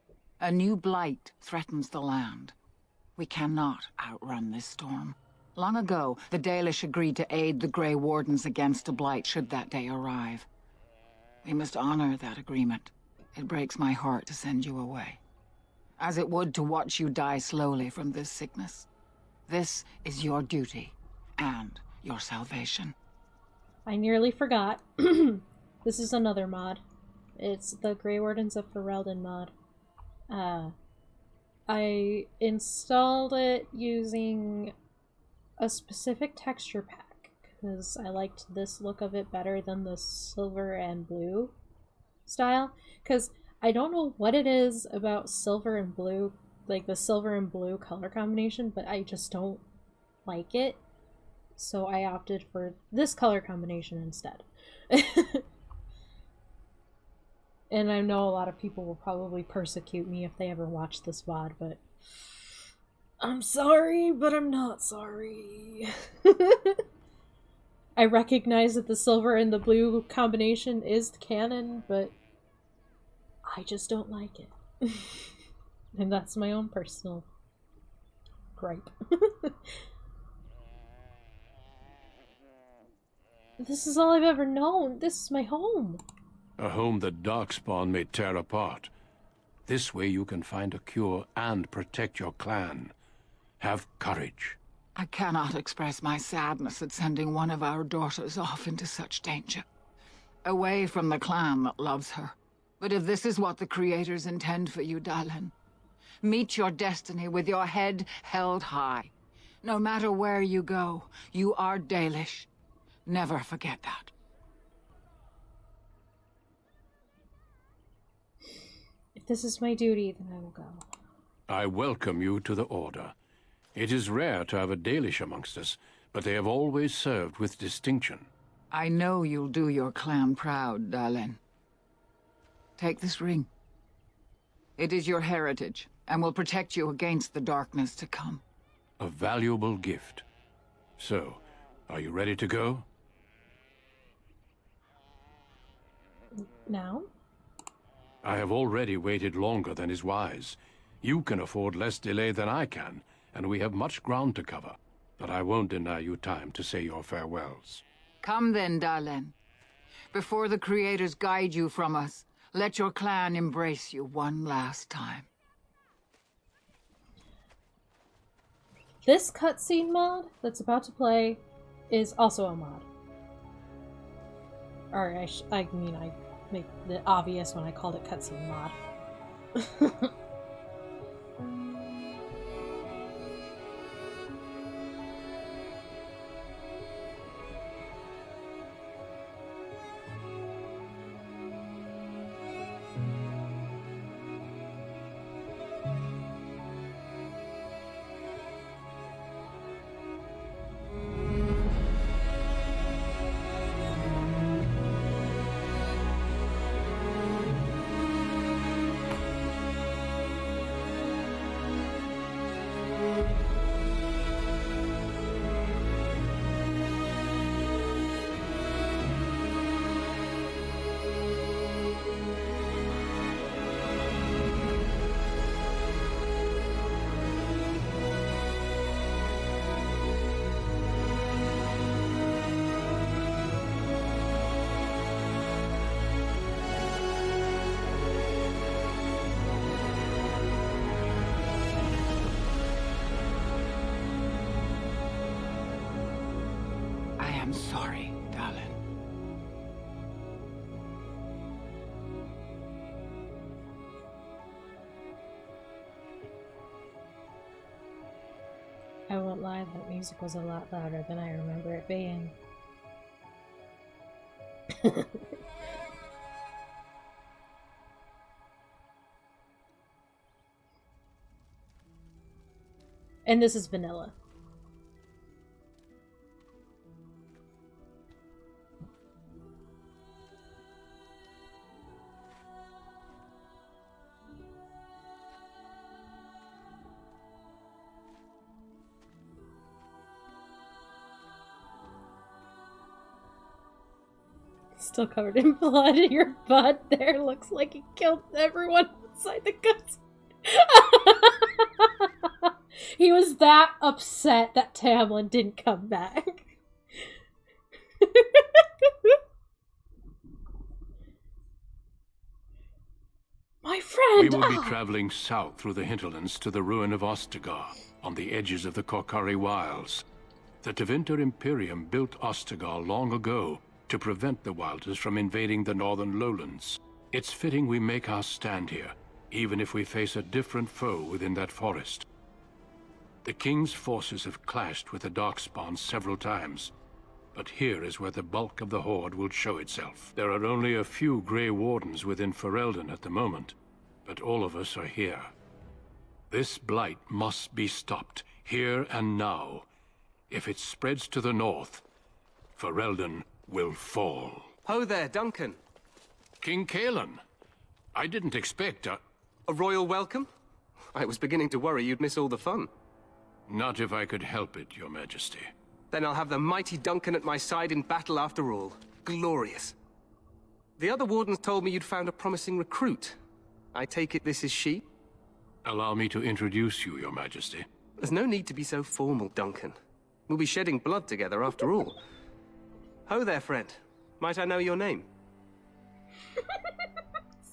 A new blight threatens the land. We cannot outrun this storm. Long ago, the Dalish agreed to aid the Grey Wardens against a blight should that day arrive. We must honor that agreement. It breaks my heart to send you away, as it would to watch you die slowly from this sickness. This is your duty, and your salvation. I nearly forgot. This is another mod. It's the Grey Wardens of Ferelden mod. I installed it using a specific texture pack, because I liked this look of it better than the silver and blue style. Because I don't know what it is about silver and blue, like the silver and blue color combination, but I just don't like it. So I opted for this color combination instead. And I know a lot of people will probably persecute me if they ever watch this VOD, but I'm sorry, but I'm not sorry. I recognize that the silver and the blue combination is canon, but I just don't like it. And that's my own personal gripe. This is all I've ever known. This is my home. A home that Darkspawn may tear apart. This way you can find a cure and protect your clan. Have courage. I cannot express my sadness at sending one of our daughters off into such danger. Away from the clan that loves her. But if this is what the Creators intend for you, Dalen, meet your destiny with your head held high. No matter where you go, you are Dalish. Never forget that. this is my duty, then I will go. I welcome you to the Order. It is rare to have a Dalish amongst us, but they have always served with distinction. I know you'll do your clan proud, Dalen. Take this ring. It is your heritage, and will protect you against the darkness to come. A valuable gift. So, are you ready to go? Now? I have already waited longer than is wise. You can afford less delay than I can, and we have much ground to cover. But I won't deny you time to say your farewells. Come then, Dalen. Before the creators guide you from us, let your clan embrace you one last time. This cutscene mod that's about to play is also a mod. Or I mean, I make the obvious when I called it cutscene mod. I'm sorry, Dalen. I won't lie, that music was a lot louder than I remember it being. And this is vanilla. Still covered in blood. Your butt there looks like he killed everyone outside the guts. He was that upset that Tamlin didn't come back. My friend! We will be traveling south through the hinterlands to the ruin of Ostagar, on the edges of the Korkari Wilds. The Tevinter Imperium built Ostagar long ago to prevent the Wilders from invading the northern lowlands. It's fitting we make our stand here, even if we face a different foe within that forest. The King's forces have clashed with the Darkspawn several times, but here is where the bulk of the Horde will show itself. There are only a few Grey Wardens within Ferelden at the moment, but all of us are here. This blight must be stopped, here and now. If it spreads to the north, Ferelden will fall. Ho there, Duncan. King Kaelin. I didn't expect a royal welcome? I was beginning to worry you'd miss all the fun. Not if I could help it, Your Majesty. Then I'll have the mighty Duncan at my side in battle after all. Glorious. The other wardens told me you'd found a promising recruit. I take it this is she? Allow me to introduce you, Your Majesty. There's no need to be so formal, Duncan. We'll be shedding blood together after all. Ho there, friend. Might I know your name?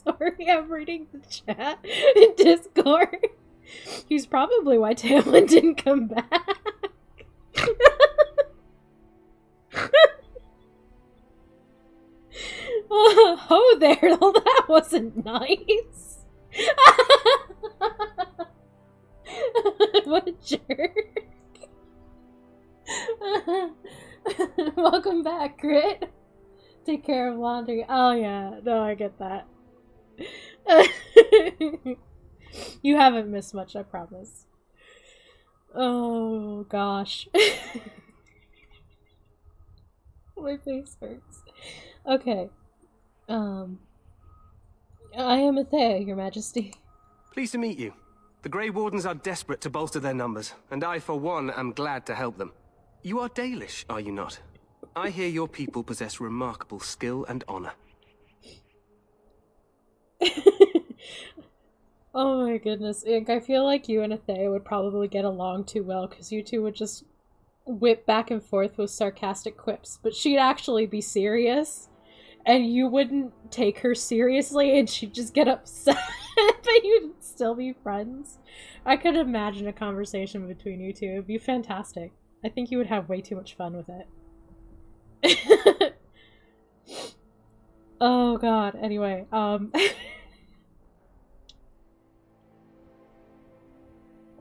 Sorry, I'm reading the chat in Discord. He's probably why Tamlin didn't come back. Oh, there. Well, that wasn't nice. What a jerk. Welcome back, Grit. Take care of laundry. Oh, yeah. No, I get that. You haven't missed much, I promise. Oh gosh. My face hurts. Okay. I am Atheya, Your Majesty. Pleased to meet you. The Grey Wardens are desperate to bolster their numbers, and I, for one, am glad to help them. You are Dalish, are you not? I hear your people possess remarkable skill and honor. Oh my goodness, Ink, I feel like you and Atheya would probably get along too well, because you two would just whip back and forth with sarcastic quips, but she'd actually be serious, and you wouldn't take her seriously, and she'd just get upset, but you'd still be friends. I could imagine a conversation between you two. It'd be fantastic. I think you would have way too much fun with it. Oh god, anyway,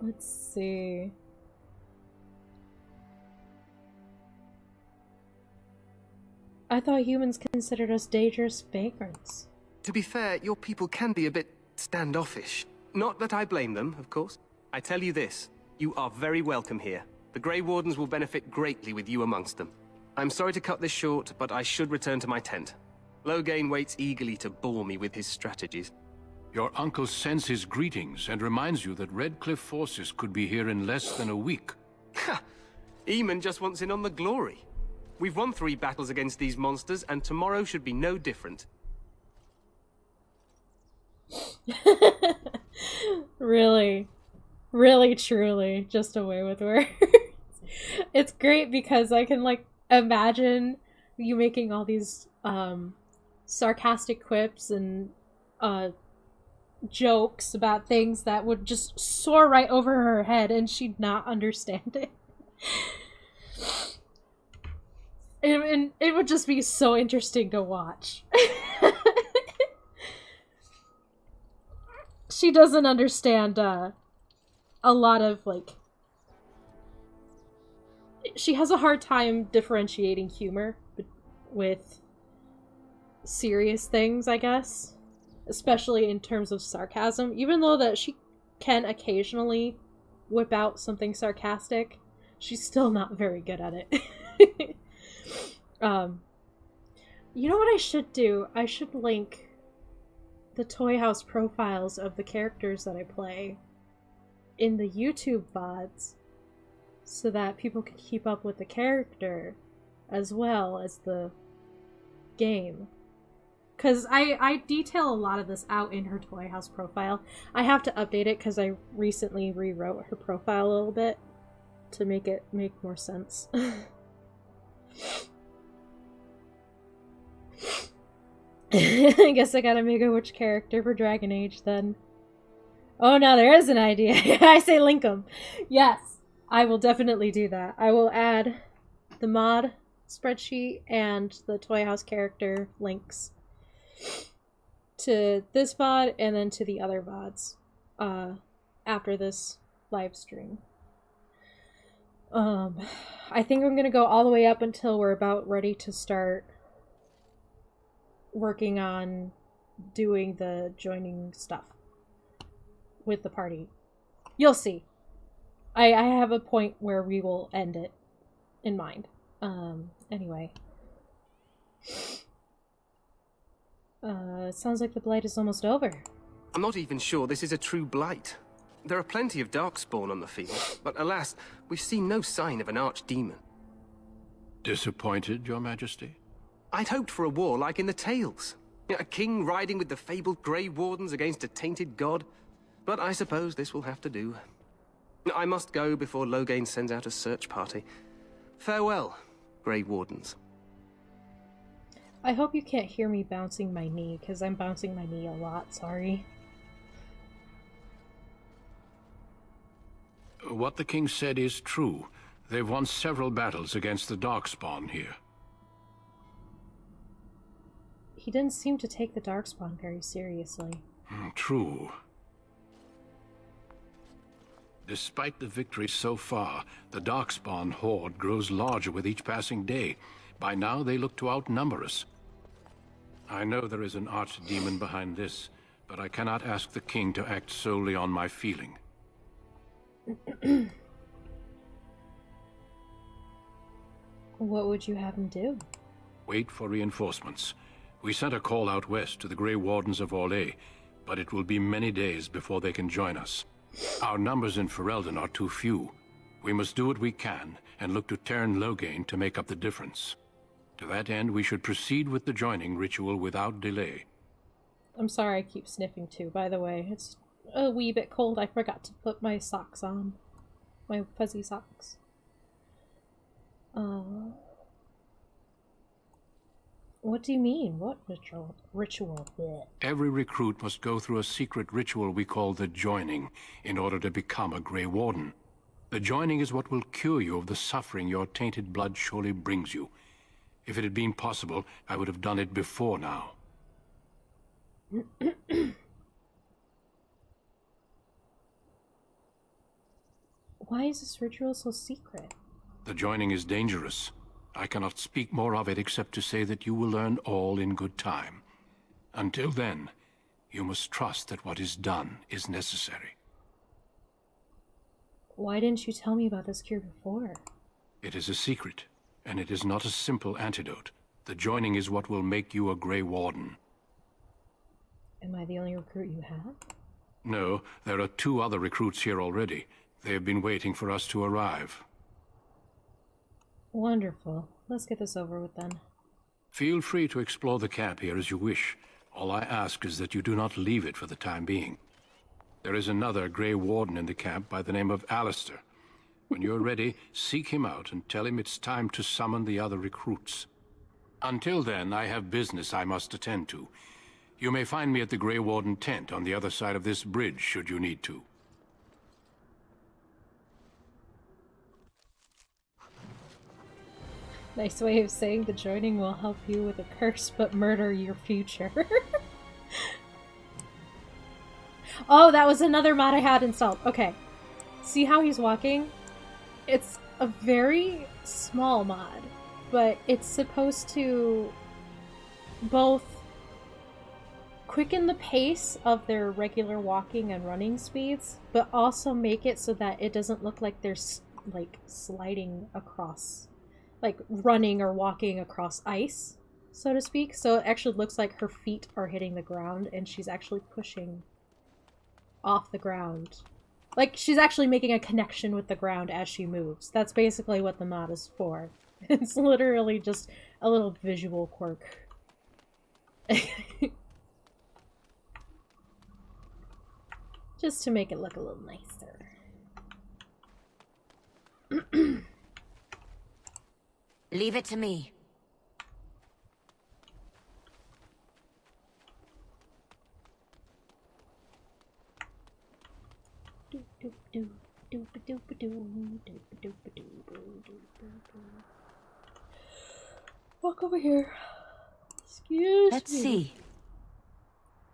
let's see. I thought humans considered us dangerous vagrants. To be fair, your people can be a bit standoffish. Not that I blame them, of course. I tell you this, you are very welcome here. The Grey Wardens will benefit greatly with you amongst them. I'm sorry to cut this short, but I should return to my tent. Loghain waits eagerly to bore me with his strategies. Your uncle sends his greetings and reminds you that Redcliffe forces could be here in less than a week. Ha! Eamon just wants in on the glory. We've won 3 battles against these monsters, and tomorrow should be no different. Really, really, truly, just away with words. It's great because I can, like, imagine you making all these, sarcastic quips and, jokes about things that would just soar right over her head and she'd not understand it. And it would just be so interesting to watch. She doesn't understand a lot of, like... She has a hard time differentiating humor with serious things, I guess. Especially in terms of sarcasm. Even though that she can occasionally whip out something sarcastic, she's still not very good at it. You know what I should do? I should link the Toy House profiles of the characters that I play in the YouTube VODs so that people can keep up with the character as well as the game. Because I detail a lot of this out in her Toy House profile. I have to update it because I recently rewrote her profile a little bit to make it make more sense. I guess I gotta make a witch character for Dragon Age then. Oh, now there is an idea. I say link them. Yes, I will definitely do that. I will add the mod spreadsheet and the Toy House character links to this VOD and then to the other VODs after this live stream. I think I'm gonna go all the way up until we're about ready to start working on doing the joining stuff with the party. You'll see. I have a point where we will end it in mind. Anyway. It sounds like the blight is almost over. I'm not even sure this is a true blight. There are plenty of darkspawn on the field, but alas, we've seen no sign of an archdemon. Disappointed, Your Majesty? I'd hoped for a war like in the tales. A king riding with the fabled Grey Wardens against a tainted god. But I suppose this will have to do. I must go before Loghain sends out a search party. Farewell, Grey Wardens. I hope you can't hear me bouncing my knee, because I'm bouncing my knee a lot, sorry. What the king said is true. They've won several battles against the Darkspawn here. He didn't seem to take the Darkspawn very seriously. True. Despite the victory so far, the Darkspawn horde grows larger with each passing day. By now, they look to outnumber us. I know there is an archdemon behind this, but I cannot ask the king to act solely on my feeling. What would you have him do? Wait for reinforcements. We sent a call out west to the Grey Wardens of Orlais, but it will be many days before they can join us. Our numbers in Ferelden are too few. We must do what we can, and look to Teyrn Loghain to make up the difference. To that end, we should proceed with the joining ritual without delay. I'm sorry I keep sniffing too, by the way. It's a wee bit cold. I forgot to put my socks on. My fuzzy socks. What do you mean? What ritual? Ritual? Blech. Every recruit must go through a secret ritual we call the joining in order to become a Grey Warden. The joining is what will cure you of the suffering your tainted blood surely brings you. If it had been possible, I would have done it before now. Why is this ritual so secret? The joining is dangerous. I cannot speak more of it except to say that you will learn all in good time. Until then, you must trust that what is done is necessary. Why didn't you tell me about this cure before? It is a secret, and it is not a simple antidote. The joining is what will make you a Grey Warden. Am I the only recruit you have? No, there are 2 other recruits here already. They have been waiting for us to arrive. Wonderful. Let's get this over with then. Feel free to explore the camp here as you wish. All I ask is that you do not leave it for the time being. There is another Grey Warden in the camp by the name of Alistair. When you're ready, seek him out and tell him it's time to summon the other recruits. Until then, I have business I must attend to. You may find me at the Grey Warden tent on the other side of this bridge, should you need to. Nice way of saying the joining will help you with a curse but murder your future. Oh, that was another mod I had installed. Okay. See how he's walking? It's a very small mod, but it's supposed to both quicken the pace of their regular walking and running speeds, but also make it so that it doesn't look like they're like sliding across, like running or walking across ice, so to speak. So it actually looks like her feet are hitting the ground and she's actually pushing off the ground. Like she's actually making a connection with the ground as she moves. That's basically what the mod is for. It's literally just a little visual quirk. Just to make it look a little nicer. Leave it to me. Walk over here. Excuse me. Let's see.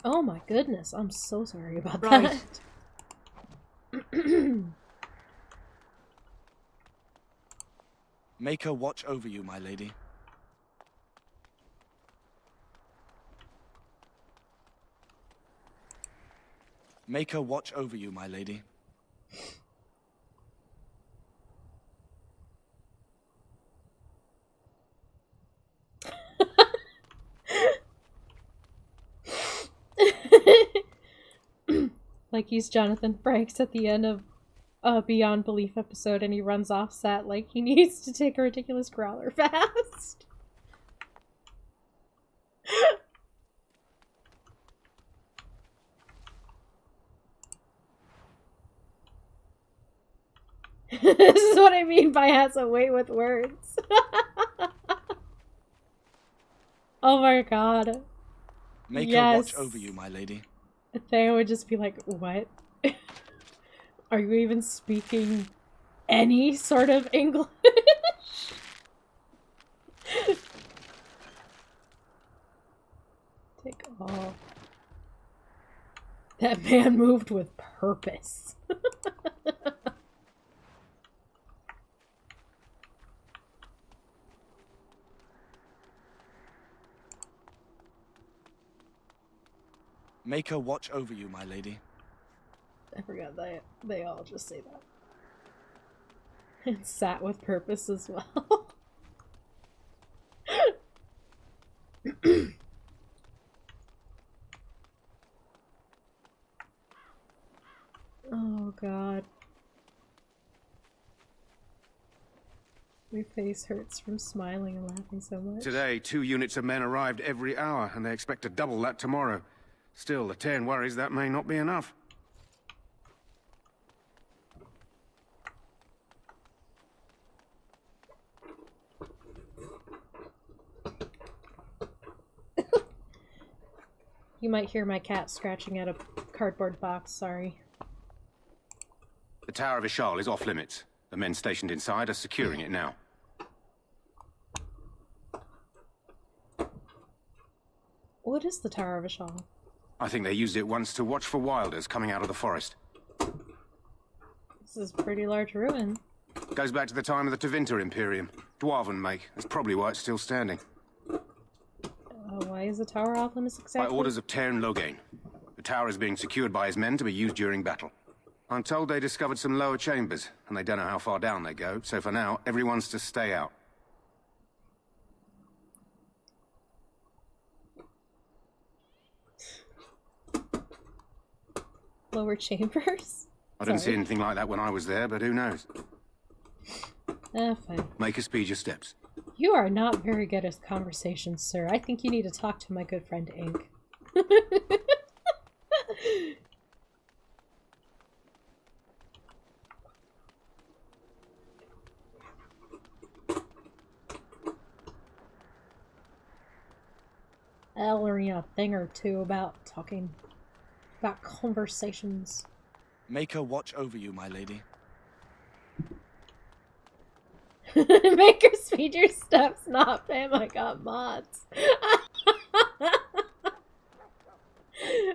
Oh my goodness, I'm so sorry about Right. that. Make her watch over you, my lady. Make her watch over you, my lady. Like he's Jonathan Frakes at the end of a Beyond Belief episode and he runs off set like he needs to take a ridiculous growler fast. This is what I mean by has a way with words. Oh my god. Make her watch over you, my lady. Atheya would just be like, what? Are you even speaking any sort of English? Take off. That man moved with purpose. Make her watch over you, my lady. I forgot that they all just say that. And sat with purpose as well. Oh god. My face hurts from smiling and laughing so much. Today, 2 units of men arrived every hour, and they expect to double that tomorrow. Still, the Terran worries that may not be enough. You might hear my cat scratching at a cardboard box, sorry. The Tower of Ishal is off limits. The men stationed inside are securing it now. What is the Tower of Ishal? I think they used it once to watch for wilders coming out of the forest. This is a pretty large ruin. Goes back to the time of the Tevinter Imperium. Dwarven make. That's probably why it's still standing. Why is the tower off limits exactly? By orders of Teyrn Loghain. The tower is being secured by his men to be used during battle. I'm told they discovered some lower chambers, and they don't know how far down they go, so for now, everyone's to stay out. Lower chambers? I didn't see anything like that when I was there, but who knows? Fine. Make her speed your steps. You are not very good at conversations, sir. I think you need to talk to my good friend Ink. I'll learn you a thing or two about conversations. Make her watch over you, my lady. Make her speed your steps, not fam. I got mods.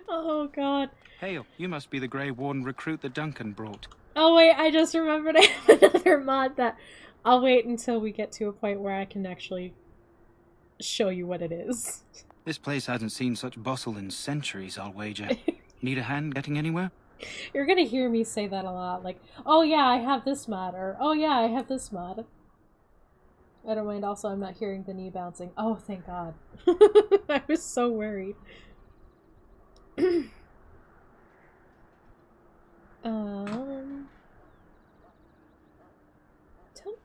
Oh god. Hail, you must be the Grey Warden recruit that Duncan brought. Oh wait, I just remembered I have another mod that I'll wait until we get to a point where I can actually show you what it is. This place hasn't seen such bustle in centuries, I'll wager. Need a hand getting anywhere? You're gonna hear me say that a lot, like, oh yeah, I have this mod, or oh yeah, I have this mod. I don't mind, also I'm not hearing the knee bouncing. Oh, thank god. I was so worried. Tell me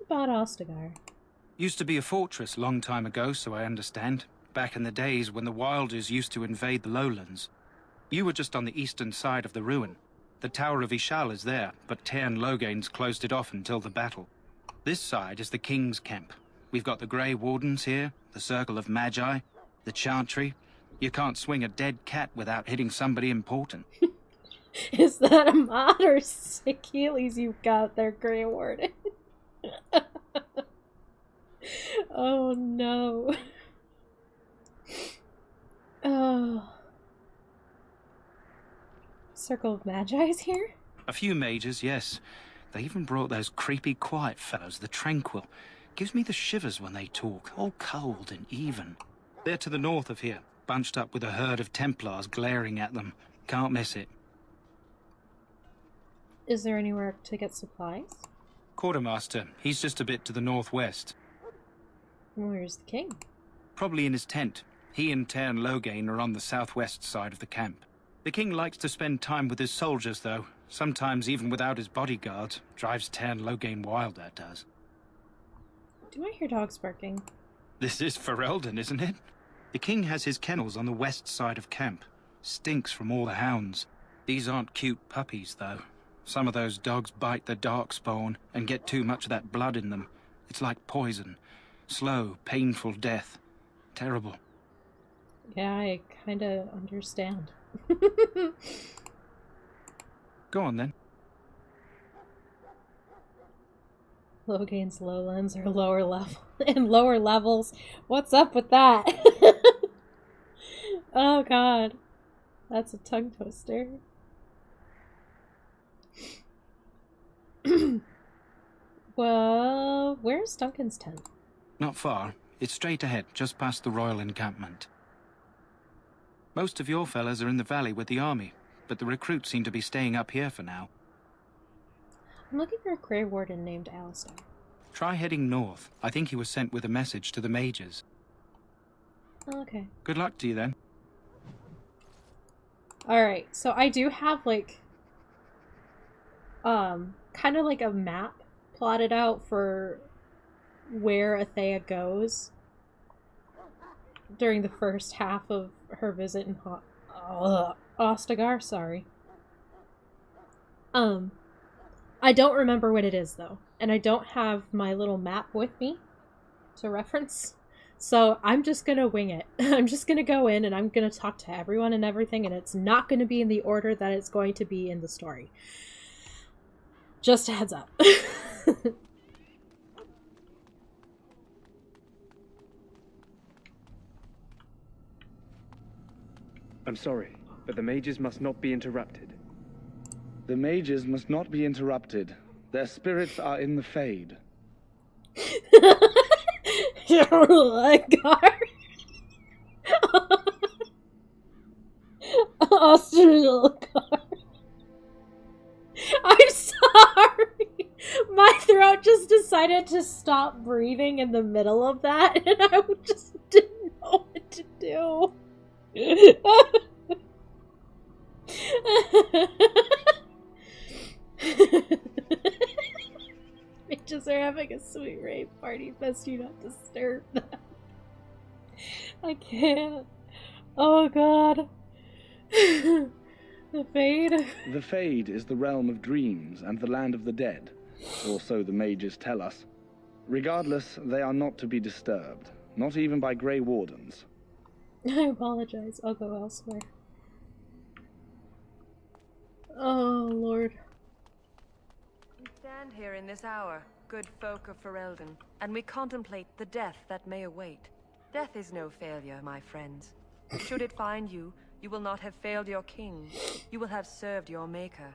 about Ostagar. Used to be a fortress long time ago, so I understand. Back in the days when the Wilders used to invade the lowlands. You were just on the eastern side of the ruin. The Tower of Ishal is there, but Teyrn Loghain's closed it off until the battle. This side is the King's camp. We've got the Grey Wardens here, the Circle of Magi, the Chantry. You can't swing a dead cat without hitting somebody important. Is that a mod or Achilles you've got there, Grey Warden? Oh no. Oh. Circle of Magi's here? A few mages, yes. They even brought those creepy quiet fellows, the Tranquil. Gives me the shivers when they talk, all cold and even. They're to the north of here, bunched up with a herd of Templars glaring at them. Can't miss it. Is there anywhere to get supplies? Quartermaster, he's just a bit to the northwest. Where's the king? Probably in his tent. He and Teyrn Loghain are on the southwest side of the camp. The king likes to spend time with his soldiers, though. Sometimes even without his bodyguards. Drives Teyrn Loghain wild, that does. Do I hear dogs barking? This is Ferelden, isn't it? The king has his kennels on the west side of camp. Stinks from all the hounds. These aren't cute puppies, though. Some of those dogs bite the darkspawn and get too much of that blood in them. It's like poison. Slow, painful death. Terrible. Yeah, I kinda understand. Go on, then. Loghain's lowlands are lower level and lower levels. What's up with that? Oh god. That's a tongue twister. Well, where's Duncan's tent? Not far. It's straight ahead, just past the royal encampment. Most of your fellas are in the valley with the army, but the recruits seem to be staying up here for now. I'm looking for a Grey Warden named Alistair. Try heading north. I think he was sent with a message to the mages. Oh, okay. Good luck to you then. Alright, so I do have, like, kind of like a map plotted out for where Atheya goes during the first half of her visit in Ostagar, sorry. I don't remember what it is, though, and I don't have my little map with me to reference. So I'm just gonna wing it. I'm just gonna go in and I'm gonna talk to everyone and everything, and it's not gonna be in the order that it's going to be in the story. Just a heads up. I'm sorry, but the mages must not be interrupted. The mages must not be interrupted. Their spirits are in the Fade. Ostagar. Ostagar. I'm sorry. My throat just decided to stop breathing in the middle of that, and I just didn't know what to do. Bitches are having a sweet rave party. Best you not disturb them. I can't. Oh god. The Fade? The Fade is the realm of dreams and the land of the dead, or so the mages tell us. Regardless, they are not to be disturbed, not even by Grey Wardens. I apologize. I'll go elsewhere. Oh, Lord. We stand here in this hour, good folk of Ferelden, and we contemplate the death that may await. Death is no failure, my friends. Should it find you, you will not have failed your king. You will have served your maker.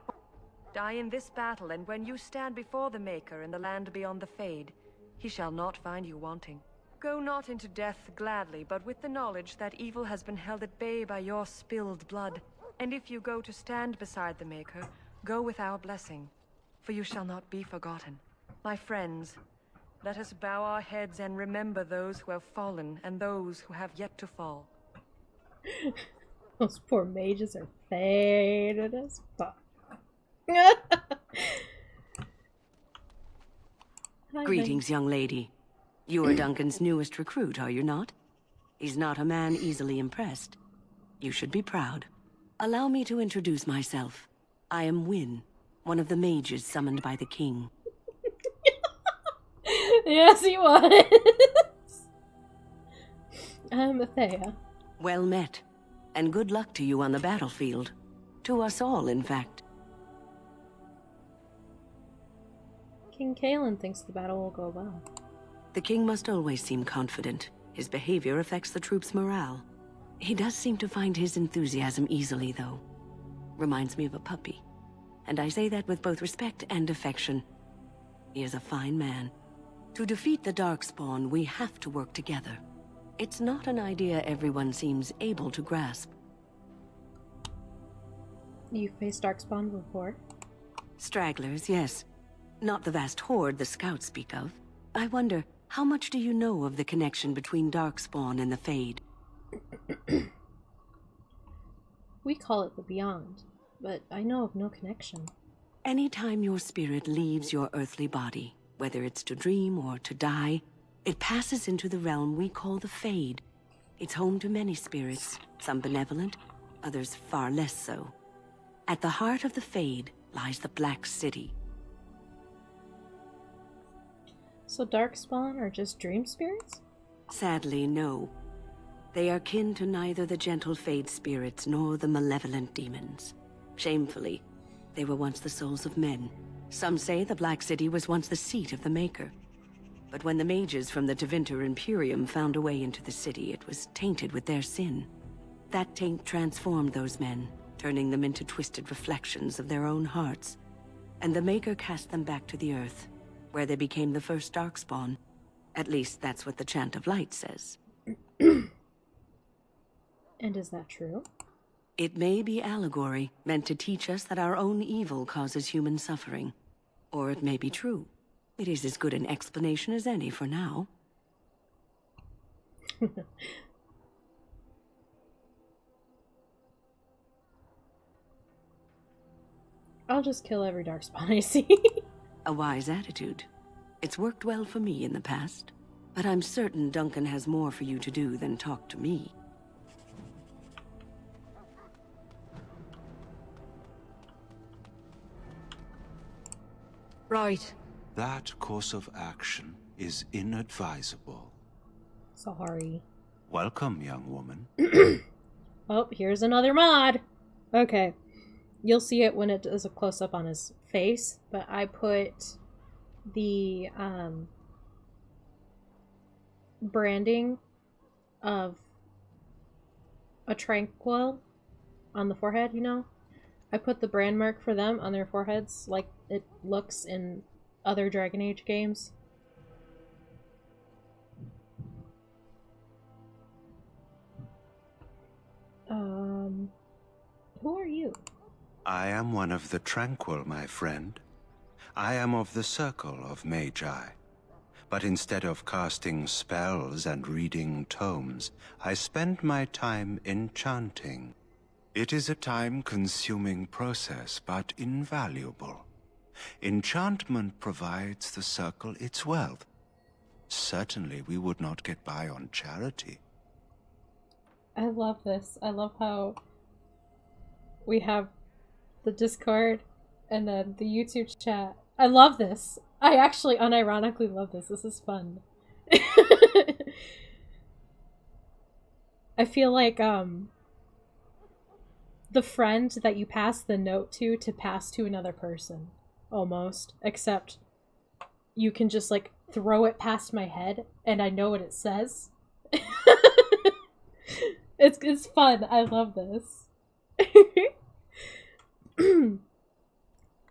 Die in this battle, and when you stand before the Maker in the land beyond the Fade, he shall not find you wanting. Go not into death gladly, but with the knowledge that evil has been held at bay by your spilled blood. And if you go to stand beside the Maker, go with our blessing, for you shall not be forgotten. My friends, let us bow our heads and remember those who have fallen and those who have yet to fall. Those poor mages are faded as fuck. Greetings, young lady. You are Duncan's newest recruit, are you not? He's not a man easily impressed. You should be proud. Allow me to introduce myself. I am Wynne, one of the mages summoned by the king. Yes, he was. I'm Atheya. Well met, and good luck to you on the battlefield. To us all, in fact. King Kalen thinks the battle will go well. The king must always seem confident. His behavior affects the troops' morale. He does seem to find his enthusiasm easily, though. Reminds me of a puppy. And I say that with both respect and affection. He is a fine man. To defeat the Darkspawn, we have to work together. It's not an idea everyone seems able to grasp. You faced Darkspawn before? Stragglers, yes. Not the vast horde the scouts speak of. I wonder, how much do you know of the connection between Darkspawn and the Fade? We call it the Beyond, but I know of no connection. Anytime your spirit leaves your earthly body, whether it's to dream or to die, it passes into the realm we call the Fade. It's home to many spirits, some benevolent, others far less so. At the heart of the Fade lies the Black City. So Darkspawn are just dream spirits? Sadly, no. They are kin to neither the gentle Fade spirits nor the malevolent demons. Shamefully, they were once the souls of men. Some say the Black City was once the seat of the Maker. But when the mages from the Tevinter Imperium found a way into the city, it was tainted with their sin. That taint transformed those men, turning them into twisted reflections of their own hearts. And the Maker cast them back to the Earth, where they became the first Darkspawn. At least that's what the Chant of Light says. And is that true? It may be allegory, meant to teach us that our own evil causes human suffering. Or it may be true. It is as good an explanation as any for now. I'll just kill every darkspawn I see. A wise attitude. It's worked well for me in the past. But I'm certain Duncan has more for you to do than talk to me. Right. That course of action is inadvisable. Sorry. Welcome, young woman. Oh, here's another mod. Okay. You'll see it when it does a close-up on his face, but I put the branding of a tranquil on the forehead, you know? I put the brand mark for them on their foreheads like it looks in other Dragon Age games. Who are you? I am one of the Tranquil, my friend. I am of the Circle of Magi. But instead of casting spells and reading tomes, I spend my time enchanting. It is a time-consuming process, but invaluable. Enchantment provides the Circle its wealth. Certainly we would not get by on charity. I love this. I love how we have the Discord and then the YouTube chat. I love this. I actually unironically love this. This is fun. I feel like the friend that you pass the note to pass to another person, almost. Except you can just like throw it past my head and I know what it says. It's fun. I love this.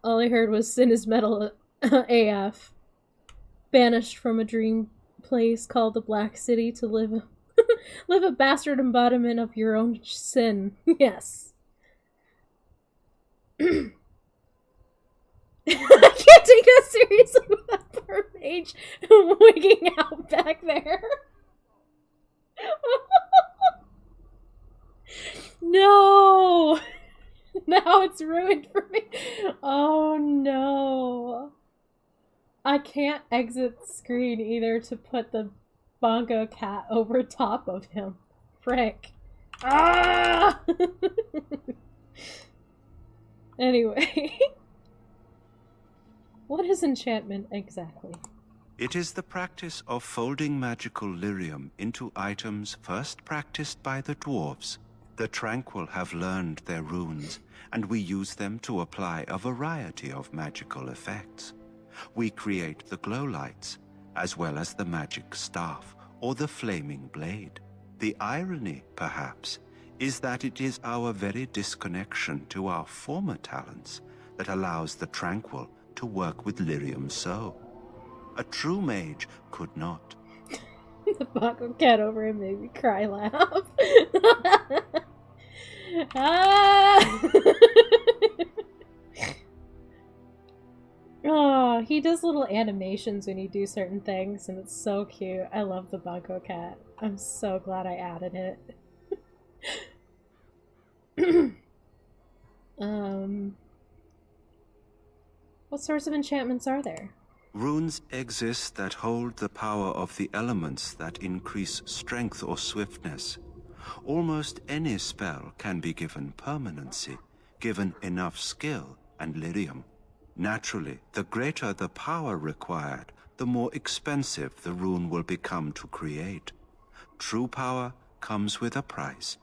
All I heard was sin is metal AF. Banished from a dream place called the Black City to live a bastard embodiment of your own sin. Yes. I can't take that seriously with that poor mage wigging out back there. No! Now it's ruined for me. Oh no. I can't exit the screen either to put the bongo cat over top of him. Frick. Ah! Anyway. What is enchantment exactly? It is the practice of folding magical lyrium into items first practiced by the dwarves. The Tranquil have learned their runes, and we use them to apply a variety of magical effects. We create the glow lights, as well as the magic staff or the flaming blade. The irony, perhaps, is that it is our very disconnection to our former talents that allows the Tranquil to work with lyrium so. A true mage could not. The bongo cat over him made me cry laugh. Ah! Oh, he does little animations when you do certain things, and it's so cute. I love the bongo cat. I'm so glad I added it. What sorts of enchantments are there? Runes exist that hold the power of the elements that increase strength or swiftness. Almost any spell can be given permanency, given enough skill and lyrium. Naturally, the greater the power required, the more expensive the rune will become to create. True power comes with a price,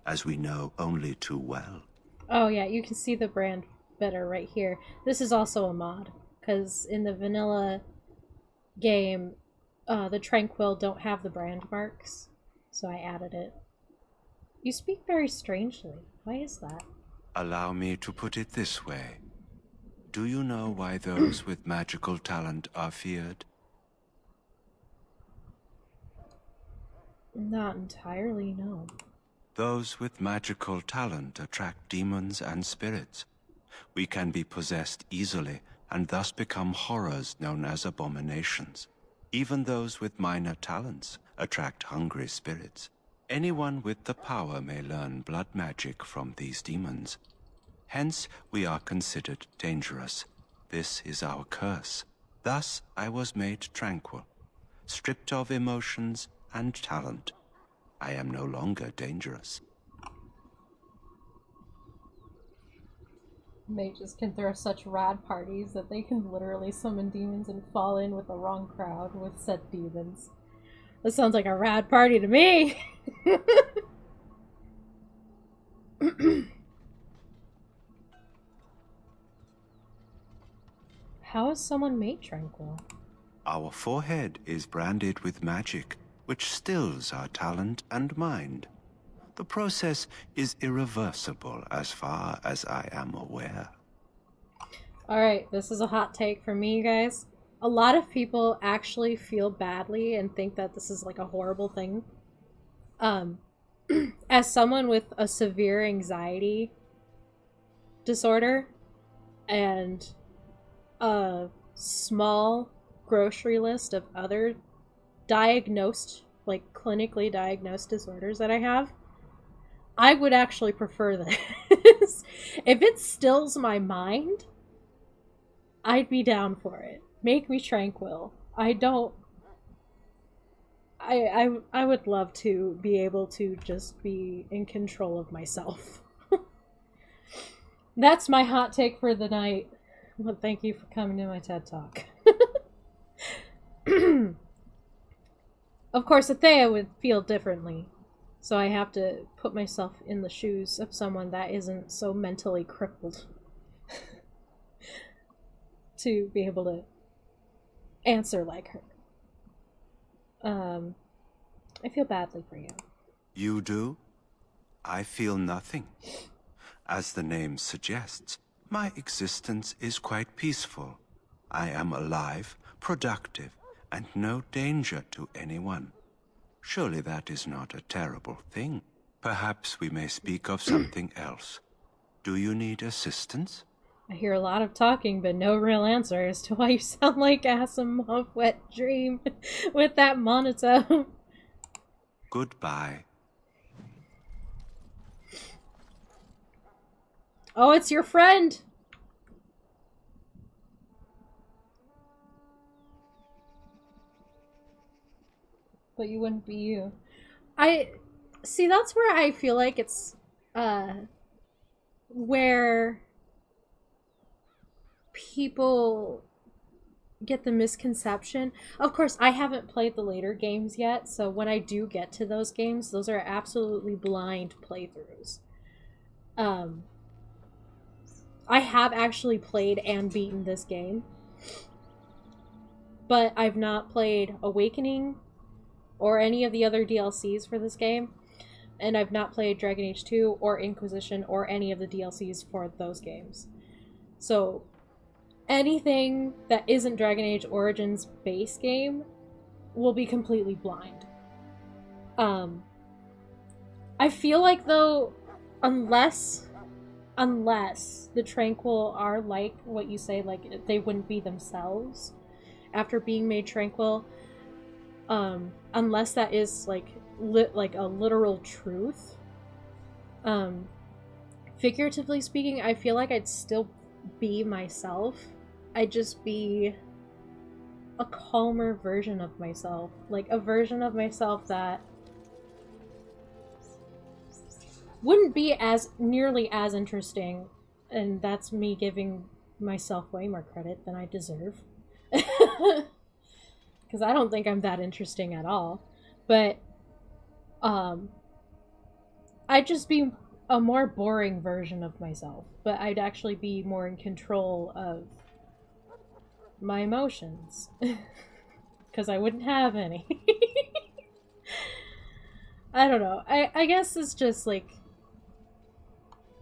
as we know only too well. Oh yeah, you can see the brand better right here. This is also a mod, because in the vanilla game, the Tranquil don't have the brand marks, so I added it. You speak very strangely. Why is that? Allow me to put it this way. Do you know why those with magical talent are feared? Not entirely, no. Those with magical talent attract demons and spirits. We can be possessed easily, and thus become horrors known as abominations. Even those with minor talents attract hungry spirits. Anyone with the power may learn blood magic from these demons. Hence, we are considered dangerous. This is our curse. Thus, I was made tranquil, stripped of emotions and talent. I am no longer dangerous. Mages can throw such rad parties that they can literally summon demons and fall in with the wrong crowd with said demons. This sounds like a rad party to me! How is someone made tranquil? Our forehead is branded with magic, which stills our talent and mind. The process is irreversible as far as I am aware. Alright, this is a hot take from me, you guys. A lot of people actually feel badly and think that this is like a horrible thing. As someone with a severe anxiety disorder and a small grocery list of other diagnosed, like clinically diagnosed disorders that I have, I would actually prefer this. If it stills my mind, I'd be down for it. Make me tranquil. I would love to be able to just be in control of myself. That's my hot take for the night. Well, thank you for coming to my TED Talk. Of course, Atheya would feel differently. So I have to put myself in the shoes of someone that isn't so mentally crippled to be able to answer like her. I feel badly for you. You do? I feel nothing. As the name suggests, my existence is quite peaceful. I am alive, productive, and no danger to anyone. Surely that is not a terrible thing. Perhaps we may speak of something else. Do you need assistance? I hear a lot of talking, but no real answer as to why you sound like Asimov Wet Dream with that monotone. Goodbye. Oh, it's your friend! But you wouldn't be you. See, that's where I feel like it's, where people get the misconception. Of course, I haven't played the later games yet, so when I do get to those games, those are absolutely blind playthroughs. I have actually played and beaten this game, but I've not played Awakening or any of the other DLCs for this game, and I've not played Dragon Age 2 or Inquisition or any of the DLCs for those games. So anything that isn't Dragon Age Origins base game will be completely blind. I feel like, though, unless the Tranquil are like what you say, like they wouldn't be themselves after being made tranquil, unless that is like a literal truth. Figuratively speaking, I feel like I'd still be myself. I'd just be a calmer version of myself, like a version of myself that wouldn't be as nearly as interesting, and that's me giving myself way more credit than I deserve. Because I don't think I'm that interesting at all. But I'd just be a more boring version of myself, but I'd actually be more in control of my emotions. Because I wouldn't have any. I don't know. I guess it's just like,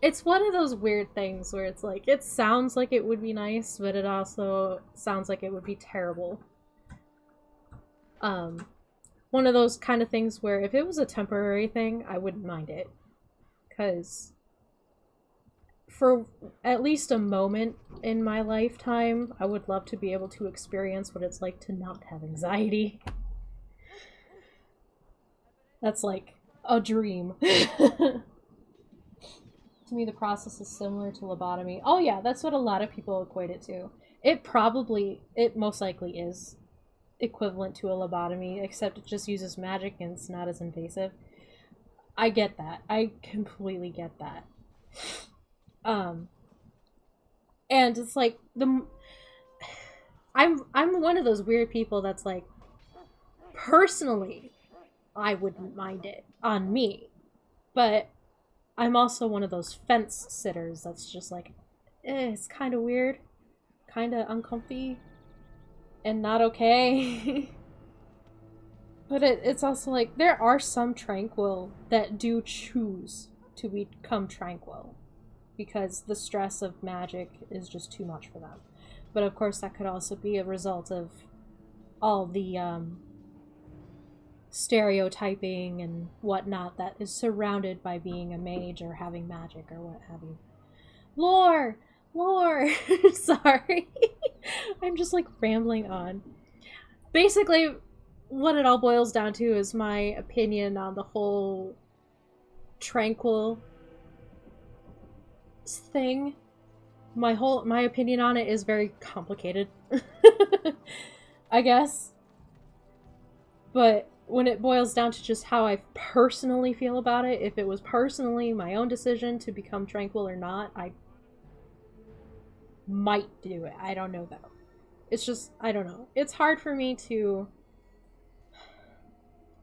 it's one of those weird things where it's like, it sounds like it would be nice, but it also sounds like it would be terrible. One of those kind of things where if it was a temporary thing, I wouldn't mind it. because for at least a moment in my lifetime, I would love to be able to experience what it's like to not have anxiety. That's like a dream. To me, the process is similar to lobotomy. Oh yeah, that's what a lot of people equate it to. It most likely is equivalent to a lobotomy, except it just uses magic and it's not as invasive. I get that. I completely get that. And it's like I'm one of those weird people that's like, personally, I wouldn't mind it on me, but I'm also one of those fence sitters that's just like, it's kind of weird, kind of uncomfy, and not okay. But it's also like, there are some tranquil that do choose to become tranquil because the stress of magic is just too much for them. But of course that could also be a result of all the stereotyping and whatnot that is surrounded by being a mage or having magic or what have you. Lore! Sorry. I'm just like rambling on. Basically, what it all boils down to is my opinion on the whole tranquil thing. My opinion on it is very complicated. I guess. But when it boils down to just how I personally feel about it, if it was personally my own decision to become tranquil or not, I might do it. I don't know though. It's just, I don't know. It's hard for me to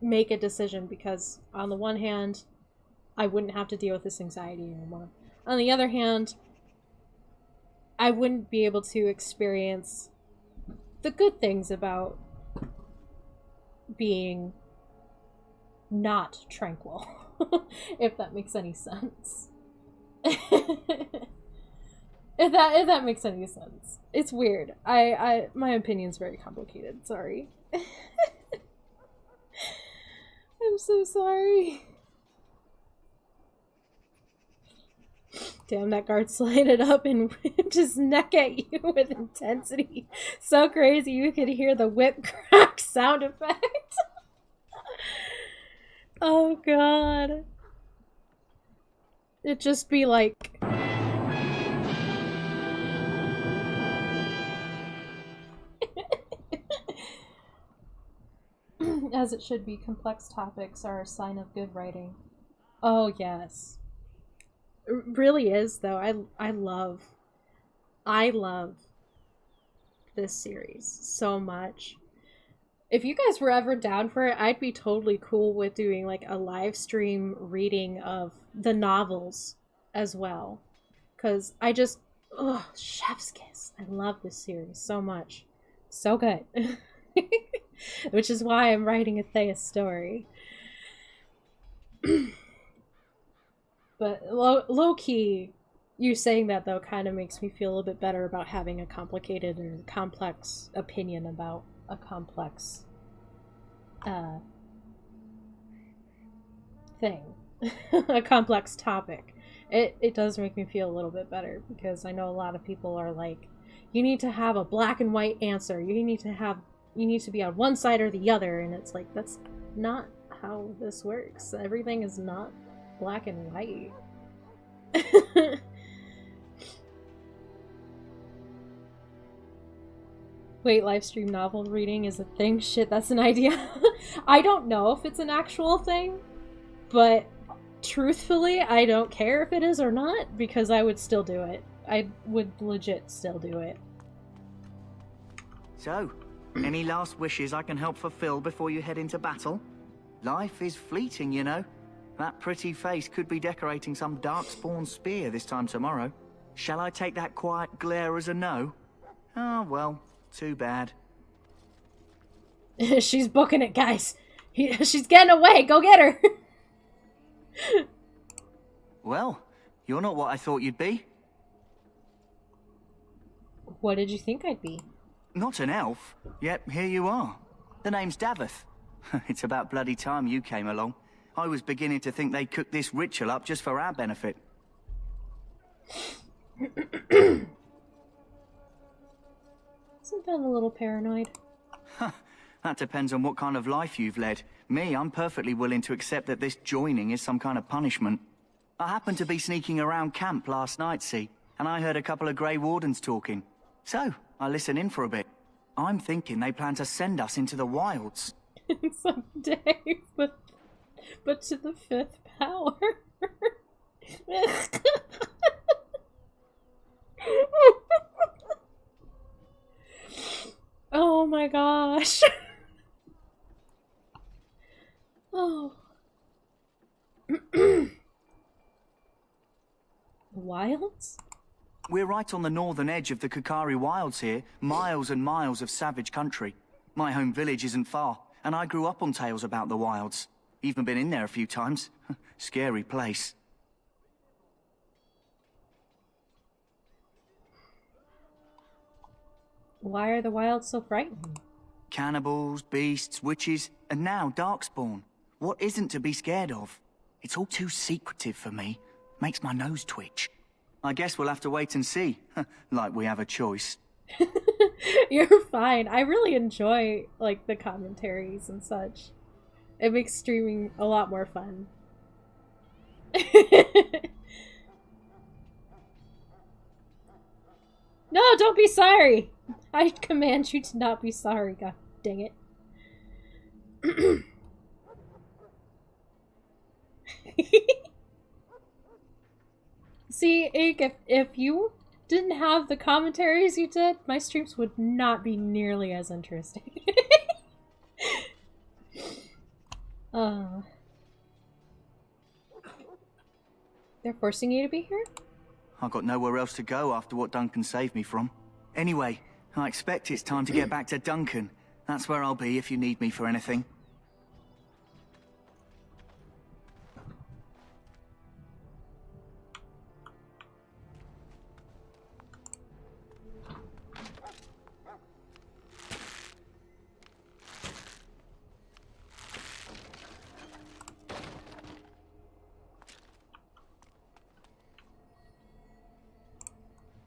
make a decision because on the one hand, I wouldn't have to deal with this anxiety anymore. On the other hand, I wouldn't be able to experience the good things about being not tranquil, if that makes any sense. If that makes any sense. It's weird. My opinion's very complicated, sorry. I'm so sorry. Damn, that guard slided up and whipped his neck at you with intensity. So crazy you could hear the whip crack sound effect. Oh god. It'd just be like... As it should be, complex topics are a sign of good writing. Oh yes. It really is though. I love this series so much. If you guys were ever down for it, I'd be totally cool with doing like a live stream reading of the novels as well. Cause I just, chef's kiss. I love this series so much. So good. Which is why I'm writing a Atheya story. But low-key, you saying that though kind of makes me feel a little bit better about having a complicated or complex opinion about a complex thing. A complex topic. It does make me feel a little bit better because I know a lot of people are like, you need to have a black and white answer. You need to be on one side or the other, and it's like, that's not how this works. Everything is not black and white. Wait, live stream novel reading is a thing? Shit, that's an idea. I don't know if it's an actual thing, but truthfully, I don't care if it is or not, because I would still do it. I would legit still do it. So, any last wishes I can help fulfill before you head into battle? Life is fleeting, you know. That pretty face could be decorating some darkspawn spear this time tomorrow. Shall I take that quiet glare as a no? Oh, well, too bad. She's booking it, guys. She's getting away. Go get her. Well, you're not what I thought you'd be. What did you think I'd be? Not an elf, yet here you are. The name's Davith. It's about bloody time you came along. I was beginning to think they cooked this ritual up just for our benefit. Isn't that a little paranoid? That depends on what kind of life you've led. Me, I'm perfectly willing to accept that this joining is some kind of punishment. I happened to be sneaking around camp last night, see, and I heard a couple of Grey Wardens talking. So, I listened in for a bit. I'm thinking they plan to send us into the wilds. Someday, but to the 5th power. Oh my gosh. Oh. Wilds? We're right on the northern edge of the Picaru wilds here, miles and miles of savage country. My home village isn't far, and I grew up on tales about the wilds. Even been in there a few times. Scary place. Why are the wilds so frightening? Cannibals, beasts, witches, and now Darkspawn. What isn't to be scared of? It's all too secretive for me. Makes my nose twitch. I guess we'll have to wait and see. Like we have a choice. You're fine. I really enjoy, like, the commentaries and such. It makes streaming a lot more fun. No, don't be sorry! I command you to not be sorry, god dang it. See, Ike, if you didn't have the commentaries you did, my streams would not be nearly as interesting. They're forcing you to be here? I've got nowhere else to go after what Duncan saved me from. Anyway, I expect it's time to get back to Duncan. That's where I'll be if you need me for anything.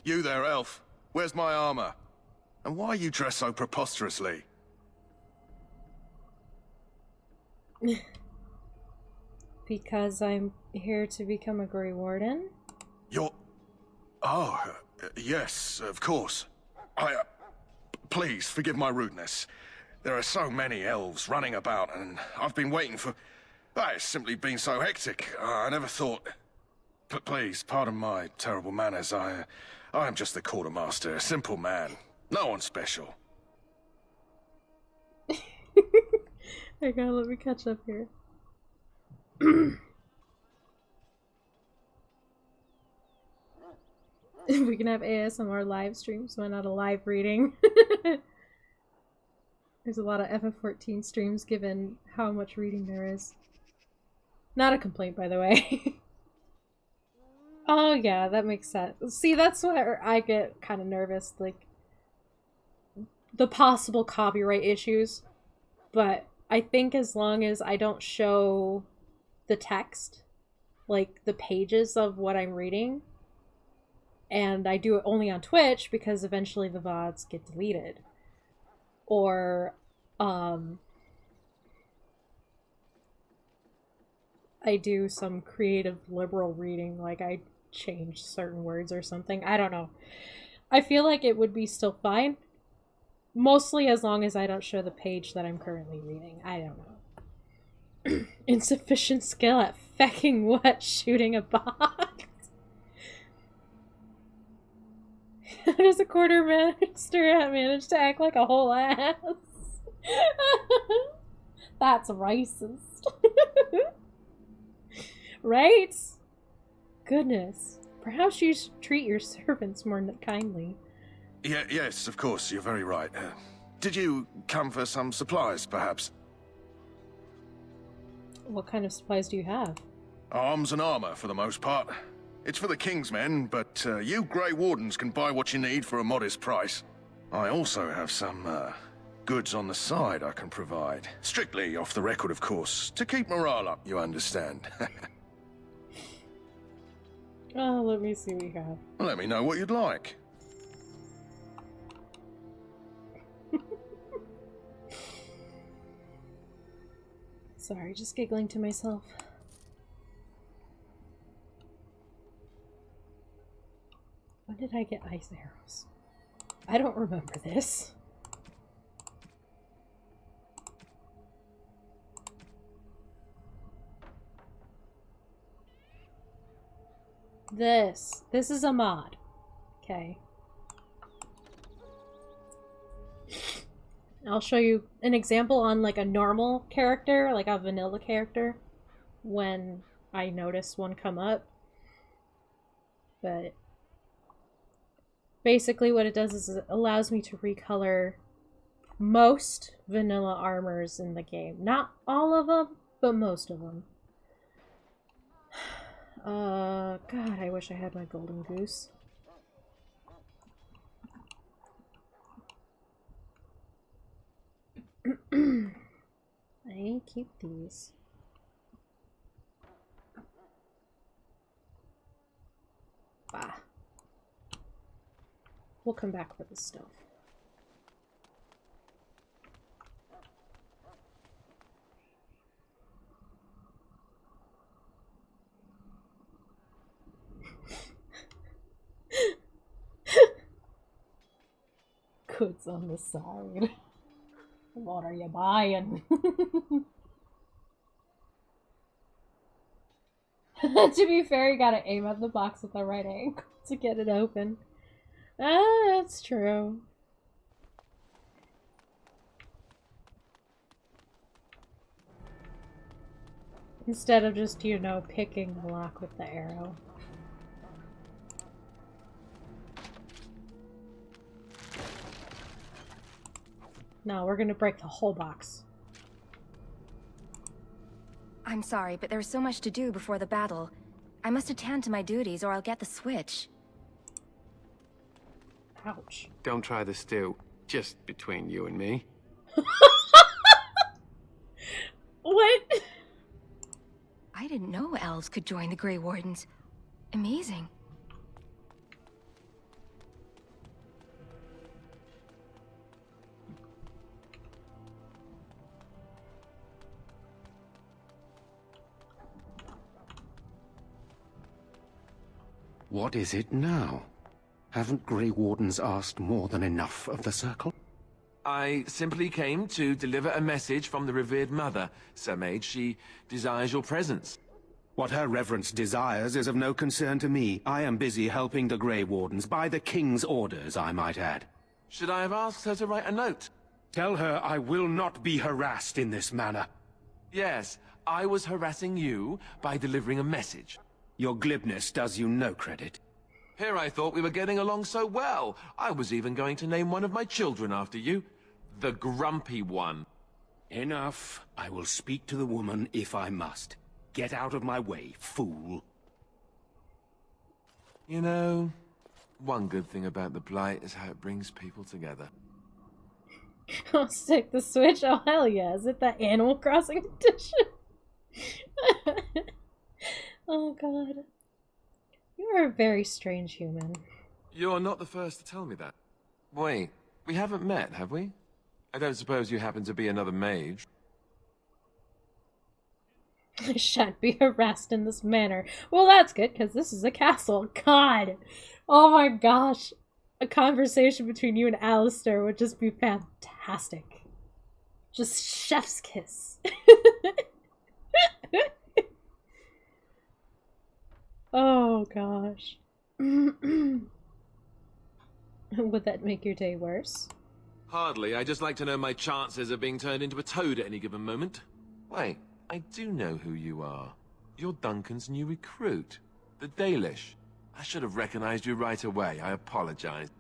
You there, elf. Where's my armor? And why are you dressed so preposterously? Because I'm here to become a Grey Warden. You're... Oh, yes, of course. Please, forgive my rudeness. There are so many elves running about, and I've been waiting for... It's simply been so hectic. I never thought... Please, pardon my terrible manners. I am just the quartermaster, a simple man. No one special. Hang on, let me catch up here. We can have ASMR live streams, why not a live reading? There's a lot of FF14 streams given how much reading there is. Not a complaint, by the way. Oh yeah, that makes sense. See, that's where I get kind of nervous, like, the possible copyright issues. But I think as long as I don't show the text, like the pages of what I'm reading, and I do it only on Twitch because eventually the VODs get deleted. Or, I do some creative liberal reading, like I change certain words or something. I don't know. I feel like it would be still fine. Mostly as long as I don't show the page that I'm currently reading. I don't know. Insufficient skill at fecking what? Shooting a box? How does a quartermaster manage to act like a whole ass? That's racist. Right? Goodness. Perhaps you should treat your servants more kindly. Yes, of course, you're very right. Did you come for some supplies, perhaps? What kind of supplies do you have? Arms and armor, for the most part. It's for the King's men, but you Grey Wardens can buy what you need for a modest price. I also have some, Goods on the side I can provide. Strictly off the record, of course. To keep morale up, you understand. Oh, let me see what we have. Let me know what you'd like. Sorry, just giggling to myself. When did I get ice arrows? I don't remember this. This is a mod. Okay. I'll show you an example on like a normal character, like a vanilla character, when I notice one come up. But basically what it does is it allows me to recolor most vanilla armors in the game. Not all of them, but most of them. God, I wish I had my golden goose. I keep these. Bah. We'll come back for this stuff. Goods on the side. What are you buying? To be fair, you gotta aim at the box with the right angle to get it open. Ah, that's true. Instead of just, you know, picking the lock with the arrow. No, we're gonna break the whole box. I'm sorry, but there's so much to do before the battle. I must attend to my duties or I'll get the switch. Ouch. Don't try the stew. Just between you and me. What? I didn't know elves could join the Grey Wardens. Amazing. What is it now? Haven't Grey Wardens asked more than enough of the Circle? I simply came to deliver a message from the revered mother, Sir Mage. She desires your presence. What her reverence desires is of no concern to me. I am busy helping the Grey Wardens, by the King's orders, I might add. Should I have asked her to write a note? Tell her I will not be harassed in this manner. Yes, I was harassing you by delivering a message. Your glibness does you no credit. Here I thought we were getting along so well. I was even going to name one of my children after you. The Grumpy One. Enough. I will speak to the woman if I must. Get out of my way, fool. You know, one good thing about the Blight is how it brings people together. Oh, stick the switch? Oh, hell yeah. Is it that Animal Crossing edition? Oh, God. You are a very strange human. You're not the first to tell me that. Wait, we haven't met, have we? I don't suppose you happen to be another mage? I shan't be harassed in this manner. Well, that's good, because this is a castle. God! Oh my gosh. A conversation between you and Alistair would just be fantastic. Just chef's kiss. Oh gosh. Would that make your day worse? Hardly. I just like to know my chances of being turned into a toad at any given moment. Wait, I do know who you are. You're Duncan's new recruit, the Dalish. I should have recognized you right away. I apologize.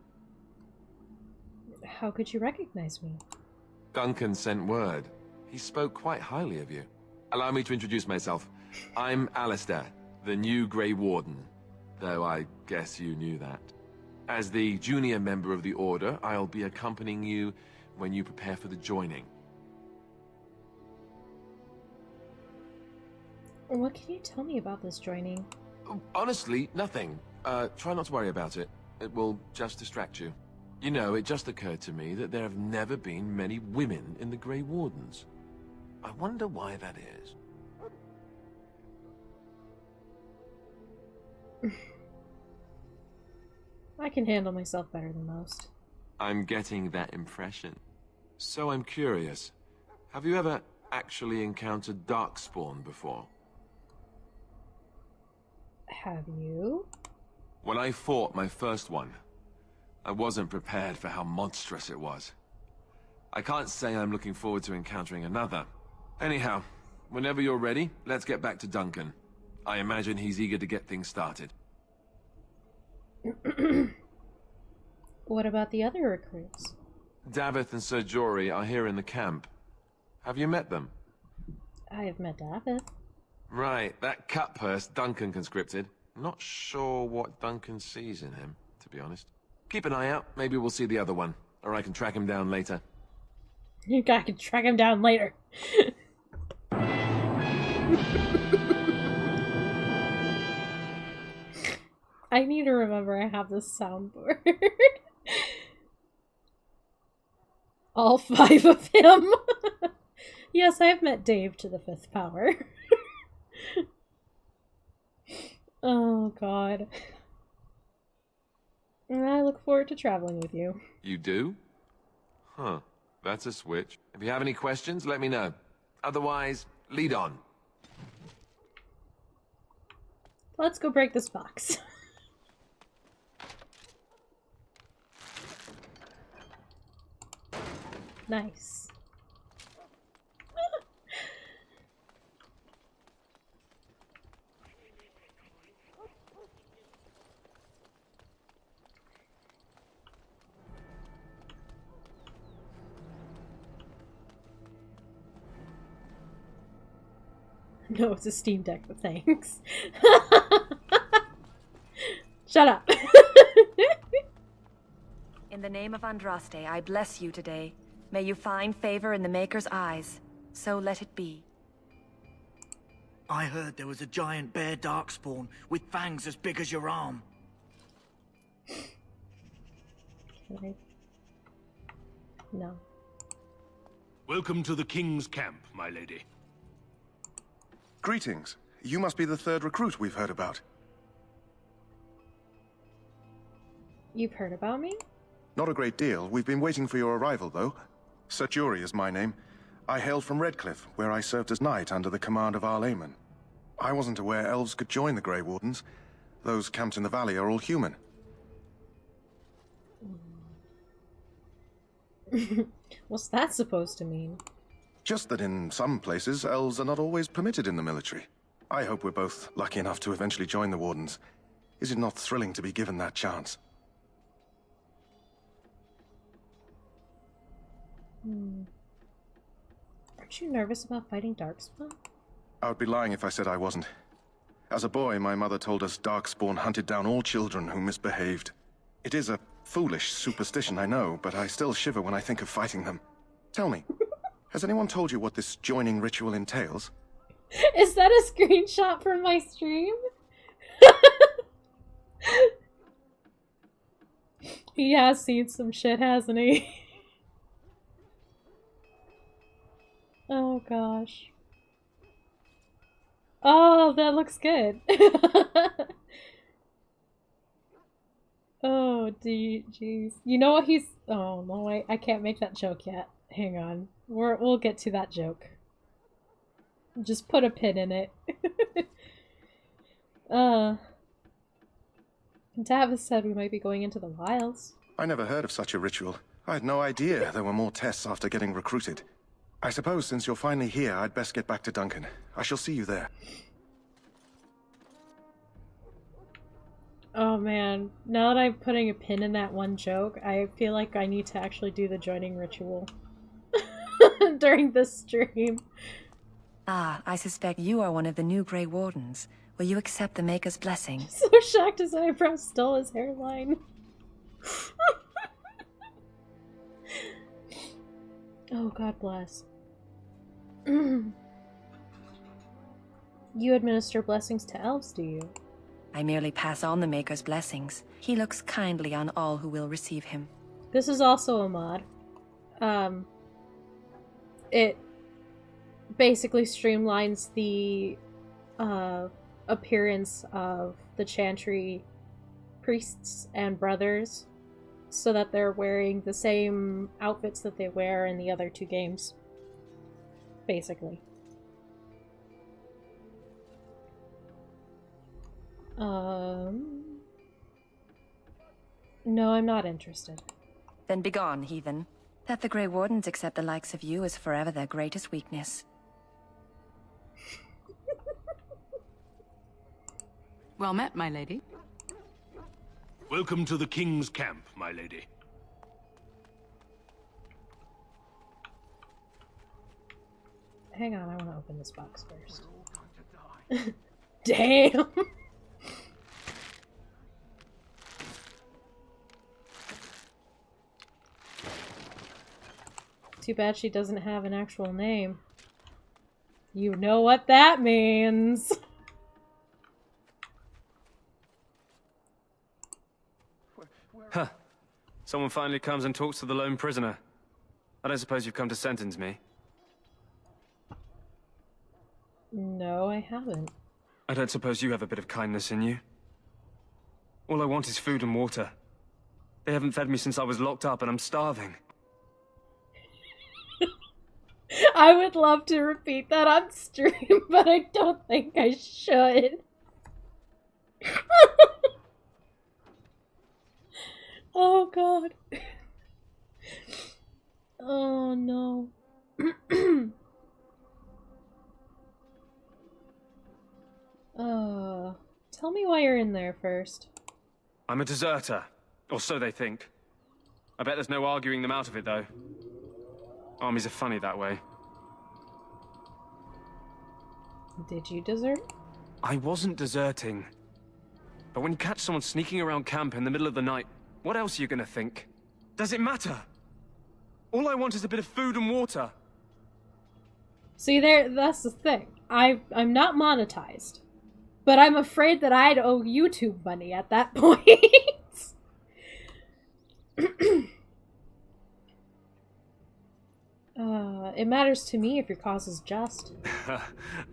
How could you recognize me? Duncan sent word. He spoke quite highly of you. Allow me to introduce myself. I'm Alistair, the new Grey Warden, though I guess you knew that. As the junior member of the Order, I'll be accompanying you when you prepare for the joining. What can you tell me about this joining? Honestly, nothing. Try not to worry about it. It will just distract you. You know, it just occurred to me that there have never been many women in the Grey Wardens. I wonder why that is. I can handle myself better than most. I'm getting that impression. So I'm curious. Have you ever actually encountered Darkspawn before? Have you? When I fought my first one, I wasn't prepared for how monstrous it was. I can't say I'm looking forward to encountering another. Anyhow, whenever you're ready, let's get back to Duncan. I imagine he's eager to get things started. What about the other recruits? Davith and Sir Jory are here in the camp. Have you met them? I have met Davith. Right, that cutpurse Duncan conscripted. Not sure what Duncan sees in him, to be honest. Keep an eye out, maybe we'll see the other one. Or I can track him down later. You guys can track him down later. I need to remember I have this soundboard. All 5 of him. Yes, I have met Dave to the 5th power. Oh, God. And I look forward to traveling with you. You do? Huh. That's a switch. If you have any questions, let me know. Otherwise, lead on. Let's go break this box. Nice. No, it's a Steam Deck, but thanks. Shut up. In the name of Andraste, I bless you today. May you find favor in the Maker's eyes. So let it be. I heard there was a giant bear darkspawn with fangs as big as your arm. Okay. No. Welcome to the King's camp, my lady. Greetings. You must be the 3rd recruit we've heard about. You've heard about me? Not a great deal. We've been waiting for your arrival, though. Sir Jory is my name. I hail from Redcliffe, where I served as knight under the command of Arl Eamon. I wasn't aware elves could join the Grey Wardens. Those camped in the valley are all human. What's that supposed to mean? Just that in some places, elves are not always permitted in the military. I hope we're both lucky enough to eventually join the Wardens. Is it not thrilling to be given that chance? Aren't you nervous about fighting Darkspawn? I would be lying if I said I wasn't. As a boy, my mother told us Darkspawn hunted down all children who misbehaved. It is a foolish superstition, I know, but I still shiver when I think of fighting them. Tell me, has anyone told you what this joining ritual entails? Is that a screenshot from my stream? He has seen some shit, hasn't he? Oh gosh. Oh, that looks good. Oh, jeez. You know what he's... Oh, no, I can't make that joke yet. Hang on. We'll get to that joke. Just put a pin in it. Davith said we might be going into the wilds. I never heard of such a ritual. I had no idea there were more tests after getting recruited. I suppose since you're finally here, I'd best get back to Duncan. I shall see you there. Oh man, now that I'm putting a pin in that one joke, I feel like I need to actually do the joining ritual during this stream. Ah, I suspect you are one of the new Grey Wardens. Will you accept the Maker's blessing? So shocked his eyebrows stole his hairline. Oh, God bless. You administer blessings to elves, do you? I merely pass on the Maker's blessings. He looks kindly on all who will receive him. This is also a mod. It basically streamlines the appearance of the Chantry priests and brothers so that they're wearing the same outfits that they wear in the other two games. Basically. No, I'm not interested. Then begone, heathen. That the Grey Wardens accept the likes of you is forever their greatest weakness. Well met, my lady. Welcome to the King's camp, my lady. Hang on, I want to open this box first. Damn! Too bad she doesn't have an actual name. You know what that means! Huh. Someone finally comes and talks to the lone prisoner. I don't suppose you've come to sentence me. No, I haven't. I don't suppose you have a bit of kindness in you. All I want is food and water. They haven't fed me since I was locked up and I'm starving. I would love to repeat that on stream, but I don't think I should. Oh god. Oh no. Tell me why you're in there first. I'm a deserter, or so they think. I bet there's no arguing them out of it, though. Armies are funny that way. Did you desert? I wasn't deserting. But when you catch someone sneaking around camp in the middle of the night, what else are you gonna think? Does it matter? All I want is a bit of food and water. See, that's the thing. I'm not monetized. But I'm afraid that I'd owe YouTube money at that point. It matters to me if your cause is just.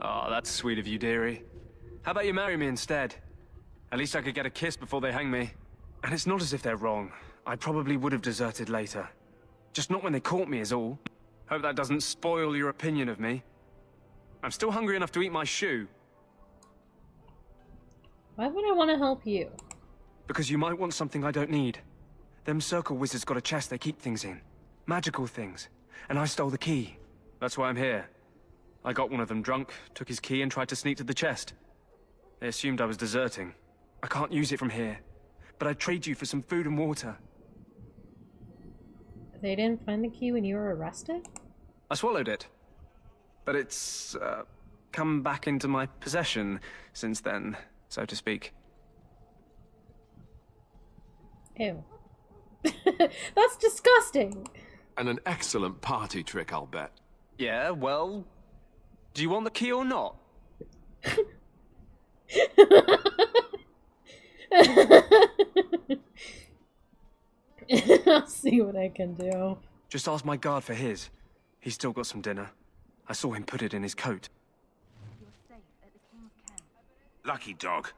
Oh, that's sweet of you, dearie. How about you marry me instead? At least I could get a kiss before they hang me. And it's not as if they're wrong. I probably would have deserted later. Just not when they caught me is all. Hope that doesn't spoil your opinion of me. I'm still hungry enough to eat my shoe. Why would I want to help you? Because you might want something I don't need. Them circle wizards got a chest they keep things in. Magical things. And I stole the key. That's why I'm here. I got one of them drunk, took his key and tried to sneak to the chest. They assumed I was deserting. I can't use it from here. But I'd trade you for some food and water. They didn't find the key when you were arrested? I swallowed it. But it's, come back into my possession since then, so to speak. Ew. That's disgusting! And an excellent party trick, I'll bet. Yeah, well... Do you want the key or not? I'll see what I can do. Just ask my guard for his. He's still got some dinner. I saw him put it in his coat. Lucky dog.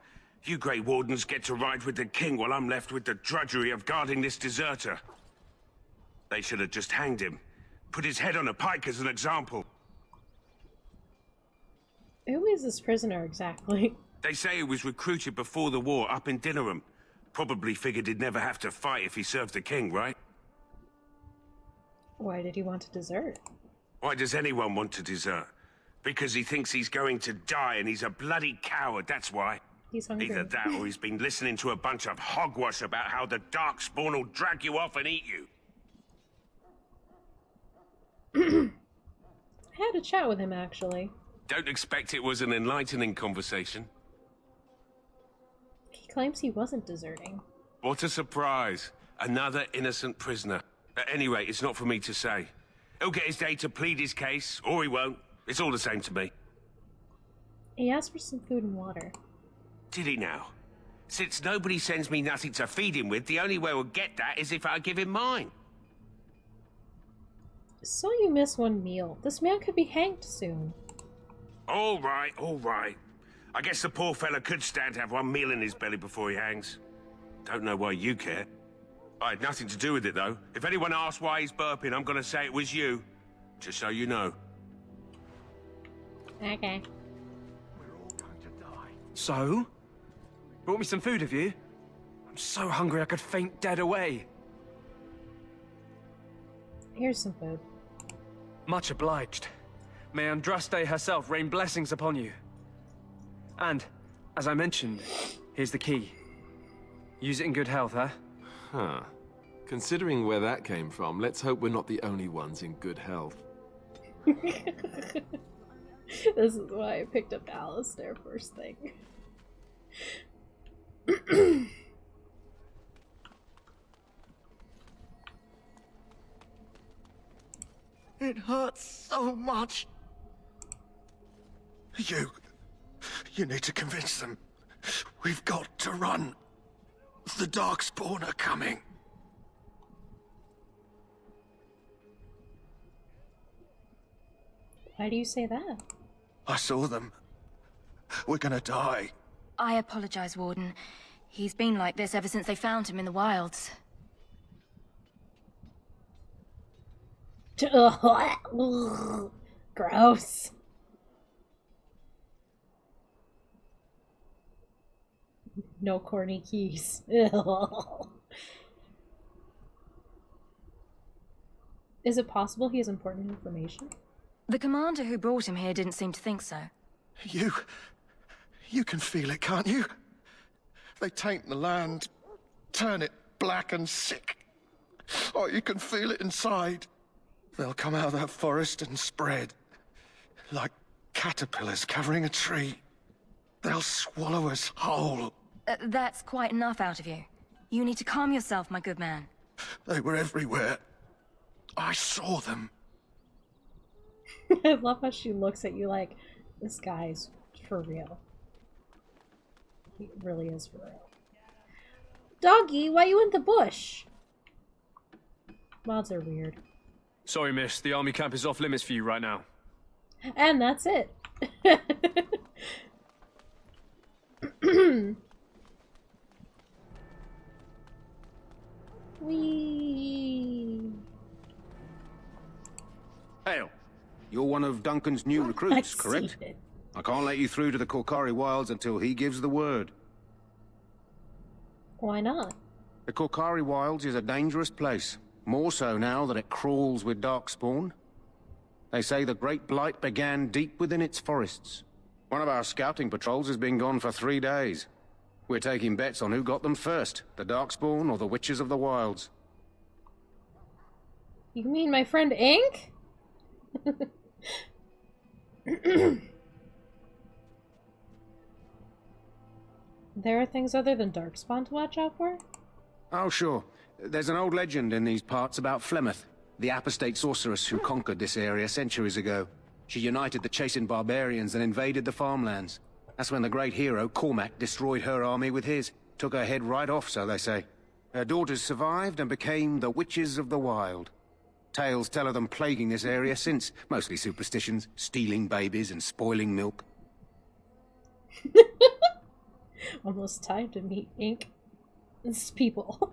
You Grey Wardens get to ride with the king while I'm left with the drudgery of guarding this deserter. They should have just hanged him. Put his head on a pike as an example. Who is this prisoner exactly? They say he was recruited before the war up in Dinnerham. Probably figured he'd never have to fight if he served the king, right? Why did he want to desert? Why does anyone want to desert? Because he thinks he's going to die and he's a bloody coward, that's why. He's hungry. Either that or he's been listening to a bunch of hogwash about how the Darkspawn will drag you off and eat you. I had a chat with him, actually. Don't expect it was an enlightening conversation. He claims he wasn't deserting. What a surprise. Another innocent prisoner. At any rate, it's not for me to say. He'll get his day to plead his case, or he won't. It's all the same to me. He asked for some food and water. Did he now? Since nobody sends me nothing to feed him with, the only way we'll get that is if I give him mine. So you miss one meal. This man could be hanged soon. All right, all right. I guess the poor fella could stand to have one meal in his belly before he hangs. Don't know why you care. I had nothing to do with it, though. If anyone asks why he's burping, I'm gonna say it was you. Just so you know. Okay. So? Brought me some food, have you? I'm so hungry I could faint dead away. Here's some food. Much obliged. May Andraste herself rain blessings upon you. And, as I mentioned, here's the key. Use it in good health, huh? Huh. Considering where that came from, let's hope we're not the only ones in good health. This is why I picked up Alistair first thing. It hurts so much. You need to convince them. We've got to run. The Darkspawn are coming. Why do you say that? I saw them. We're gonna die. I apologize, Warden. He's been like this ever since they found him in the wilds. Gross. No corny keys. Is it possible he has important information? The commander who brought him here didn't seem to think so. You can feel it, can't you? They taint the land, turn it black and sick. Oh, you can feel it inside. They'll come out of that forest and spread. Like caterpillars covering a tree. They'll swallow us whole. That's quite enough out of you. You need to calm yourself, my good man. They were everywhere. I saw them. I love how she looks at you like, this guy's for real. He really is for real. Doggy, why you in the bush? Mods are weird. Sorry, miss. The army camp is off limits for you right now. And that's it. Whee! Hail. You're one of Duncan's new recruits, correct? I can't let you through to the Korkari Wilds until he gives the word. Why not? The Korkari Wilds is a dangerous place. More so now that it crawls with darkspawn. They say the Great Blight began deep within its forests. One of our scouting patrols has been gone for 3 days. We're taking bets on who got them first, the darkspawn or the Witches of the Wilds. You mean my friend Ink? There are things other than Darkspawn to watch out for? Oh, sure. There's an old legend in these parts about Flemeth, the apostate sorceress who conquered this area centuries ago. She united the chasing barbarians and invaded the farmlands. That's when the great hero, Cormac, destroyed her army with his. Took her head right off, so they say. Her daughters survived and became the Witches of the Wild. Tales tell of them plaguing this area since. Mostly superstitions, stealing babies and spoiling milk. Almost time to meet Ink. It's people.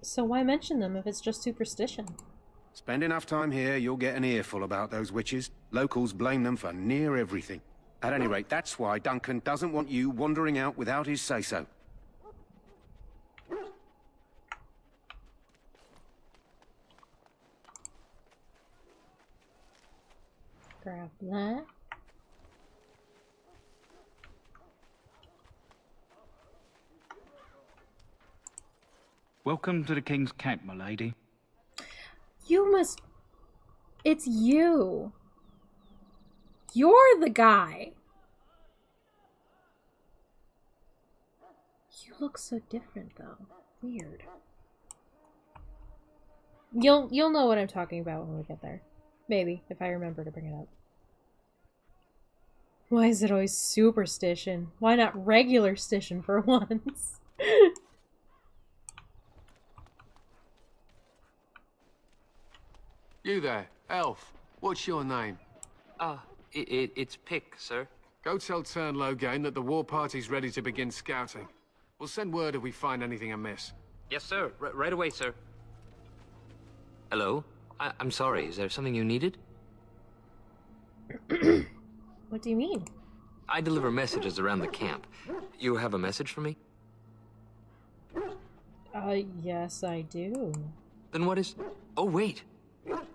So why mention them if it's just superstition? Spend enough time here, you'll get an earful about those witches. Locals blame them for near everything. At any rate, that's why Duncan doesn't want you wandering out without his say-so. Grab that. Welcome to the King's Camp, my lady. You must... It's you. You're the guy. You look so different, though. Weird. You'll know what I'm talking about when we get there. Maybe, if I remember to bring it up. Why is it always superstition? Why not regular stition for once? You there, elf. What's your name? It's Pick, sir. Go tell Turnlogain that the war party's ready to begin scouting. We'll send word if we find anything amiss. Yes, sir. Right away, sir. Hello? I'm sorry, is there something you needed? What do you mean? I deliver messages around the camp. You have a message for me? Yes, I do. Then what is... Oh, wait.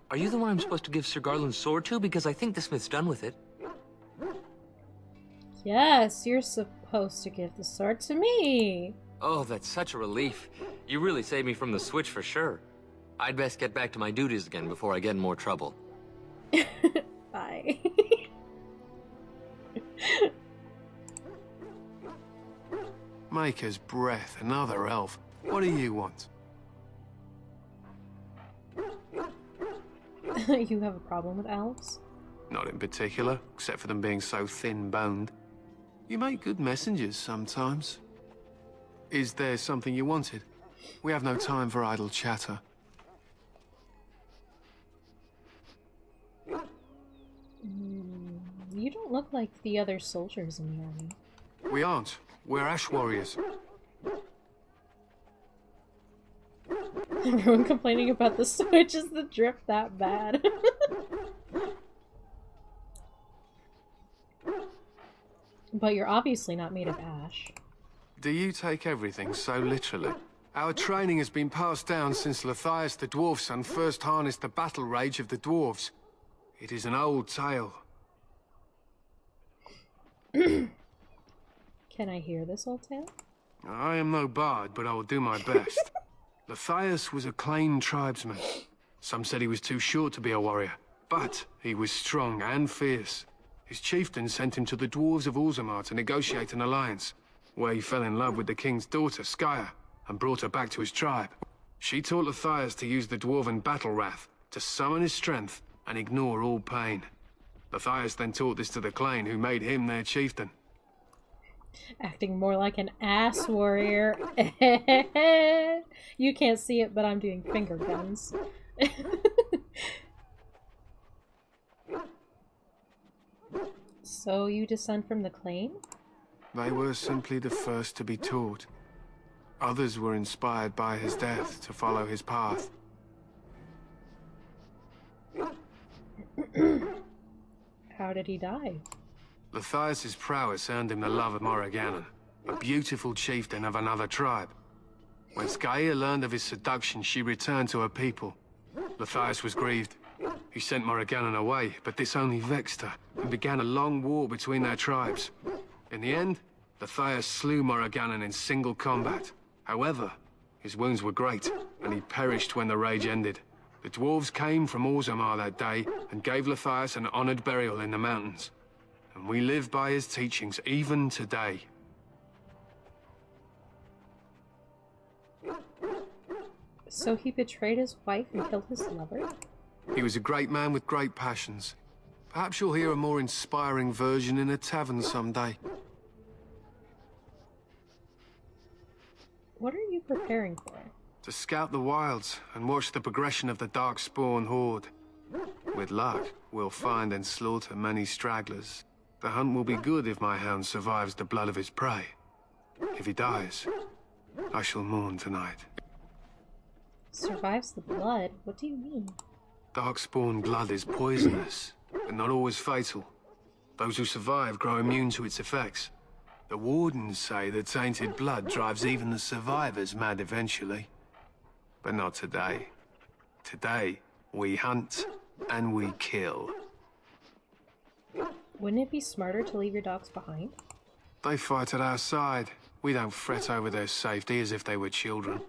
Are you the one I'm supposed to give Sir Garland's sword to? Because I think the smith's done with it. Yes, you're supposed to give the sword to me. Oh, that's such a relief. You really saved me from the switch for sure. I'd best get back to my duties again before I get in more trouble. Bye. Maker's breath, another elf. What do you want? You have a problem with elves? Not in particular, except for them being so thin-boned. You make good messengers sometimes. Is there something you wanted? We have no time for idle chatter. You don't look like the other soldiers in the army. We aren't. We're ash warriors. Everyone complaining about the switch. Is the drift that bad? But you're obviously not made of ash. Do you take everything so literally? Our training has been passed down since Lathias the dwarf son first harnessed the battle rage of the dwarves. It is an old tale. Can I hear this old tale? I am no bard, but I will do my best. Lathias was a Clane tribesman. Some said he was too short to be a warrior, but he was strong and fierce. His chieftain sent him to the dwarves of Orzammar to negotiate an alliance, where he fell in love with the king's daughter, Skya, and brought her back to his tribe. She taught Lathias to use the dwarven battle wrath to summon his strength and ignore all pain. Lathias then taught this to the Clane, who made him their chieftain. Acting more like an ass warrior. You can't see it, but I'm doing finger guns. So you descend from the Clane? They were simply the first to be taught. Others were inspired by his death to follow his path. How did he die? Lathias' prowess earned him the love of Morrigannon, a beautiful chieftain of another tribe. When Skya learned of his seduction, she returned to her people. Lathias was grieved. He sent Morrigannon away, but this only vexed her, and began a long war between their tribes. In the end, Lathias slew Morrigannon in single combat. However, his wounds were great, and he perished when the rage ended. The dwarves came from Orzammar that day, and gave Lathias an honored burial in the mountains. And we live by his teachings even today. So he betrayed his wife and killed his lover? He was a great man with great passions. Perhaps you'll hear a more inspiring version in a tavern someday. What are you preparing for? To scout the wilds and watch the progression of the Darkspawn horde. With luck, we'll find and slaughter many stragglers. The hunt will be good if my hound survives the blood of his prey. If he dies, I shall mourn tonight. Survives the blood? What do you mean? Darkspawn blood is poisonous, but not always fatal. Those who survive grow immune to its effects. The wardens say the tainted blood drives even the survivors mad eventually. But not today. Today, we hunt and we kill. Wouldn't it be smarter to leave your dogs behind? They fight at our side. We don't fret over their safety as if they were children.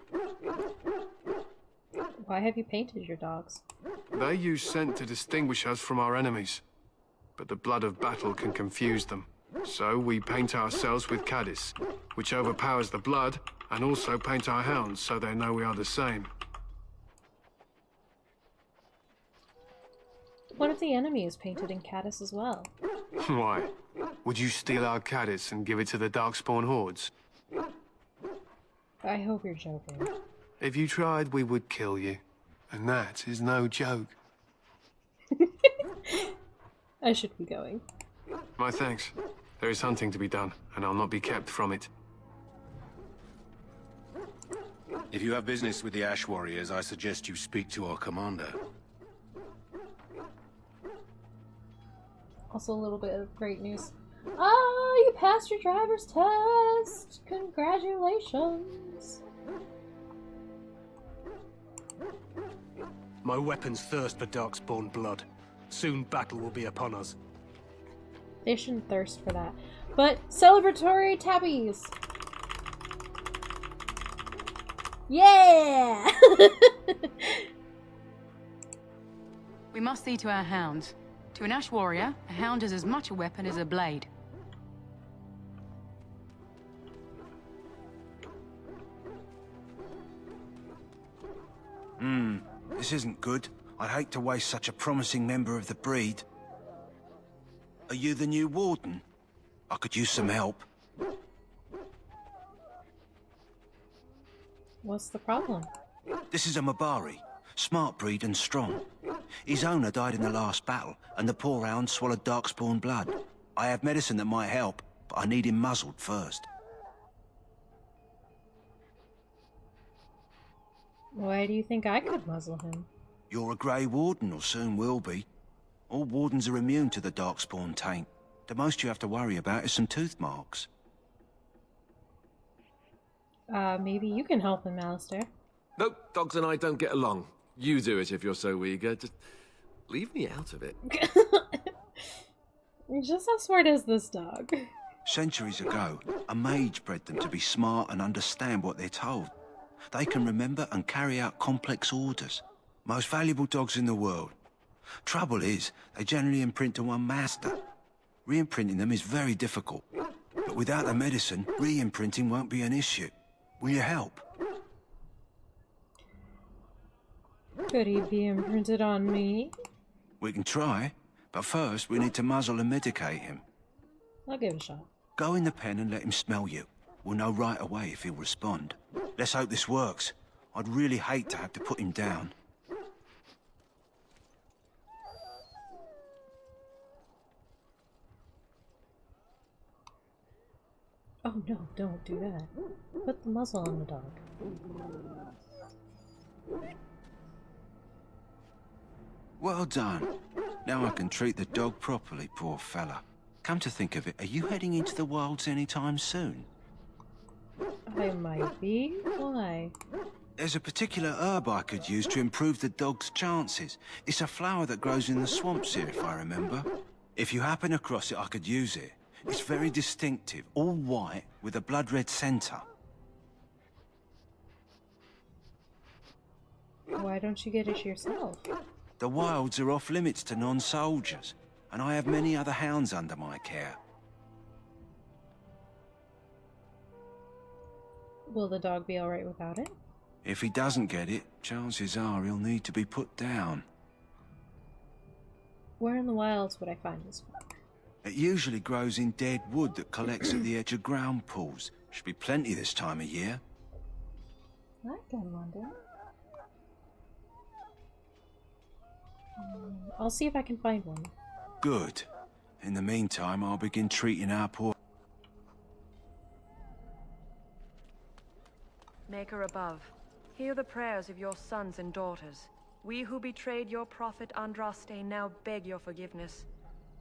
Why have you painted your dogs? They use scent to distinguish us from our enemies. But the blood of battle can confuse them. So we paint ourselves with Caddis, which overpowers the blood, and also paint our hounds so they know we are the same. One of the enemies painted in caddis as well. Why? Would you steal our caddis and give it to the Darkspawn hordes? I hope you're joking. If you tried, we would kill you. And that is no joke. I should be going. My thanks. There is hunting to be done, and I'll not be kept from it. If you have business with the Ash Warriors, I suggest you speak to our commander. Also a little bit of great news. Oh, you passed your driver's test! Congratulations! My weapons thirst for Darkspawn blood. Soon battle will be upon us. They shouldn't thirst for that. But celebratory tabbies! Yeah! We must see to our hounds. To an Ash warrior, a hound is as much a weapon as a blade. This isn't good. I'd hate to waste such a promising member of the breed. Are you the new warden? I could use some help. What's the problem? This is a Mabari. Smart breed and strong. His owner died in the last battle, and the poor hound swallowed Darkspawn blood. I have medicine that might help, but I need him muzzled first. Why do you think I could muzzle him? You're a Grey Warden, or soon will be. All wardens are immune to the Darkspawn taint. The most you have to worry about is some tooth marks. Maybe you can help him, Alistair. Nope, dogs and I don't get along. You do it if you're so eager. Just leave me out of it. Just how smart is this dog? Centuries ago, a mage bred them to be smart and understand what they're told. They can remember and carry out complex orders. Most valuable dogs in the world. Trouble is, they generally imprint to one master. Re-imprinting them is very difficult. But without the medicine, re-imprinting won't be an issue. Will you help? Could he be imprinted on me? We can try, but first we need to muzzle and medicate him. I'll give it a shot. Go in the pen and let him smell you. We'll know right away if he'll respond. Let's hope this works. I'd really hate to have to put him down. Oh no, don't do that. Put the muzzle on the dog. Well done. Now I can treat the dog properly, poor fella. Come to think of it, are you heading into the wilds anytime soon? I might be. Why? There's a particular herb I could use to improve the dog's chances. It's a flower that grows in the swamps here, if I remember. If you happen across it, I could use it. It's very distinctive, all white, with a blood-red centre. Why don't you get it yourself? The wilds are off limits to non-soldiers, and I have many other hounds under my care. Will the dog be alright without it? If he doesn't get it, chances are he'll need to be put down. Where in the wilds would I find this flower? It usually grows in dead wood that collects at the edge of ground pools. Should be plenty this time of year. I can wonder. I'll see if I can find one. Good. In the meantime, I'll begin treating our poor... Maker above, hear the prayers of your sons and daughters. We who betrayed your prophet Andraste now beg your forgiveness.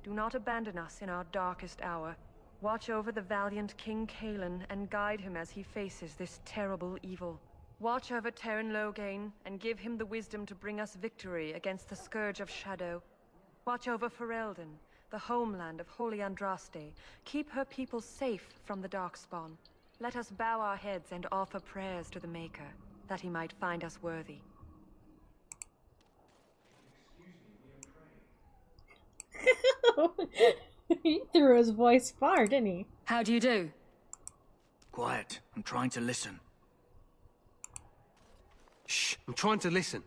Do not abandon us in our darkest hour. Watch over the valiant King Kaelin and guide him as he faces this terrible evil. Watch over Terran Loghain and give him the wisdom to bring us victory against the Scourge of Shadow. Watch over Ferelden, the homeland of Holy Andraste. Keep her people safe from the Darkspawn. Let us bow our heads and offer prayers to the Maker, that he might find us worthy. He threw his voice far, didn't he? How do you do? Quiet. I'm trying to listen. Shh, I'm trying to listen.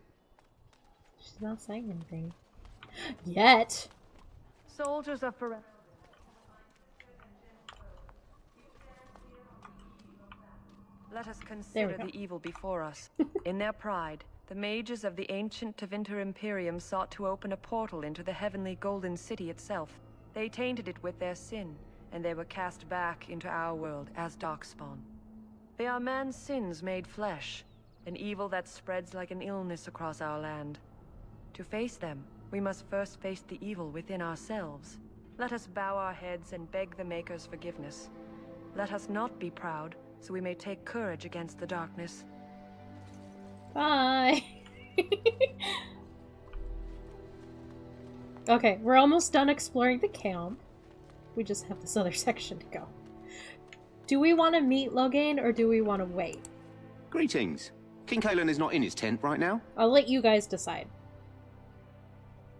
She's not saying anything. Yet. Soldiers of Pharel. Let us consider the evil before us. In their pride, the mages of the ancient Tevinter Imperium sought to open a portal into the heavenly Golden City itself. They tainted it with their sin, and they were cast back into our world as Darkspawn. They are man's sins made flesh, an evil that spreads like an illness across our land. To face them, we must first face the evil within ourselves. Let us bow our heads and beg the Maker's forgiveness. Let us not be proud, so we may take courage against the darkness. Bye. Okay, we're almost done exploring the camp. We just have this other section to go. Do we want to meet Loghain or do we want to wait? Greetings. King Kaelin is not in his tent right now? I'll let you guys decide.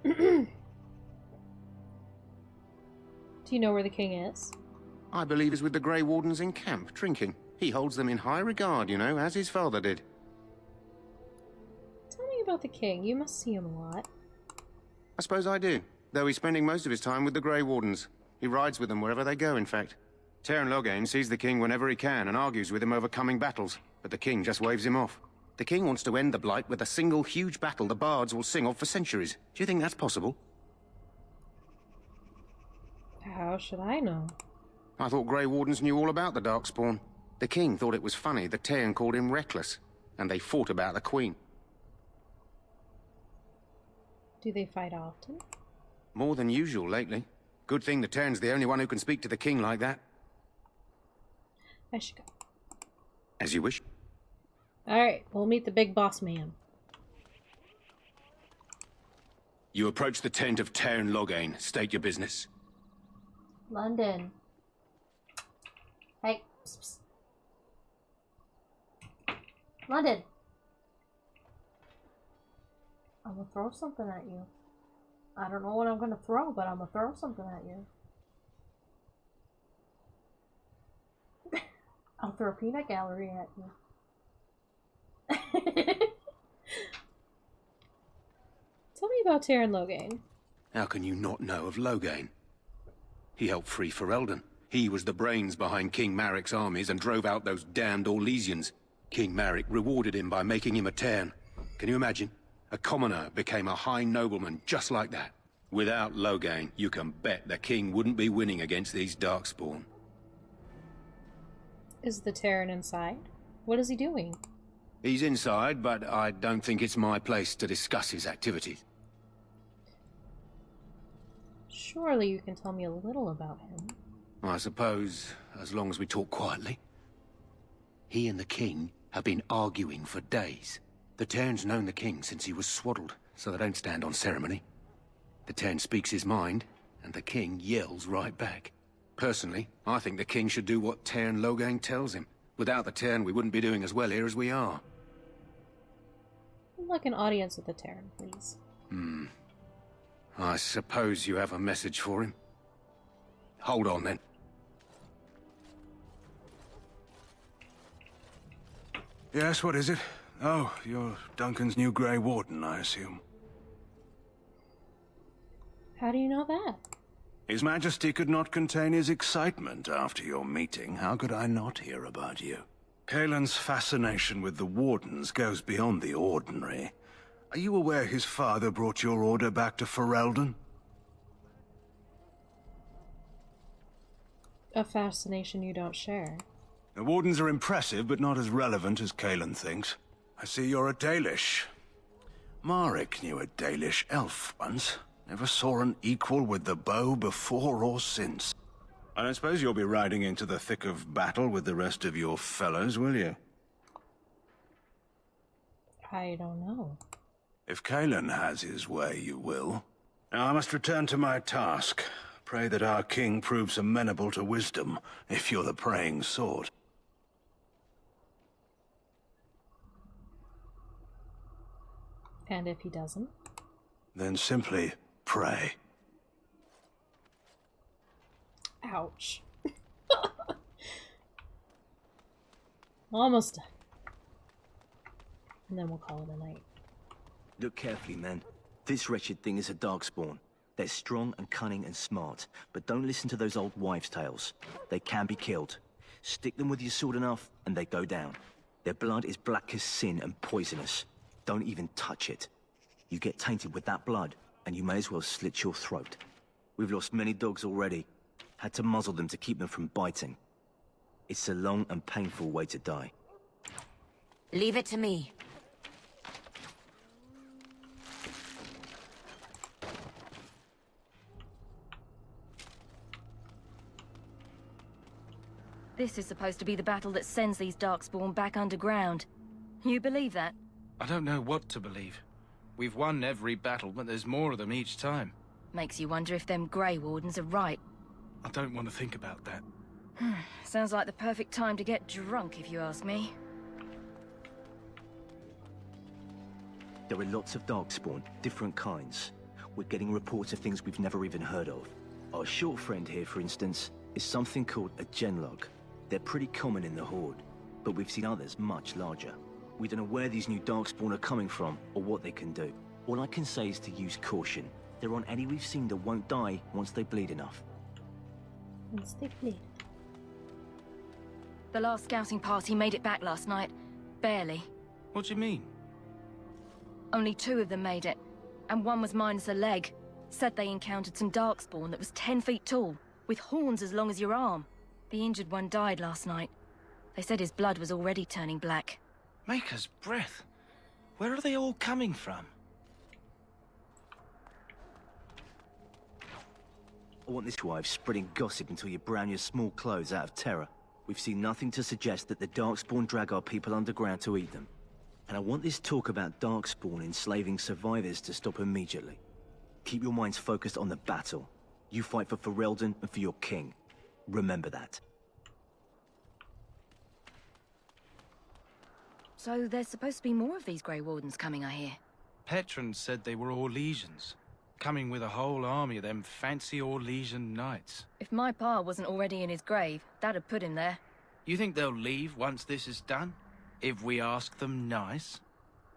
Do you know where the king is? I believe he's with the Grey Wardens in camp, drinking. He holds them in high regard, you know, as his father did. Tell me about the king. You must see him a lot. I suppose I do, though he's spending most of his time with the Grey Wardens. He rides with them wherever they go, in fact. Teyrn Loghain sees the king whenever he can and argues with him over coming battles, but the king just waves him off. The king wants to end the Blight with a single huge battle the bards will sing of for centuries. Do you think that's possible? How should I know? I thought Grey Wardens knew all about the Darkspawn. The king thought it was funny that Teyrn called him reckless, and they fought about the queen. Do they fight often? More than usual lately. Good thing the Teyrn's the only one who can speak to the king like that. I should go. As you wish. Alright, we'll meet the big boss man. You approach the tent of Teyrn Loghain. State your business. London. Hey. Psst, psst. London. I'm gonna throw something at you. I don't know what I'm gonna throw, but I'm gonna throw something at you. I'll throw a peanut gallery at you. Tell me about Teyrn Loghain. How can you not know of Loghain? He helped free Ferelden. He was the brains behind King Maric's armies and drove out those damned Orlesians. King Maric rewarded him by making him a Teyrn. Can you imagine? A commoner became a high nobleman just like that. Without Loghain, you can bet the king wouldn't be winning against these Darkspawn. Is the Teyrn inside? What is he doing? He's inside, but I don't think it's my place to discuss his activities. Surely you can tell me a little about him. I suppose, as long as we talk quietly. He and the king have been arguing for days. The Teyrn's known the king since he was swaddled, so they don't stand on ceremony. The Teyrn speaks his mind, and the king yells right back. Personally, I think the king should do what Teyrn Loghain tells him. Without the Teyrn, we wouldn't be doing as well here as we are. I'd like an audience with the Teyrn, please. I suppose you have a message for him. Hold on, then. Yes, what is it? Oh, you're Duncan's new Grey Warden, I assume. How do you know that? His Majesty could not contain his excitement after your meeting. How could I not hear about you? Kaelin's fascination with the Wardens goes beyond the ordinary. Are you aware his father brought your order back to Ferelden? A fascination you don't share. The Wardens are impressive, but not as relevant as Kaelin thinks. I see you're a Dalish. Maric knew a Dalish elf once. Never saw an equal with the bow before or since. I don't suppose you'll be riding into the thick of battle with the rest of your fellows, will you? I don't know. If Kaelin has his way, you will. Now I must return to my task. Pray that our king proves amenable to wisdom, if you're the praying sort. And if he doesn't? Then simply pray. Ouch. Almost done. And then we'll call it a night. Look carefully, men. This wretched thing is a darkspawn. They're strong and cunning and smart, but don't listen to those old wives' tales. They can be killed. Stick them with your sword enough, and they go down. Their blood is black as sin and poisonous. Don't even touch it. You get tainted with that blood, and you may as well slit your throat. We've lost many dogs already. Had to muzzle them to keep them from biting. It's a long and painful way to die. Leave it to me. This is supposed to be the battle that sends these Darkspawn back underground. You believe that? I don't know what to believe. We've won every battle, but there's more of them each time. Makes you wonder if them Grey Wardens are right. I don't want to think about that. Sounds like the perfect time to get drunk, if you ask me. There are lots of Darkspawn, different kinds. We're getting reports of things we've never even heard of. Our short friend here, for instance, is something called a genlog. They're pretty common in the Horde, but we've seen others much larger. We don't know where these new Darkspawn are coming from, or what they can do. All I can say is to use caution. There aren't any we've seen that won't die once they bleed enough. Once they bleed. The last scouting party made it back last night. Barely. What do you mean? Only 2 of them made it, and one was minus a leg. Said they encountered some Darkspawn that was 10 feet tall, with horns as long as your arm. The injured one died last night. They said his blood was already turning black. Maker's breath. Where are they all coming from? I want this wife spreading gossip until you brown your small clothes out of terror. We've seen nothing to suggest that the Darkspawn drag our people underground to eat them. And I want this talk about Darkspawn enslaving survivors to stop immediately. Keep your minds focused on the battle. You fight for Ferelden and for your king. Remember that. So there's supposed to be more of these Grey Wardens coming, I hear. Petron said they were Orlesians, coming with a whole army of them fancy Orlesian knights. If my pa wasn't already in his grave, that'd put him there. You think they'll leave once this is done? If we ask them nice?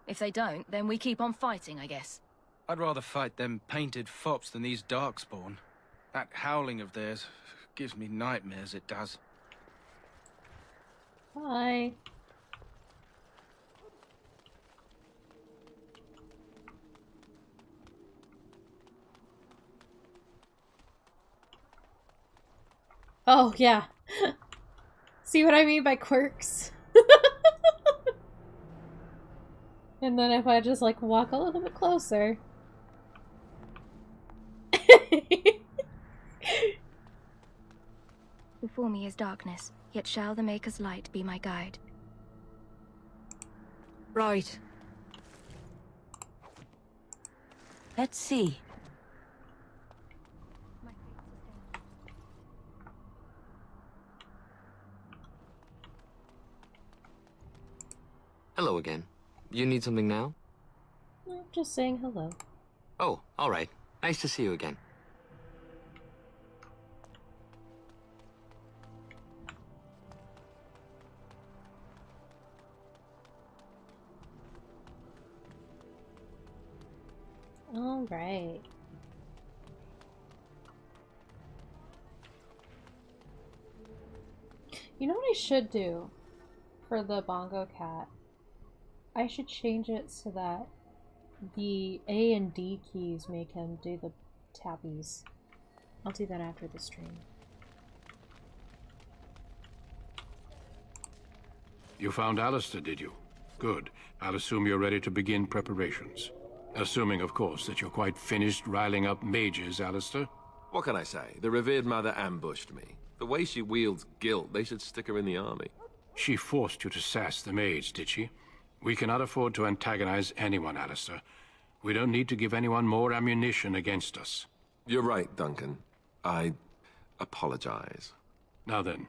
If they don't, then we keep on fighting, I guess. I'd rather fight them painted fops than these Darkspawn. That howling of theirs gives me nightmares, it does. Hi. Oh, yeah. See what I mean by quirks? And then if I just, like, walk a little bit closer... Before me is darkness, yet shall the Maker's light be my guide. Right. Let's see. Hello again. You need something now? I'm just saying hello. Oh, all right. Nice to see you again. All right. You know what I should do for the bongo cat? I should change it so that the A and D keys make him do the tappies. I'll do that after the stream. You found Alistair, did you? Good. I'll assume you're ready to begin preparations. Assuming, of course, that you're quite finished riling up mages, Alistair. What can I say? The revered mother ambushed me. The way she wields guilt, they should stick her in the army. She forced you to sass the mage, did she? We cannot afford to antagonize anyone, Alistair. We don't need to give anyone more ammunition against us. You're right, Duncan. I apologize. Now then,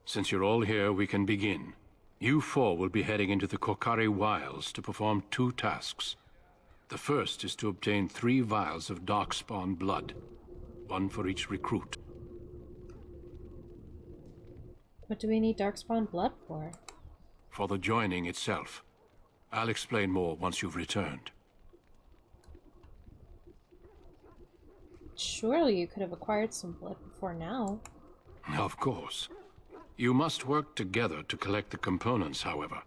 since you're all here, we can begin. You 4 will be heading into the Kokari Wilds to perform 2 tasks. The first is to obtain 3 vials of Darkspawn blood, 1 for each recruit. What do we need Darkspawn blood for? For the joining itself. I'll explain more once you've returned. Surely you could have acquired some blood before now. Of course. You must work together to collect the components, however.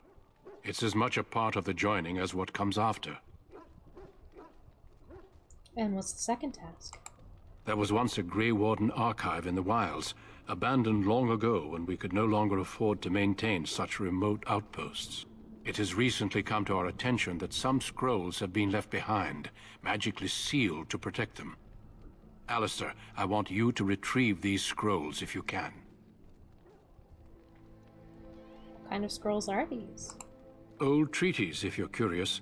It's as much a part of the joining as what comes after. And what's the second task? There was once a Grey Warden archive in the wilds, abandoned long ago when we could no longer afford to maintain such remote outposts. It has recently come to our attention that some scrolls have been left behind, magically sealed to protect them. Alistair, I want you to retrieve these scrolls if you can. What kind of scrolls are these? Old treaties, if you're curious.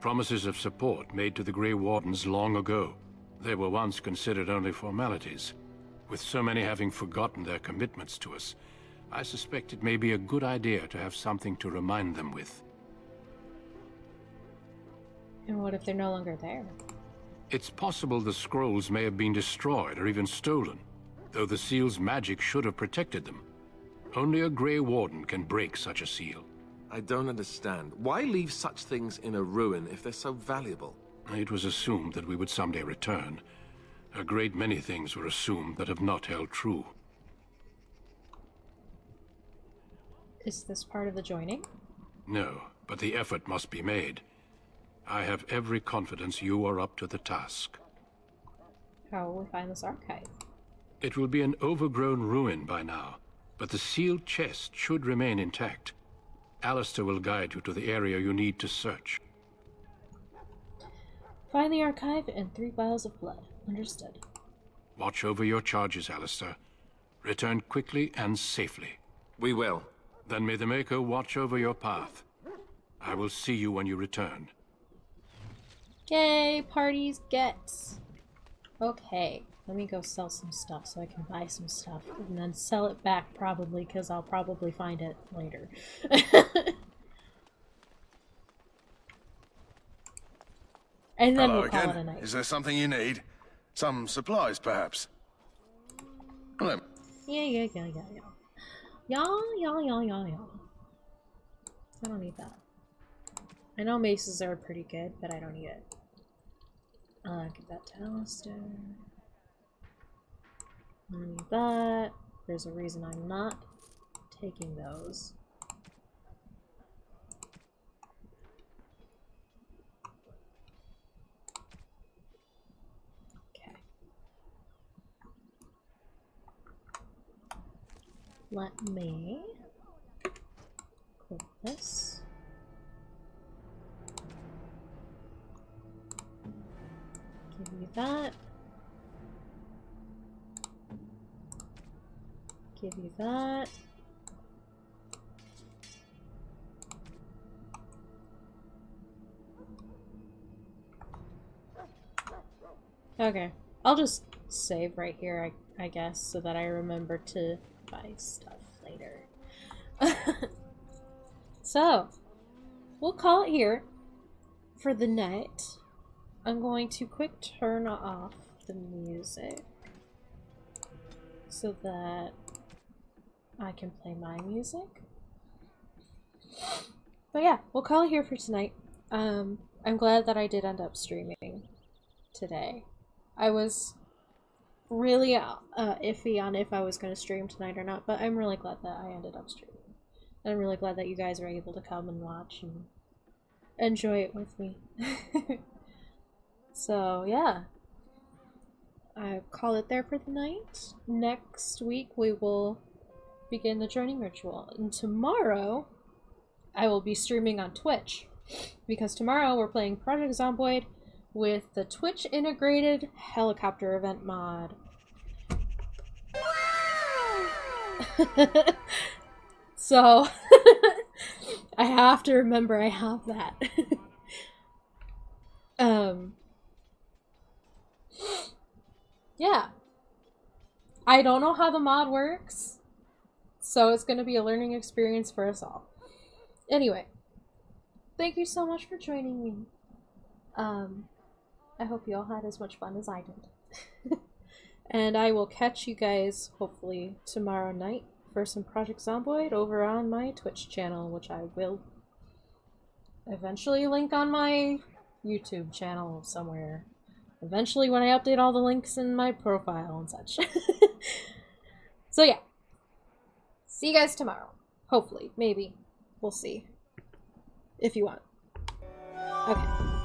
Promises of support made to the Grey Wardens long ago. They were once considered only formalities. With so many having forgotten their commitments to us, I suspect it may be a good idea to have something to remind them with. And what if they're no longer there? It's possible the scrolls may have been destroyed or even stolen, though the seal's magic should have protected them. Only a Grey Warden can break such a seal. I don't understand. Why leave such things in a ruin if they're so valuable? It was assumed that we would someday return. A great many things were assumed that have not held true. Is this part of the joining? No, but the effort must be made. I have every confidence you are up to the task. How will we find this archive? It will be an overgrown ruin by now, but the sealed chest should remain intact. Alistair will guide you to the area you need to search. Find the archive and 3 vials of blood. Understood. Watch over your charges, Alistair. Return quickly and safely. We will. Then may the Maker watch over your path. I will see you when you return. Yay, parties gets. Okay, let me go sell some stuff so I can buy some stuff and then sell it back probably because I'll probably find it later. And then Hello we'll call again. it a night. Is there something you need? Some supplies, perhaps? Hello. Yeah. Yeah. I don't need that. I know maces are pretty good, but I don't need it. Give that to Alistair. I don't need that. There's a reason I'm not taking those. Okay. Let me click this. Give you that. Give you that. Okay, I'll just save right here, I guess, so that I remember to buy stuff later. So, we'll call it here for the night. I'm going to quick turn off the music so that I can play my music. But yeah, we'll call it here for tonight. I'm glad that I did end up streaming today. I was really iffy on if I was going to stream tonight or not, but I'm really glad that I ended up streaming. And I'm really glad that you guys were able to come and watch and enjoy it with me. So, yeah. I'll call it there for the night. Next week we will begin the joining ritual. And tomorrow I will be streaming on Twitch. Because tomorrow we're playing Project Zomboid with the Twitch integrated helicopter event mod. So I have to remember I have that. Yeah. I don't know how the mod works, so it's going to be a learning experience for us all. Anyway, thank you so much for joining me. I hope you all had as much fun as I did. And I will catch you guys hopefully tomorrow night for some Project Zomboid over on my Twitch channel, which I will eventually link on my YouTube channel somewhere. Eventually when I update all the links in my profile and such. So yeah. See you guys tomorrow. Hopefully. Maybe. We'll see. If you want. Okay.